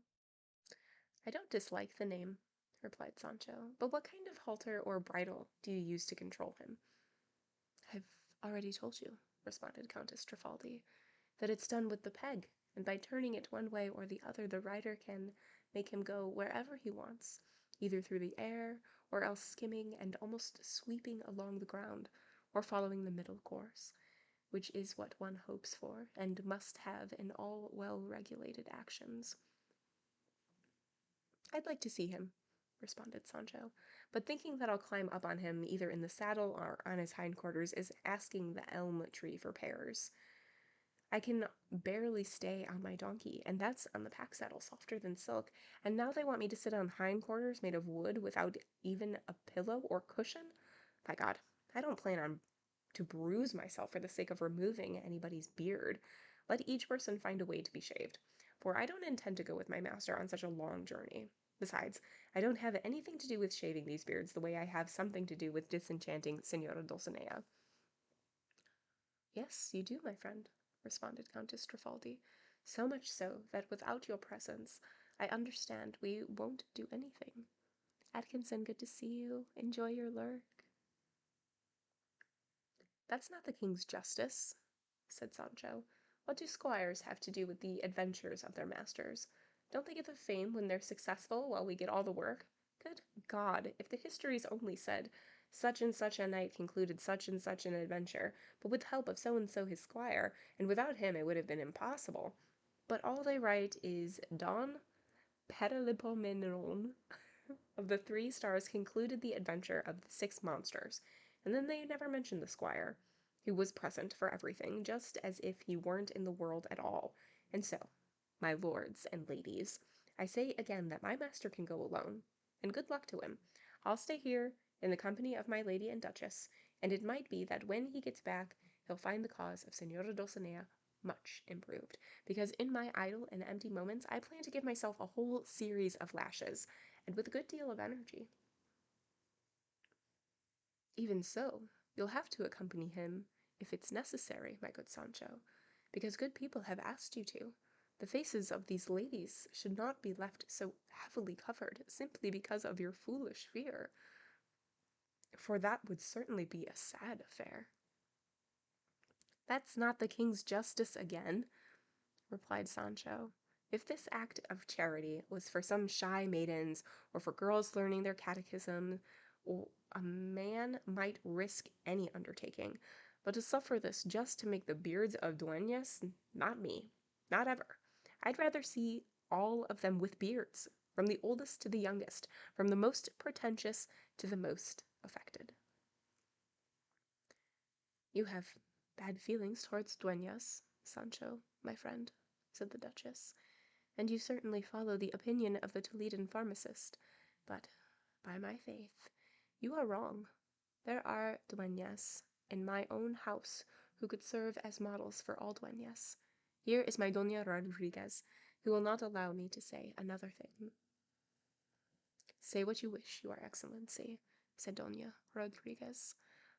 I don't dislike the name, replied Sancho, but what kind of halter or bridle do you use to control him? I've already told you, responded Countess Trifaldi, that it's done with the peg, and by turning it one way or the other, the rider can make him go wherever he wants, either through the air, or else skimming and almost sweeping along the ground, or following the middle course, which is what one hopes for, and must have in all well-regulated actions. I'd like to see him, responded Sancho, but thinking that I'll climb up on him either in the saddle or on his hindquarters is asking the elm tree for pears. I can barely stay on my donkey, and that's on the pack saddle, softer than silk, and now they want me to sit on hindquarters made of wood without even a pillow or cushion? By God, I don't plan on to bruise myself for the sake of removing anybody's beard. Let each person find a way to be shaved, for I don't intend to go with my master on such a long journey. Besides, I don't have anything to do with shaving these beards the way I have something to do with disenchanting Senora Dulcinea. Yes, you do, my friend, responded Countess Trifaldi, so much so that without your presence, I understand we won't do anything. Atkinson, good to see you. Enjoy your lurk. That's not the king's justice, said Sancho. What do squires have to do with the adventures of their masters? Don't they get the fame when they're successful while we get all the work? Good God, if the histories only said, such and such a knight concluded such and such an adventure, but with help of so and so his squire, and without him it would have been impossible. But all they write is Don Perlipomenon of the 3 stars concluded the adventure of the 6 monsters, and then they never mention the squire, who was present for everything, just as if he weren't in the world at all. And so, my lords and ladies, I say again that my master can go alone, and good luck to him. I'll stay here in the company of my lady and duchess, and it might be that when he gets back, he'll find the cause of Senora Dulcinea much improved, because in my idle and empty moments I plan to give myself a whole series of lashes, and with a good deal of energy. Even so, you'll have to accompany him if it's necessary, my good Sancho, because good people have asked you to. The faces of these ladies should not be left so heavily covered simply because of your foolish fear, for that would certainly be a sad affair. That's not the king's justice again, replied Sancho. If this act of charity was for some shy maidens, or for girls learning their catechism, a man might risk any undertaking, But to suffer this just to make the beards of dueñas, not me. Not ever. I'd rather see all of them with beards, from the oldest to the youngest, from the most pretentious to the most affected. You have bad feelings towards dueñas, Sancho, my friend, said the Duchess, and you certainly follow the opinion of the Toledan pharmacist, but, by my faith, you are wrong. There are dueñas in my own house who could serve as models for all dueñas. Here is my Doña Rodriguez, who will not allow me to say another thing. Say what you wish, your excellency, said Doña Rodriguez,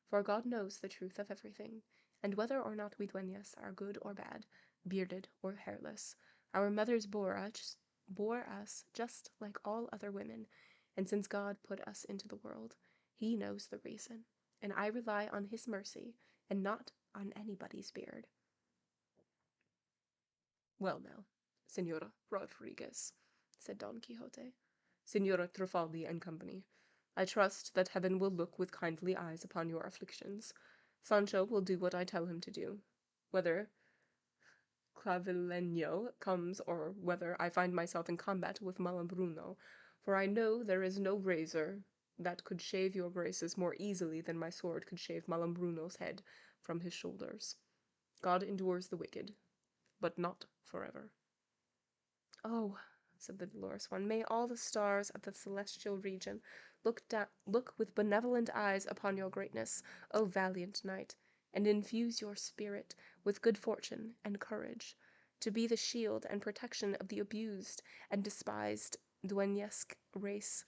for God knows the truth of everything, and whether or not we dueñas are good or bad, bearded or hairless, our mothers bore us just like all other women, and since God put us into the world, he knows the reason, and I rely on his mercy, and not on anybody's beard. Well now, Señora Rodriguez, said Don Quixote, Señora Trifaldi and company, I trust that heaven will look with kindly eyes upon your afflictions. Sancho will do what I tell him to do, whether Clavileño comes or whether I find myself in combat with Malambruno, for I know there is no razor that could shave your graces more easily than my sword could shave Malambruno's head from his shoulders. God endures the wicked, but not forever. Oh, said the Dolorous One, may all the stars of the celestial region look with benevolent eyes upon your greatness, O valiant knight, and infuse your spirit with good fortune and courage, to be the shield and protection of the abused and despised dueñesque race,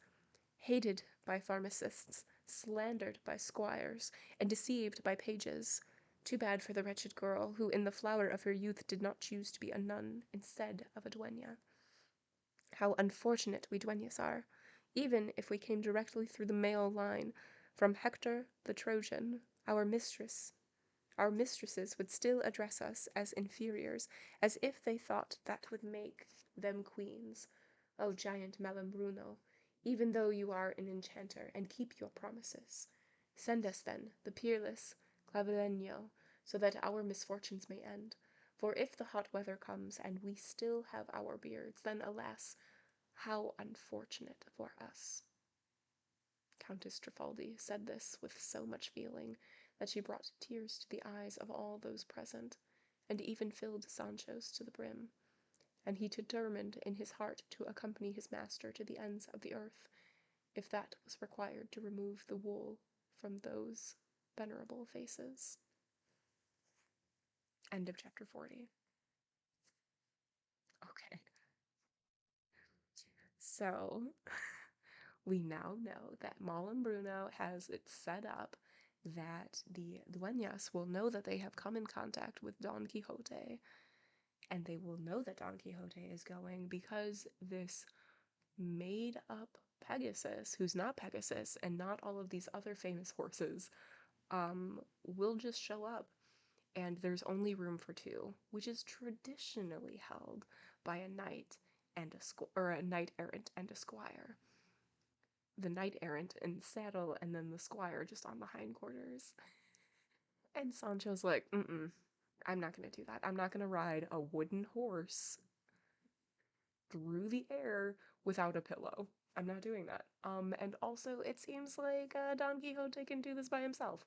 hated by pharmacists, slandered by squires, and deceived by pages. Too bad for the wretched girl, who in the flower of her youth did not choose to be a nun instead of a dueña. How unfortunate we dueñas are, even if we came directly through the male line, from Hector the Trojan, our mistresses would still address us as inferiors, as if they thought that would make them queens. O giant Malambruno, even though you are an enchanter and keep your promises, send us then the peerless Clavileño, so that our misfortunes may end. For if the hot weather comes and we still have our beards, then alas, how unfortunate for us. Countess Trifaldi said this with so much feeling that she brought tears to the eyes of all those present, and even filled Sancho's to the brim, and he determined in his heart to accompany his master to the ends of the earth, if that was required to remove the wool from those venerable faces. End of chapter 40. Okay. So, we now know that Malambruno has it set up that the dueñas will know that they have come in contact with Don Quixote, and they will know that Don Quixote is going because this made-up Pegasus, who's not Pegasus and not all of these other famous horses, will just show up. And there's only room for two, which is traditionally held by a knight and a knight-errant and a squire. The knight-errant in the saddle, and then the squire just on the hindquarters. And Sancho's like, I'm not gonna do that. I'm not gonna ride a wooden horse through the air without a pillow. I'm not doing that. And also, it seems like Don Quixote can do this by himself.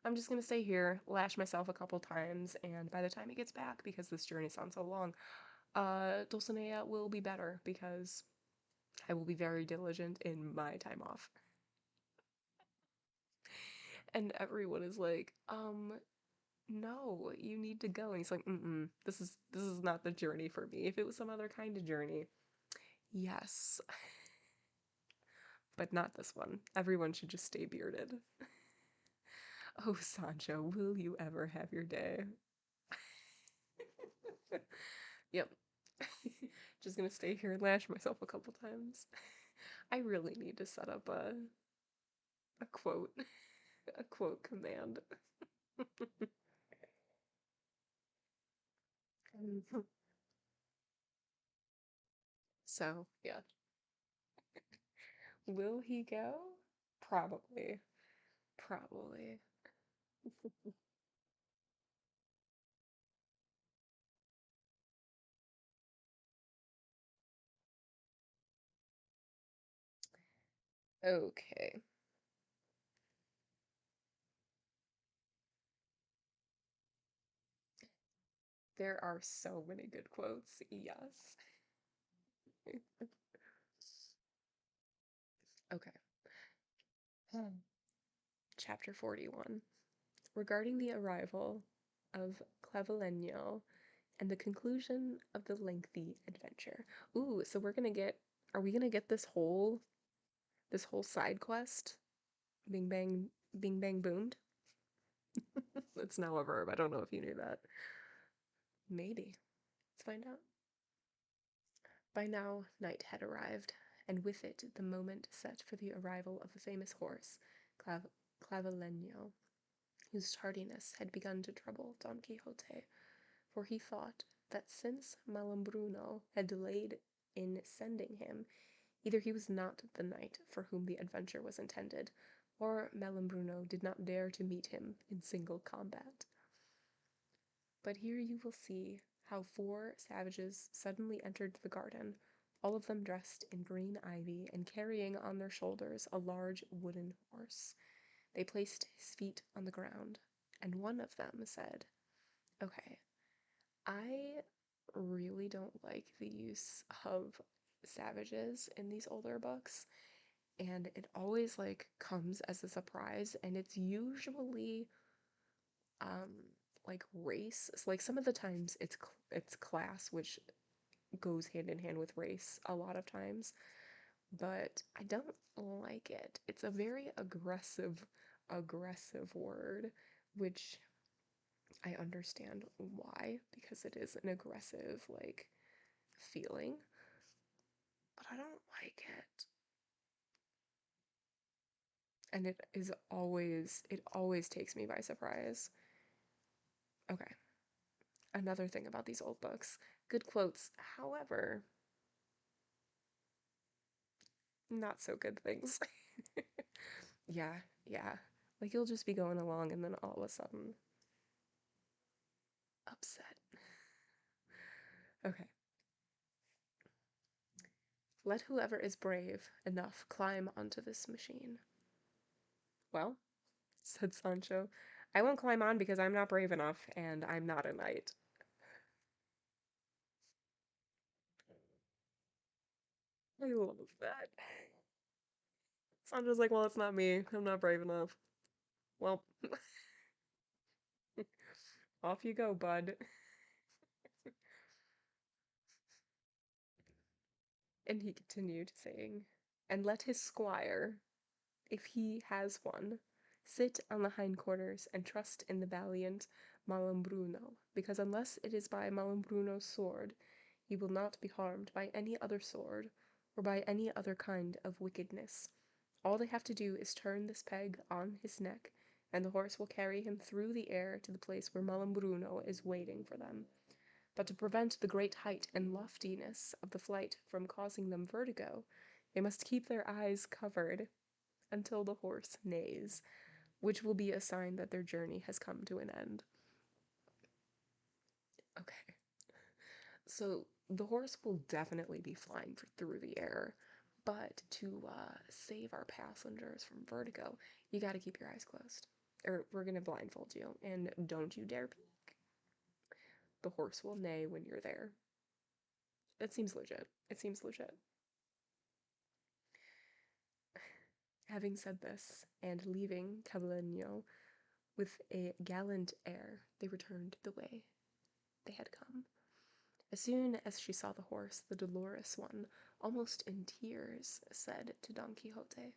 I'm just gonna stay here, lash myself a couple times, and by the time he gets back, because this journey sounds so long, Dulcinea will be better, because I will be very diligent in my time off. And everyone is like, no, you need to go. And he's like, this is not the journey for me. If it was some other kind of journey, yes. But not this one. Everyone should just stay bearded. Oh, Sancho, will you ever have your day? Yep. Just gonna stay here and lash myself a couple times. I really need to set up a quote, a quote command. So, yeah. Will he go? Probably. Probably. Okay. There are so many good quotes. Yes. Okay. Chapter 41. Regarding the arrival of Clavileño and the conclusion of the lengthy adventure. Ooh, so are we gonna get this whole side quest? Bing bang, bing bang boomed? It's now a verb. I don't know if you knew that. Maybe. Let's find out. By now, night had arrived, and with it the moment set for the arrival of the famous horse, Clavileño, whose tardiness had begun to trouble Don Quixote, for he thought that since Malambruno had delayed in sending him, either he was not the knight for whom the adventure was intended, or Malambruno did not dare to meet him in single combat. But here you will see how 4 savages suddenly entered the garden, all of them dressed in green ivy and carrying on their shoulders a large wooden horse. They placed his feet on the ground, and one of them said, "Okay, I really don't like the use of savages in these older books, and it always like comes as a surprise, and it's usually um like race. So, like some of the times it's class, which goes hand in hand with race a lot of times, but I don't like it. It's a very aggressive word, which I understand why, because it is an aggressive like feeling, but I don't like it. And it always takes me by surprise. Okay, another thing about these old books, good quotes, however, not so good things. Yeah, yeah. Like you'll just be going along and then all of a sudden, upset. Okay. Let whoever is brave enough climb onto this machine. Well, said Sancho, I won't climb on because I'm not brave enough and I'm not a knight. I love that. Sancho's like, well, it's not me. I'm not brave enough. Well, off you go, bud. And he continued, saying, and let his squire, if he has one, sit on the hindquarters and trust in the valiant Malambruno, because unless it is by Malambruno's sword, he will not be harmed by any other sword, or by any other kind of wickedness. All they have to do is turn this peg on his neck, and the horse will carry him through the air to the place where Malambruno is waiting for them. But to prevent the great height and loftiness of the flight from causing them vertigo, they must keep their eyes covered until the horse neighs, which will be a sign that their journey has come to an end. Okay, so the horse will definitely be flying through the air, but to save our passengers from vertigo, you gotta keep your eyes closed. Or we're gonna blindfold you, and don't you dare peek. The horse will neigh when you're there. It seems legit. It seems legit. Having said this, and leaving Cavallino with a gallant air, they returned the way they had come. As soon as she saw the horse, the dolorous one, almost in tears, said to Don Quixote,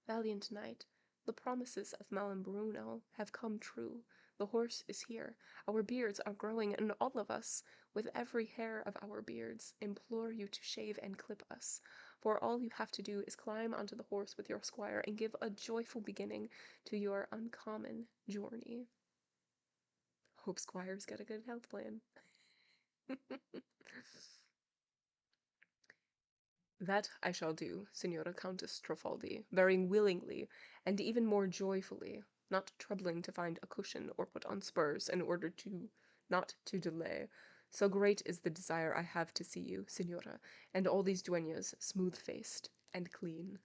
Valiant knight, the promises of Malambruno have come true. The horse is here. Our beards are growing, and all of us, with every hair of our beards, implore you to shave and clip us. For all you have to do is climb onto the horse with your squire and give a joyful beginning to your uncommon journey. Hope squires get a good health plan. That I shall do, Signora Countess Trifaldi, very willingly, and even more joyfully, not troubling to find a cushion or put on spurs in order not to delay. So great is the desire I have to see you, Signora, and all these dueñas smooth-faced and clean.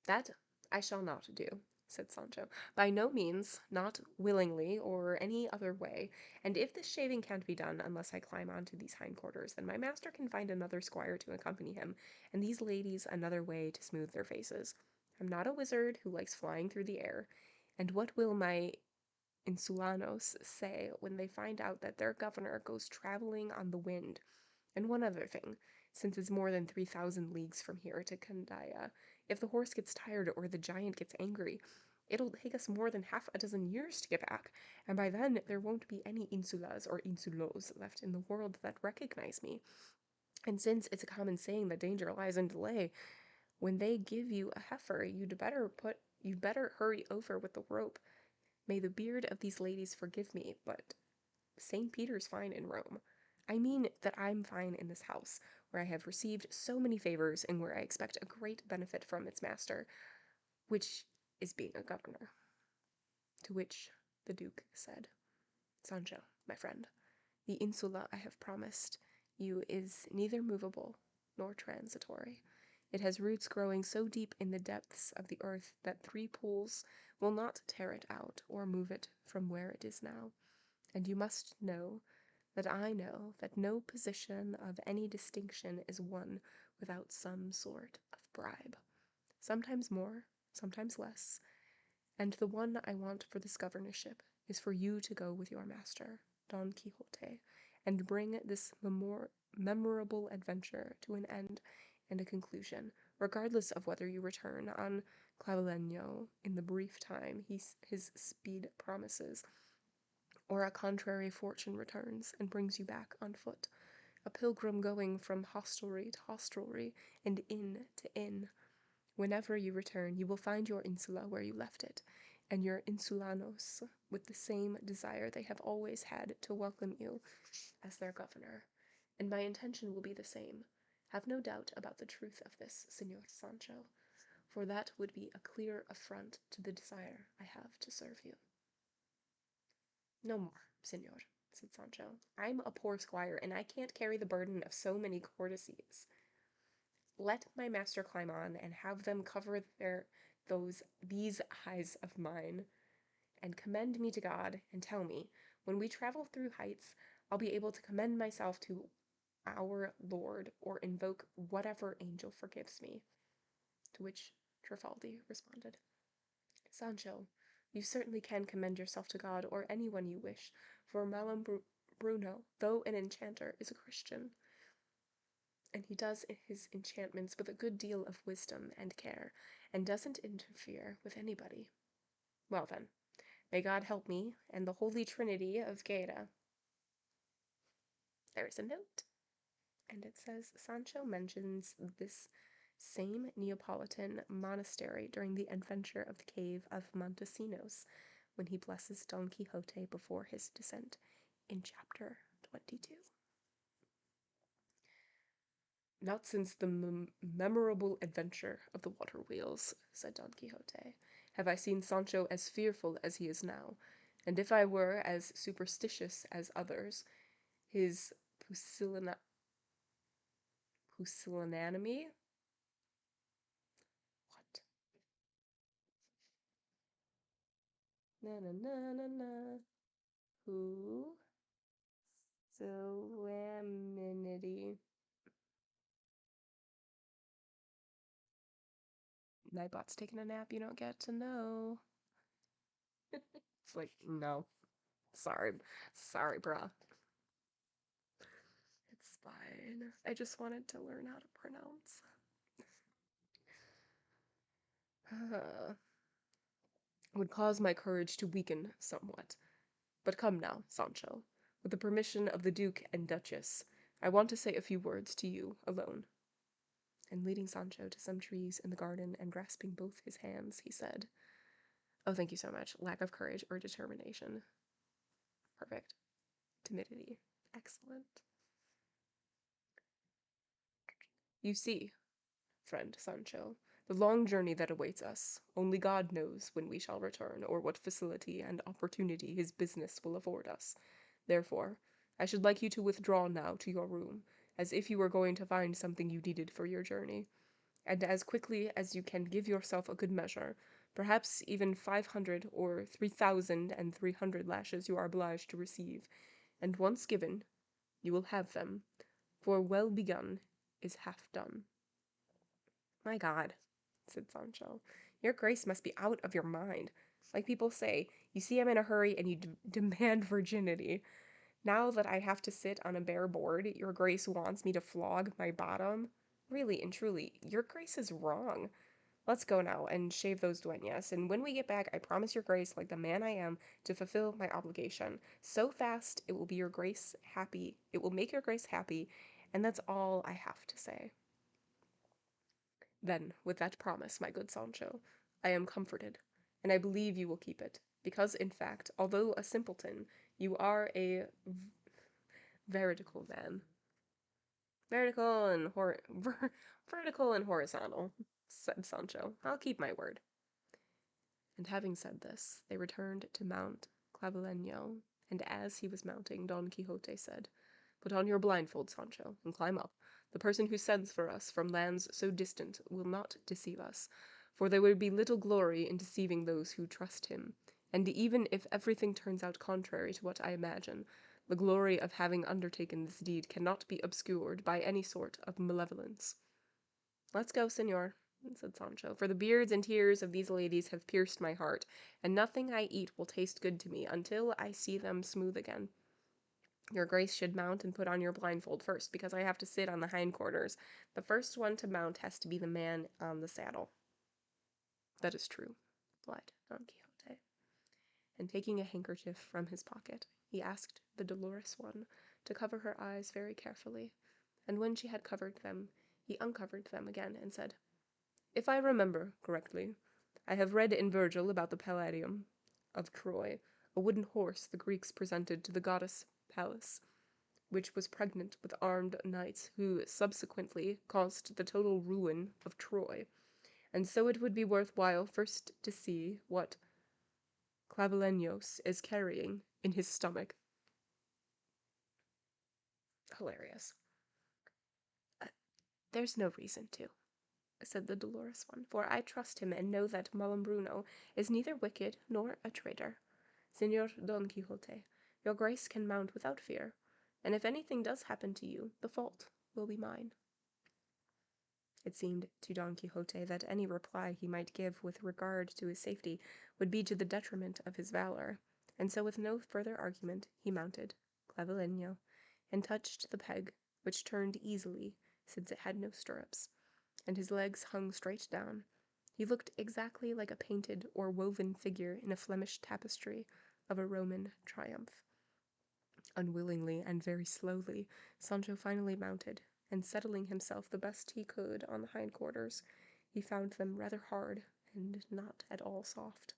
That I shall not do, said Sancho. By no means, not willingly, or any other way. And if this shaving can't be done unless I climb onto these hindquarters, then my master can find another squire to accompany him, and these ladies another way to smooth their faces. I'm not a wizard who likes flying through the air, and what will my insulanos say when they find out that their governor goes traveling on the wind? And one other thing, since it's more than 3,000 leagues from here to Candaya, if the horse gets tired or the giant gets angry, it'll take us more than half a dozen years to get back, and by then there won't be any insulas or insulos left in the world that recognize me. And since it's a common saying that danger lies in delay, when they give you a heifer, you'd better hurry over with the rope. May the beard of these ladies forgive me, but St. Peter's fine in Rome. I mean that I'm fine in this house, where I have received so many favors and where I expect a great benefit from its master, which is being a governor. To which the Duke said, Sancho, my friend, the insula I have promised you is neither movable nor transitory. It has roots growing so deep in the depths of the earth that 3 pools will not tear it out or move it from where it is now. And you must know that I know that no position of any distinction is won without some sort of bribe. Sometimes more, sometimes less, and the one I want for this governorship is for you to go with your master, Don Quixote, and bring this memorable adventure to an end and a conclusion, regardless of whether you return on Clavileño in the brief time his speed promises, or a contrary fortune returns and brings you back on foot, a pilgrim going from hostelry to hostelry and inn to inn. Whenever you return, you will find your insula where you left it, and your insulanos with the same desire they have always had to welcome you as their governor. And my intention will be the same. Have no doubt about the truth of this, Señor Sancho, for that would be a clear affront to the desire I have to serve you. No more, Señor, said Sancho. I'm a poor squire, and I can't carry the burden of so many courtesies. Let my master climb on, and have them cover these eyes of mine, and commend me to God, and tell me, when we travel through heights, I'll be able to commend myself to our Lord, or invoke whatever angel forgives me. To which Trifaldi responded, Sancho, you certainly can commend yourself to God, or anyone you wish, for Bruno, though an enchanter, is a Christian, and he does his enchantments with a good deal of wisdom and care, and doesn't interfere with anybody. Well then, may God help me, and the Holy Trinity of Gaeta. There's a note, and it says, Sancho mentions this same Neapolitan monastery during the adventure of the cave of Montesinos, when he blesses Don Quixote before his descent in chapter 22. Not since the memorable adventure of the water wheels, said Don Quixote, have I seen Sancho as fearful as he is now, and if I were as superstitious as others, his pusillanimity? What? Na na na na na. Pusillanimity. Nightbot's taking a nap, you don't get to know. It's like, no. Sorry. Sorry, bruh. It's fine. I just wanted to learn how to pronounce. Would cause my courage to weaken somewhat. But come now, Sancho. With the permission of the Duke and Duchess, I want to say a few words to you alone. And leading Sancho to some trees in the garden and grasping both his hands, he said, Oh, thank you so much. Lack of courage or determination. Perfect. Timidity. Excellent. You see, friend Sancho, the long journey that awaits us, only God knows when we shall return, or what facility and opportunity his business will afford us. Therefore, I should like you to withdraw now to your room, as if you were going to find something you needed for your journey. and as quickly as you can give yourself a good measure, perhaps even 500 or 3,300 lashes you are obliged to receive, and once given, you will have them, for well begun is half done. My God, said Sancho, your grace must be out of your mind. Like people say, you see I'm in a hurry and you demand virginity. Now that I have to sit on a bare board, your grace wants me to flog my bottom? Really and truly, your grace is wrong. Let's go now and shave those dueñas, and when we get back, I promise your grace, like the man I am, to fulfill my obligation. So fast, it will be your grace happy. It will make your grace happy, and that's all I have to say. Then, with that promise, my good Sancho, I am comforted, and I believe you will keep it, because, in fact, although a simpleton, you are a veridical man. Vertical and vertical and horizontal, said Sancho. I'll keep my word. And having said this, they returned to Mount Clavileño, and as he was mounting, Don Quixote said, "Put on your blindfold, Sancho, and climb up. The person who sends for us from lands so distant will not deceive us, for there would be little glory in deceiving those who trust him, and even if everything turns out contrary to what I imagine, the glory of having undertaken this deed cannot be obscured by any sort of malevolence." "Let's go, señor," said Sancho, "for the beards and tears of these ladies have pierced my heart, and nothing I eat will taste good to me until I see them smooth again. Your grace should mount and put on your blindfold first, because I have to sit on the hindquarters. The first one to mount has to be the man on the saddle." "That is true," replied Don Quixote, and taking a handkerchief from his pocket, he asked the dolorous one to cover her eyes very carefully, and when she had covered them, he uncovered them again and said, "If I remember correctly, I have read in Virgil about the Palladium of Troy, a wooden horse the Greeks presented to the goddess Pallas, which was pregnant with armed knights who subsequently caused the total ruin of Troy, and so it would be worth while first to see what Clavileños is carrying in his stomach." Hilarious. "There's no reason to," said the dolorous one, "for I trust him and know that Malambruno is neither wicked nor a traitor. Señor Don Quixote, your grace can mount without fear, and if anything does happen to you, the fault will be mine." It seemed to Don Quixote that any reply he might give with regard to his safety would be to the detriment of his valor, and so with no further argument he mounted Clavileño, and touched the peg, which turned easily, since it had no stirrups, and his legs hung straight down. He looked exactly like a painted or woven figure in a Flemish tapestry of a Roman triumph. Unwillingly and very slowly, Sancho finally mounted, and settling himself the best he could on the hindquarters, he found them rather hard and not at all soft,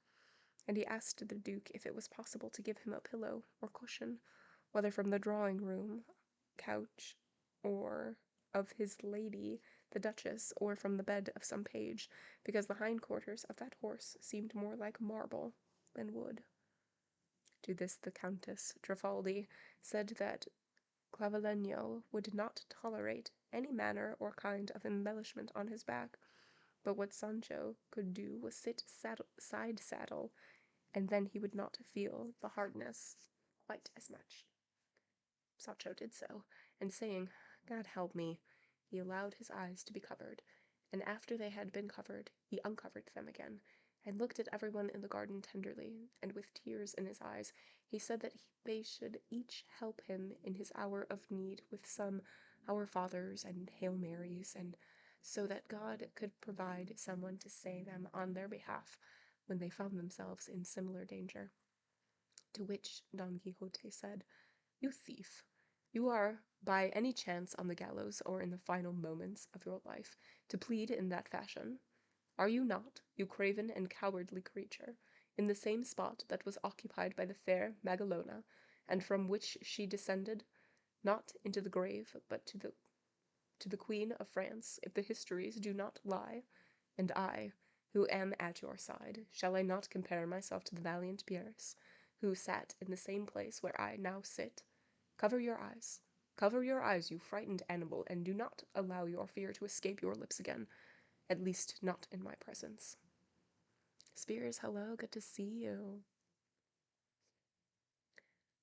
and he asked the duke if it was possible to give him a pillow or cushion, whether from the drawing-room couch or of his lady the duchess, or from the bed of some page, because the hindquarters of that horse seemed more like marble than wood. To this the Countess Trifaldi said that Clavileño would not tolerate any manner or kind of embellishment on his back, but what Sancho could do was sit side saddle, and then he would not feel the hardness quite as much. Sancho did so, and saying, "God help me," he allowed his eyes to be covered, and after they had been covered, he uncovered them again, and looked at everyone in the garden tenderly, and with tears in his eyes, he said that they should each help him in his hour of need with some Our Fathers and Hail Marys, and so that God could provide someone to say them on their behalf when they found themselves in similar danger. To which Don Quixote said, "You thief, you are by any chance on the gallows or in the final moments of your life to plead in that fashion? Are you not, you craven and cowardly creature, in the same spot that was occupied by the fair Magalona, and from which she descended, not into the grave, but to the Queen of France, if the histories do not lie? And I, who am at your side, shall I not compare myself to the valiant Pierres, who sat in the same place where I now sit? Cover your eyes, you frightened animal, and do not allow your fear to escape your lips again. at least not in my presence. Spears, hello, good to see you.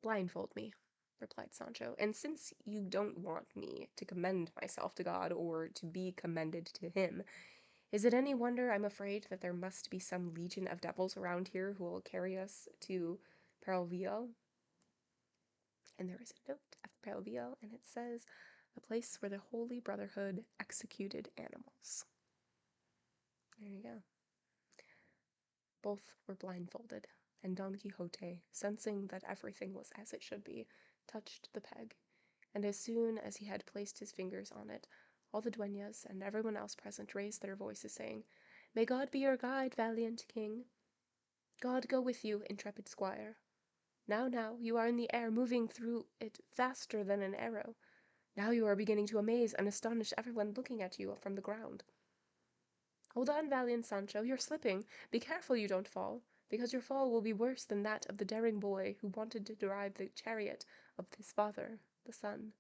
Blindfold me, replied Sancho, and since you don't want me to commend myself to God or to be commended to him, is it any wonder I'm afraid that there must be some legion of devils around here who will carry us to Peralvillo? And there is a note after Peralvillo, and it says, a place where the Holy Brotherhood executed animals. There you go. Both were blindfolded, and Don Quixote, sensing that everything was as it should be, touched the peg, and as soon as he had placed his fingers on it, all the dueñas and everyone else present raised their voices, saying, May God be your guide, valiant king. God go with you, intrepid squire. Now, you are in the air, moving through it faster than an arrow. Now you are beginning to amaze and astonish everyone looking at you from the ground. Hold on, valiant Sancho, you're slipping. Be careful you don't fall, because your fall will be worse than that of the daring boy who wanted to drive the chariot of his father, the sun.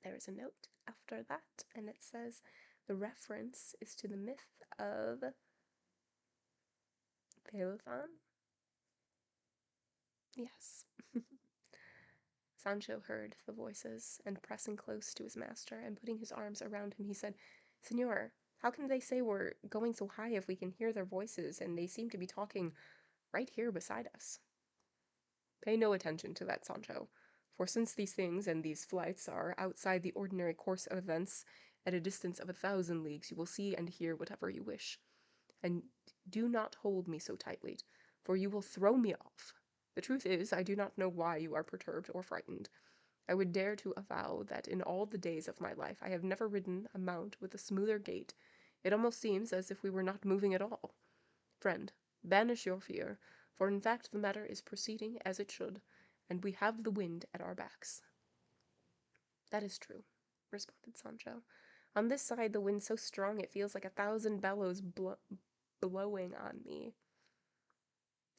There is a note after that, and it says, the reference is to the myth of Theophon? Yes. Sancho heard the voices, and pressing close to his master and putting his arms around him, he said, Señor, how can they say we're going so high if we can hear their voices, and they seem to be talking right here beside us? Pay no attention to that, Sancho, for since these things and these flights are outside the ordinary course of events, at a distance of 1,000 leagues you will see and hear whatever you wish. And do not hold me so tightly, for you will throw me off. The truth is, I do not know why you are perturbed or frightened. I would dare to avow that in all the days of my life I have never ridden a mount with a smoother gait. It almost seems as if we were not moving at all. Friend, banish your fear, for in fact the matter is proceeding as it should, and we have the wind at our backs. That is true, responded Sancho. On this side the wind's so strong it feels like 1,000 bellows blowing on me.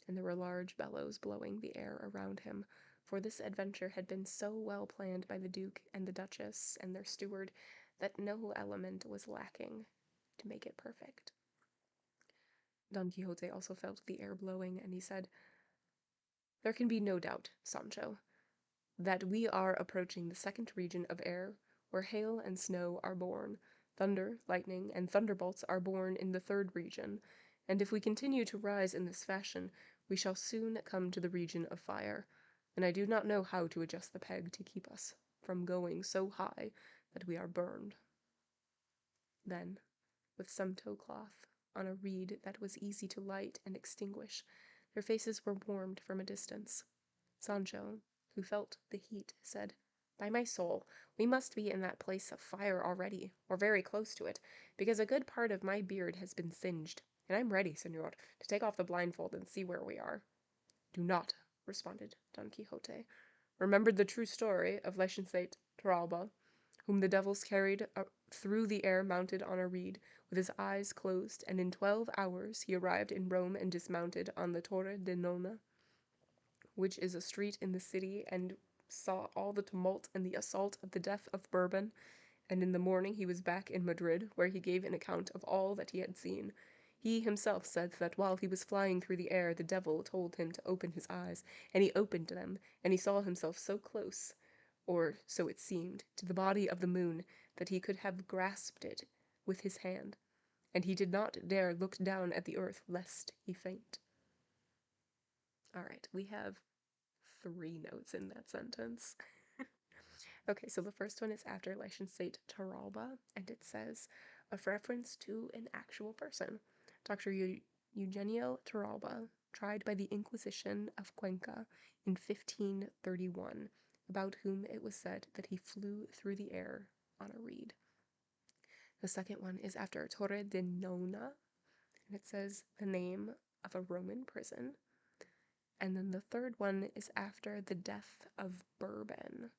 And there were large bellows blowing the air around him, for this adventure had been so well planned by the Duke and the Duchess and their steward that no element was lacking to make it perfect. Don Quixote also felt the air blowing, and he said, There can be no doubt, Sancho, that we are approaching the second region of air, where hail and snow are born, thunder, lightning, and thunderbolts are born in the third region, and if we continue to rise in this fashion, we shall soon come to the region of fire, and I do not know how to adjust the peg to keep us from going so high that we are burned. Then, with some tow cloth, on a reed that was easy to light and extinguish, their faces were warmed from a distance. Sancho, who felt the heat, said, By my soul, we must be in that place of fire already, or very close to it, because a good part of my beard has been singed, and I'm ready, señor, to take off the blindfold and see where we are. Do not, responded Don Quixote. Remember the true story of licentiate Torralba, whom the devils carried through the air mounted on a reed, with his eyes closed, and in 12 hours he arrived in Rome and dismounted on the Torre de Nona, which is a street in the city, and saw all the tumult and the assault of the death of Bourbon, and in the morning he was back in Madrid, where he gave an account of all that he had seen. He himself said that while he was flying through the air, the devil told him to open his eyes, and he opened them, and he saw himself so close, or so it seemed, to the body of the moon, that he could have grasped it with his hand, and he did not dare look down at the earth lest he faint. All right, we have 3 notes in that sentence. Okay, so the first one is after licentiate Torralba, and it says, a reference to an actual person, Dr. Eugenio Torralba, tried by the Inquisition of Cuenca in 1531, about whom it was said that he flew through the air on a reed. The second one is after Torre de Nona, and it says the name of a Roman prison. And then the third one is after the death of Bourbon,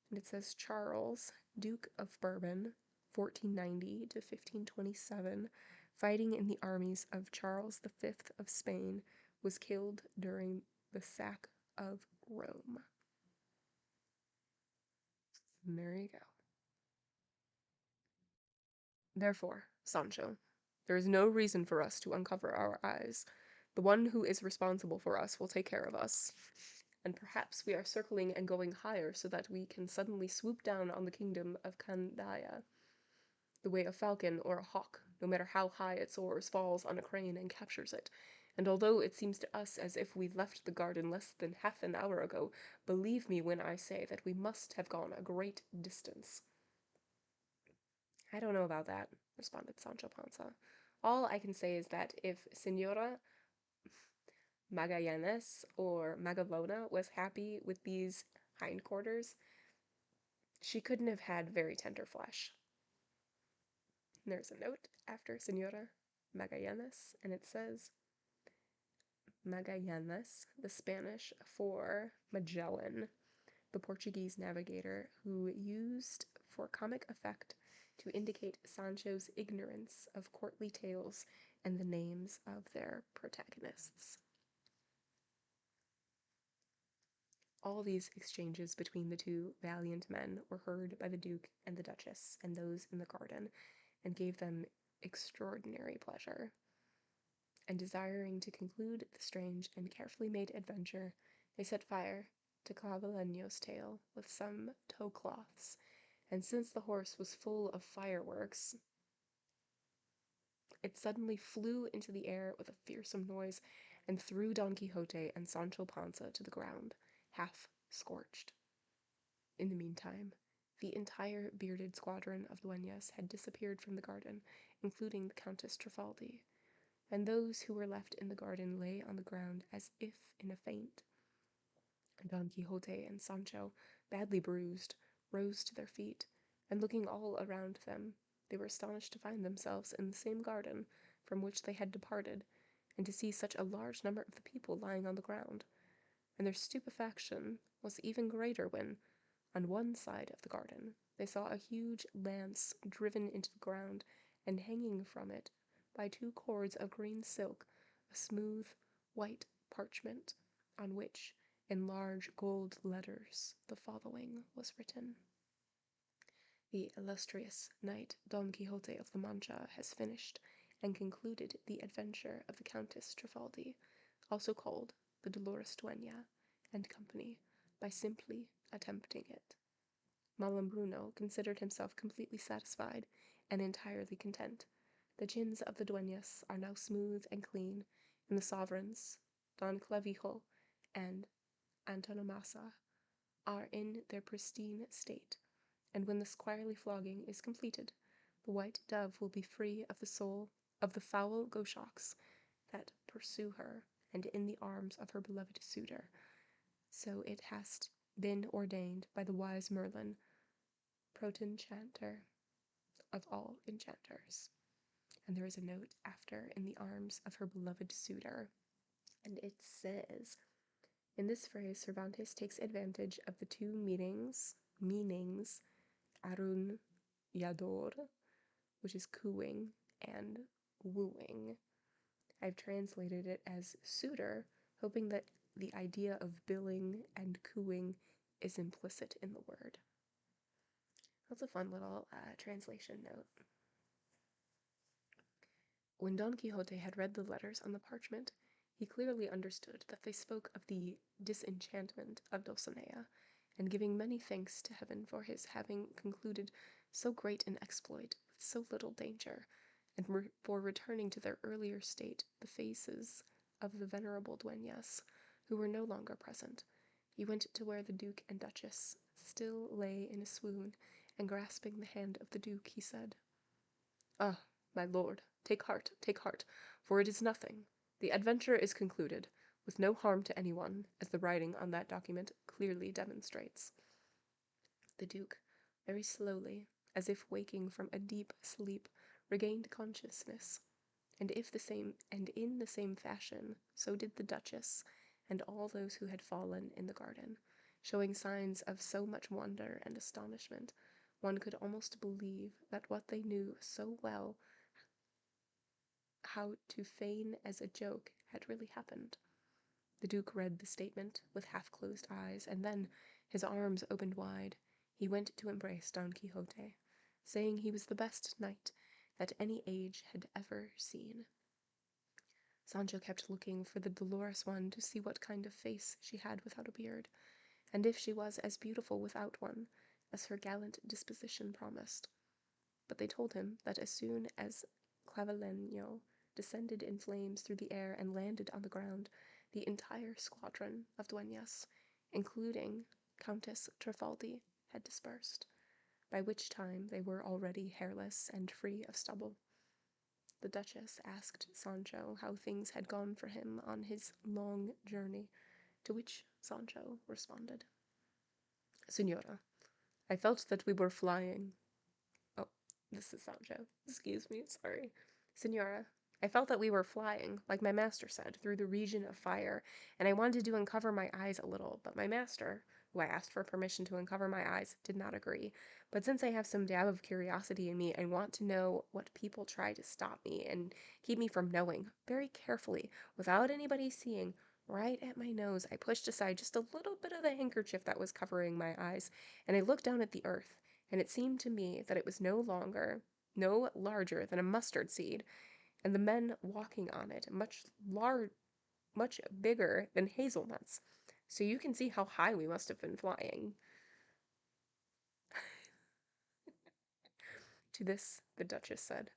and it says Charles, Duke of Bourbon, 1490 to 1527, fighting in the armies of Charles V of Spain, was killed during the sack of Rome. And there you go. Therefore, Sancho, there is no reason for us to uncover our eyes. The one who is responsible for us will take care of us. And perhaps we are circling and going higher so that we can suddenly swoop down on the kingdom of Candaya, the way a falcon or a hawk, no matter how high it soars, falls on a crane and captures it. And although it seems to us as if we left the garden less than half an hour ago, believe me when I say that we must have gone a great distance. I don't know about that, responded Sancho Panza. All I can say is that if Senora Magallanes or Magalona was happy with these hindquarters, she couldn't have had very tender flesh. And there's a note after Senora Magallanes, and it says Magallanes, the Spanish for Magellan, the Portuguese navigator who used for comic effect to indicate Sancho's ignorance of courtly tales and the names of their protagonists. All these exchanges between the two valiant men were heard by the Duke and the Duchess and those in the garden, and gave them extraordinary pleasure. And desiring to conclude the strange and carefully made adventure, they set fire to Clavileño's tail with some tow cloths, and since the horse was full of fireworks, it suddenly flew into the air with a fearsome noise, and threw Don Quixote and Sancho Panza to the ground, half scorched. In the meantime, the entire bearded squadron of dueñas had disappeared from the garden, including the Countess Trifaldi, and those who were left in the garden lay on the ground as if in a faint. Don Quixote and Sancho, badly bruised, rose to their feet, and looking all around them, they were astonished to find themselves in the same garden from which they had departed, and to see such a large number of the people lying on the ground, and their stupefaction was even greater when, on one side of the garden, they saw a huge lance driven into the ground, and hanging from it, by two cords of green silk, a smooth, white parchment, on which, in large gold letters, the following was written: The illustrious knight Don Quixote of the Mancha has finished and concluded the adventure of the Countess Trifaldi, also called the Dolorous Dueña, and company, by simply attempting it. Malambruno considered himself completely satisfied and entirely content. The chins of the dueñas are now smooth and clean, and the sovereigns, Don Clavijo and Antonomasa, are in their pristine state, and when the squirely flogging is completed, the white dove will be free of the soul of the foul goshawks that pursue her, and in the arms of her beloved suitor. So it has been ordained by the wise Merlin, protenchanter of all enchanters. And there is a note after, in the arms of her beloved suitor, and it says, in this phrase, Cervantes takes advantage of the two meanings, arrullador, which is cooing, and wooing. I've translated it as suitor, hoping that the idea of billing and cooing is implicit in the word. That's a fun little translation note. When Don Quixote had read the letters on the parchment, he clearly understood that they spoke of the disenchantment of Dulcinea, and giving many thanks to heaven for his having concluded so great an exploit with so little danger, and for returning to their earlier state the faces of the venerable dueñas, who were no longer present, he went to where the Duke and Duchess still lay in a swoon, and grasping the hand of the Duke, he said, "Ah, my lord, take heart, for it is nothing. The adventure is concluded, with no harm to anyone, as the writing on that document clearly demonstrates." The Duke, very slowly, as if waking from a deep sleep, regained consciousness, and in the same fashion, so did the Duchess, and all those who had fallen in the garden, showing signs of so much wonder and astonishment, one could almost believe that what they knew so well how to feign as a joke had really happened. The Duke read the statement with half-closed eyes, and then, his arms opened wide, he went to embrace Don Quixote, saying he was the best knight that any age had ever seen. Sancho kept looking for the dolorous one to see what kind of face she had without a beard, and if she was as beautiful without one as her gallant disposition promised. But they told him that as soon as Clavileño descended in flames through the air and landed on the ground, the entire squadron of dueñas, including Countess Trifaldi, had dispersed, by which time they were already hairless and free of stubble. The Duchess asked Sancho how things had gone for him on his long journey, to which Sancho responded, "Señora, I felt that we were flying." Oh, this is Sancho. Excuse me, sorry. "Señora, I felt that we were flying, like my master said, through the region of fire, and I wanted to uncover my eyes a little, but my master, who I asked for permission to uncover my eyes, did not agree. But since I have some dab of curiosity in me, I want to know what people try to stop me and keep me from knowing, very carefully, without anybody seeing. Right at my nose, I pushed aside just a little bit of the handkerchief that was covering my eyes, and I looked down at the earth, and it seemed to me that it was no larger than a mustard seed, and the men walking on it much bigger than hazelnuts. So you can see how high we must have been flying." To this the Duchess said,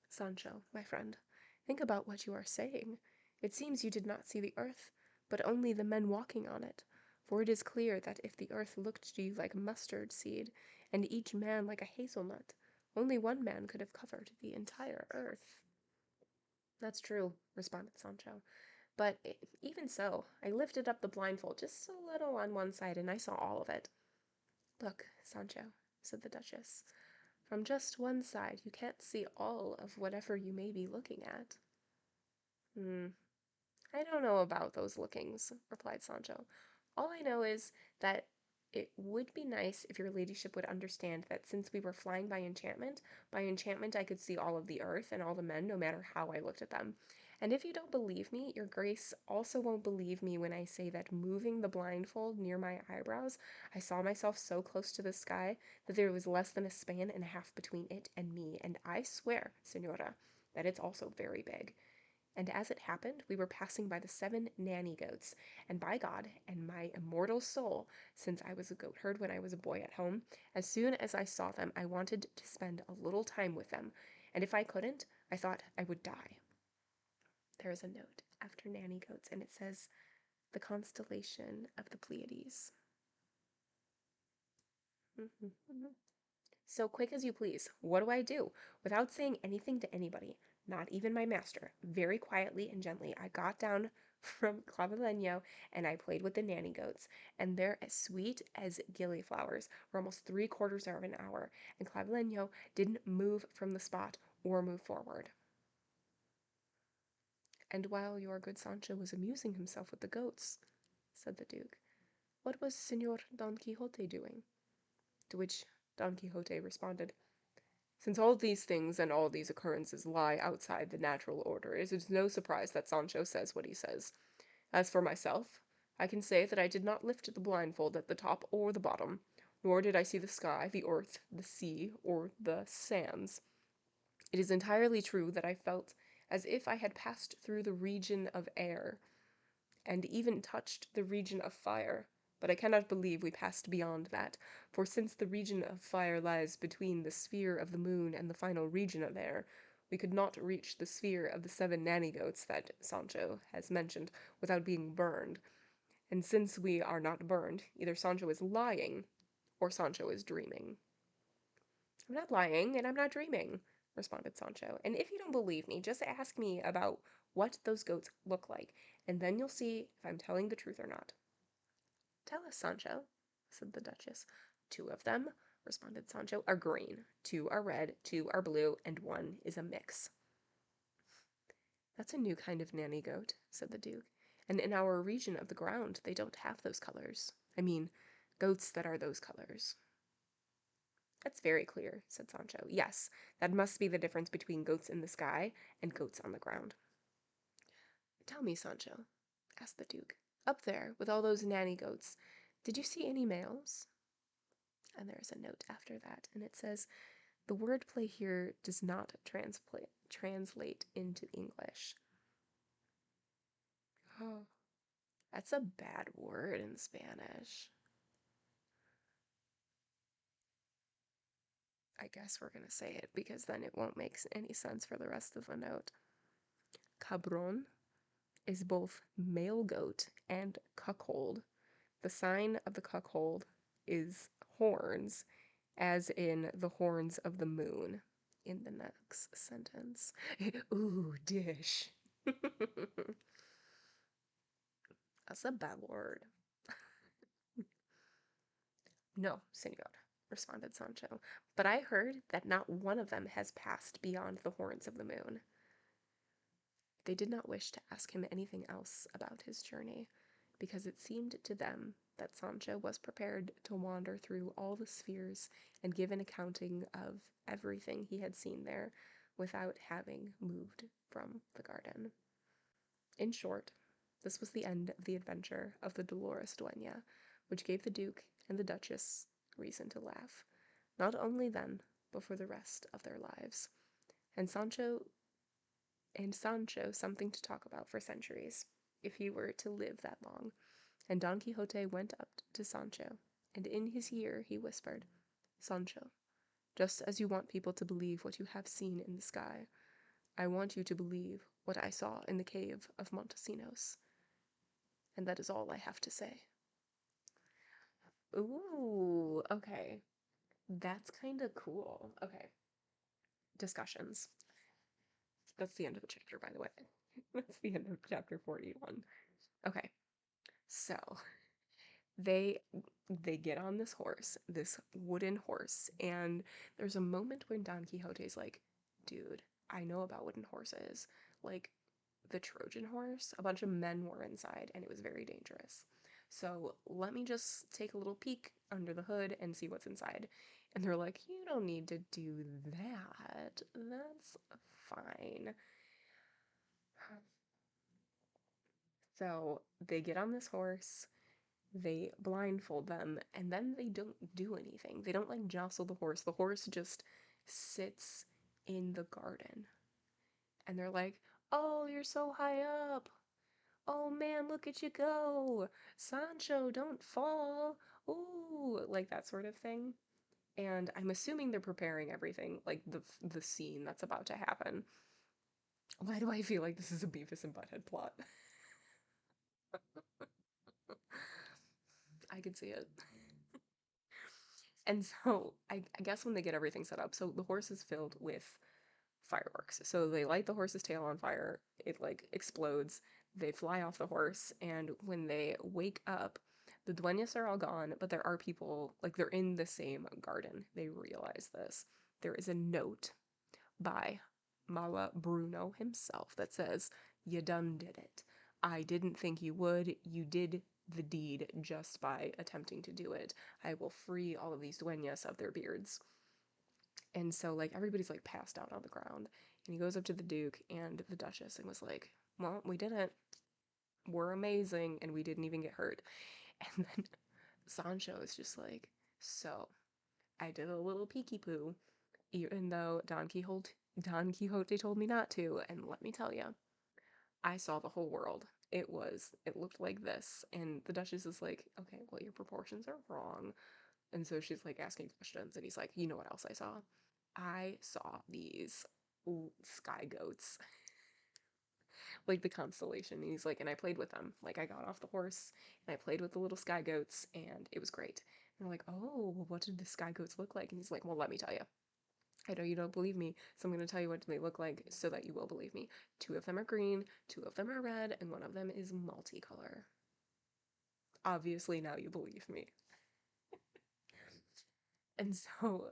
"Sancho, my friend, think about what you are saying. It seems you did not see the earth, but only the men walking on it, for it is clear that if the earth looked to you like a mustard seed, and each man like a hazelnut, only one man could have covered the entire earth." "That's true," responded Sancho, "but even so, I lifted up the blindfold just a little on one side, and I saw all of it." "Look, Sancho," said the Duchess, "from just one side you can't see all of whatever you may be looking at." "I don't know about those lookings," replied Sancho. "All I know is that it would be nice if your ladyship would understand that since we were flying by enchantment I could see all of the earth and all the men, no matter how I looked at them. And if you don't believe me, your grace also won't believe me when I say that moving the blindfold near my eyebrows, I saw myself so close to the sky that there was less than a span and a half between it and me, and I swear, señora, that it's also very big. And as it happened, we were passing by the 7 nanny goats, and by God and my immortal soul, since I was a goat herd when I was a boy at home, as soon as I saw them, I wanted to spend a little time with them, and if I couldn't, I thought I would die." There is a note after nanny goats, and it says, "The constellation of the Pleiades." So quick as you please, what do I do? Without saying anything to anybody, not even my master, very quietly and gently, I got down from Clavileño and I played with the nanny goats, and they're as sweet as gillyflowers for almost 3/4 of an hour, and Clavileño didn't move from the spot or move forward. "And while your good Sancho was amusing himself with the goats," said the Duke, "what was Señor Don Quixote doing?" To which Don Quixote responded, "Since all these things and all these occurrences lie outside the natural order, it is no surprise that Sancho says what he says. As for myself, I can say that I did not lift the blindfold at the top or the bottom, nor did I see the sky, the earth, the sea, or the sands. It is entirely true that I felt as if I had passed through the region of air, and even touched the region of fire, but I cannot believe we passed beyond that, for since the region of fire lies between the sphere of the moon and the final region of air, we could not reach the sphere of the 7 nanny goats that Sancho has mentioned without being burned, and since we are not burned, either Sancho is lying, or Sancho is dreaming." "I'm not lying, and I'm not dreaming," responded Sancho, "and if you don't believe me, just ask me about what those goats look like, and then you'll see if I'm telling the truth or not." "Tell us, Sancho," said the Duchess. "2 of them," responded Sancho, "are green, 2 are red, 2 are blue, and 1 is a mix." "That's a new kind of nanny goat," said the Duke, "and in our region of the ground they don't have those colors. I mean, goats that are those colors." "That's very clear," said Sancho. "Yes, that must be the difference between goats in the sky and goats on the ground." "Tell me, Sancho," asked the Duke, "up there with all those nanny goats, did you see any males?" And there is a note after that, and it says, The wordplay here does not translate into English. Oh, that's a bad word in Spanish. I guess we're going to say it because then it won't make any sense for the rest of the note. Cabron is both male goat and cuckold. The sign of the cuckold is horns, as in the horns of the moon in the next sentence. Ooh, dish. That's a bad word. No, senor, responded Sancho, but I heard that not one of them has passed beyond the horns of the moon. They did not wish to ask him anything else about his journey, because it seemed to them that Sancho was prepared to wander through all the spheres and give an accounting of everything he had seen there without having moved from the garden. In short, this was the end of the adventure of the Dolorous Dueña, which gave the Duke and the Duchess reason to laugh, not only then, but for the rest of their lives. And Sancho something to talk about for centuries, if he were to live that long. And Don Quixote went up to Sancho, and in his ear he whispered, Sancho, just as you want people to believe what you have seen in the sky, I want you to believe what I saw in the cave of Montesinos. And that is all I have to say. Ooh, okay. That's kind of cool. Okay. Discussions. That's the end of the chapter, by the way. That's the end of chapter 41. Okay. So, they they get on this horse, this wooden horse, and there's a moment when Don Quixote's like, dude, I know about wooden horses. Like, the Trojan horse, a bunch of men were inside, and it was very dangerous. So let me just take a little peek under the hood and see what's inside. And they're like, you don't need to do that. That's fine. So they get on this horse, they blindfold them, and then they don't do anything. They don't like jostle the horse. The horse just sits in the garden. And they're like, oh, you're so high up. Oh man, look at you go. Sancho, don't fall. Ooh, like that sort of thing. And I'm assuming they're preparing everything, like the scene that's about to happen. Why do I feel like this is a Beavis and Butthead plot? I could see it. And so I guess when they get everything set up, so the horse is filled with fireworks. So they light the horse's tail on fire, it like explodes, they fly off the horse, and when they wake up, the dueñas are all gone, but there are people, like they're in the same garden. They realize this. There is a note by Mala Bruno himself that says, "You done did it. I didn't think you would. You did the deed just by attempting to do it. I will free all of these dueñas of their beards." And so, like, everybody's like passed out on the ground. And he goes up to the Duke and the Duchess and was like, well, we did it. We're amazing. And we didn't even get hurt. And then Sancho is just like, so I did a little peeky poo, even though Don Quixote told me not to. And let me tell you, I saw the whole world. It looked like this. And the Duchess is like, okay, well, your proportions are wrong. And so she's like asking questions. And he's like, you know what else I saw? I saw these sky goats, like the constellation. And he's like, and I played with them. Like, I got off the horse and I played with the little sky goats, and it was great. And they're like, oh, well, what did the sky goats look like? And he's like, well, let me tell you. I know you don't believe me, so I'm going to tell you what they look like so that you will believe me. 2 of them are green, 2 of them are red, and 1 of them is multicolor. Obviously, now you believe me. And so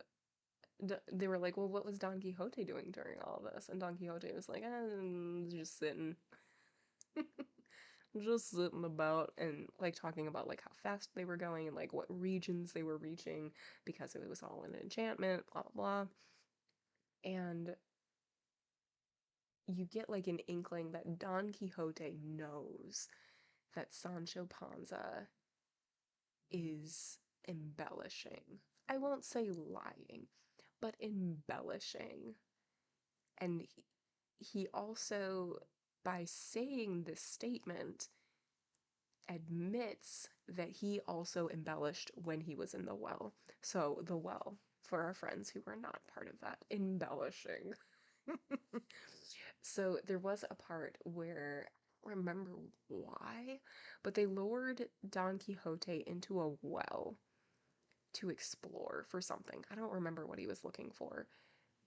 they were like, well, what was Don Quixote doing during all of this? And Don Quixote was like, just sitting. Just sitting about and like talking about like how fast they were going and like what regions they were reaching because it was all an enchantment, blah blah blah. And you get like an inkling that Don Quixote knows that Sancho Panza is embellishing. I won't say lying, but embellishing. And he also, by saying this statement, admits that he also embellished when he was in the well. So, the well, for our friends who were not part of that, embellishing. So, there was a part where, I don't remember why, but they lowered Don Quixote into a well to explore for something. I don't remember what he was looking for,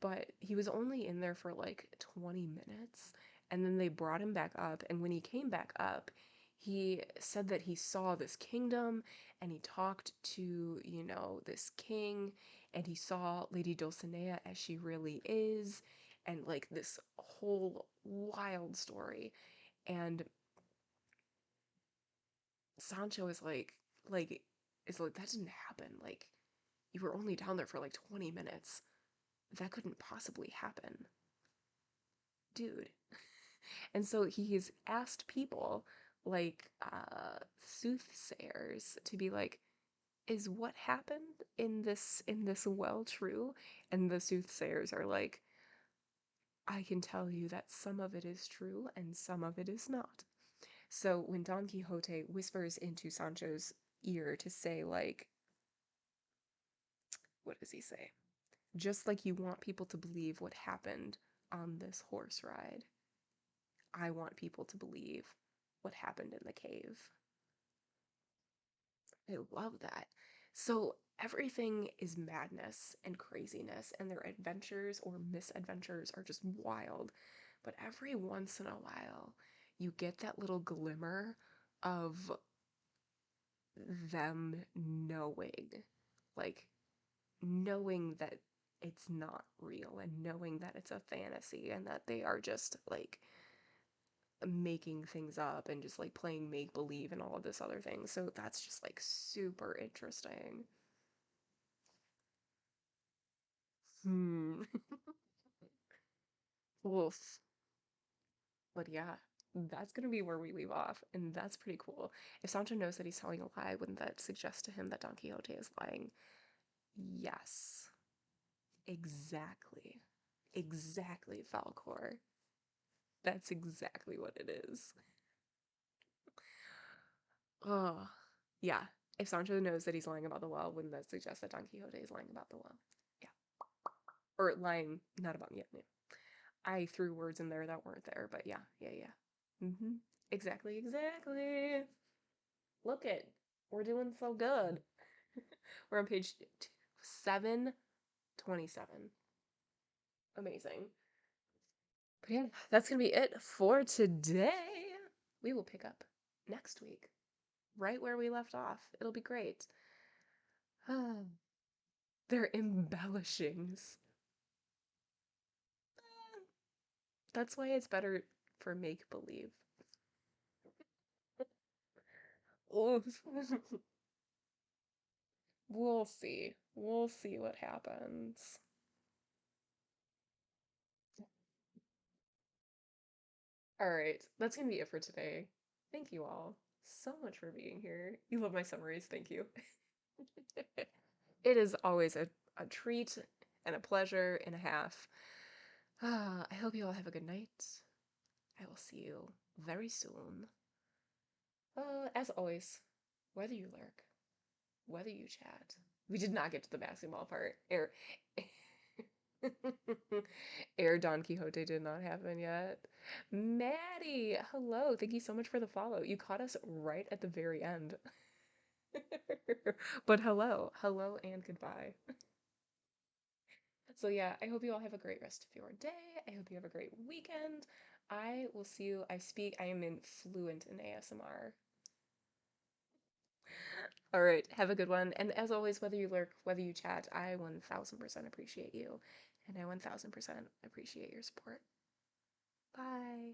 but he was only in there for like 20 minutes. And then they brought him back up. And when he came back up, he said that he saw this kingdom and he talked to, this king, and he saw Lady Dulcinea as she really is, and like this whole wild story. And Sancho is like, that didn't happen. Like, you were only down there for like 20 minutes. That couldn't possibly happen, dude. And so he's asked people like soothsayers to be like, is what happened in this well true? And the soothsayers are like, I can tell you that some of it is true and some of it is not. So when Don Quixote whispers into Sancho's ear to say, like, what does he say? Just like you want people to believe what happened on this horse ride, I want people to believe what happened in the cave. I love that. So everything is madness and craziness, and their adventures or misadventures are just wild. But every once in a while, you get that little glimmer of them like, knowing that it's not real and knowing that it's a fantasy and that they are just like making things up and just like playing make believe and all of this other thing. So that's just like super interesting. Hmm. Wolf. But yeah, that's gonna be where we leave off, and that's pretty cool. If Sancho knows that he's telling a lie, wouldn't that suggest to him that Don Quixote is lying? Yes. Exactly. Exactly, Falcor. That's exactly what it is. Oh, yeah. If Sancho knows that he's lying about the well, wouldn't that suggest that Don Quixote is lying about the well? Yeah. Or lying not about, yeah, yeah. I threw words in there that weren't there, but yeah, yeah, yeah. Exactly, exactly. Look it. We're doing so good. We're on page 727. Amazing. But yeah, that's gonna be it for today. We will pick up next week, right where we left off. It'll be great. They're embellishings. That's why it's better for make believe. We'll see. We'll see what happens. All right, that's gonna be it for today. Thank you all so much for being here. You love my summaries. Thank you. It is always a treat and a pleasure and a half. I hope you all have a good night. I will see you very soon. As always, whether you lurk, whether you chat. We did not get to the basketball part. Air Don Quixote did not happen yet. Maddie, hello. Thank you so much for the follow. You caught us right at the very end. But hello, hello, and goodbye. So, yeah, I hope you all have a great rest of your day. I hope you have a great weekend. I will see you. I am in fluent in ASMR. All right, have a good one. And as always, whether you lurk, whether you chat, I 1000% appreciate you. And I 1000% appreciate your support. Bye.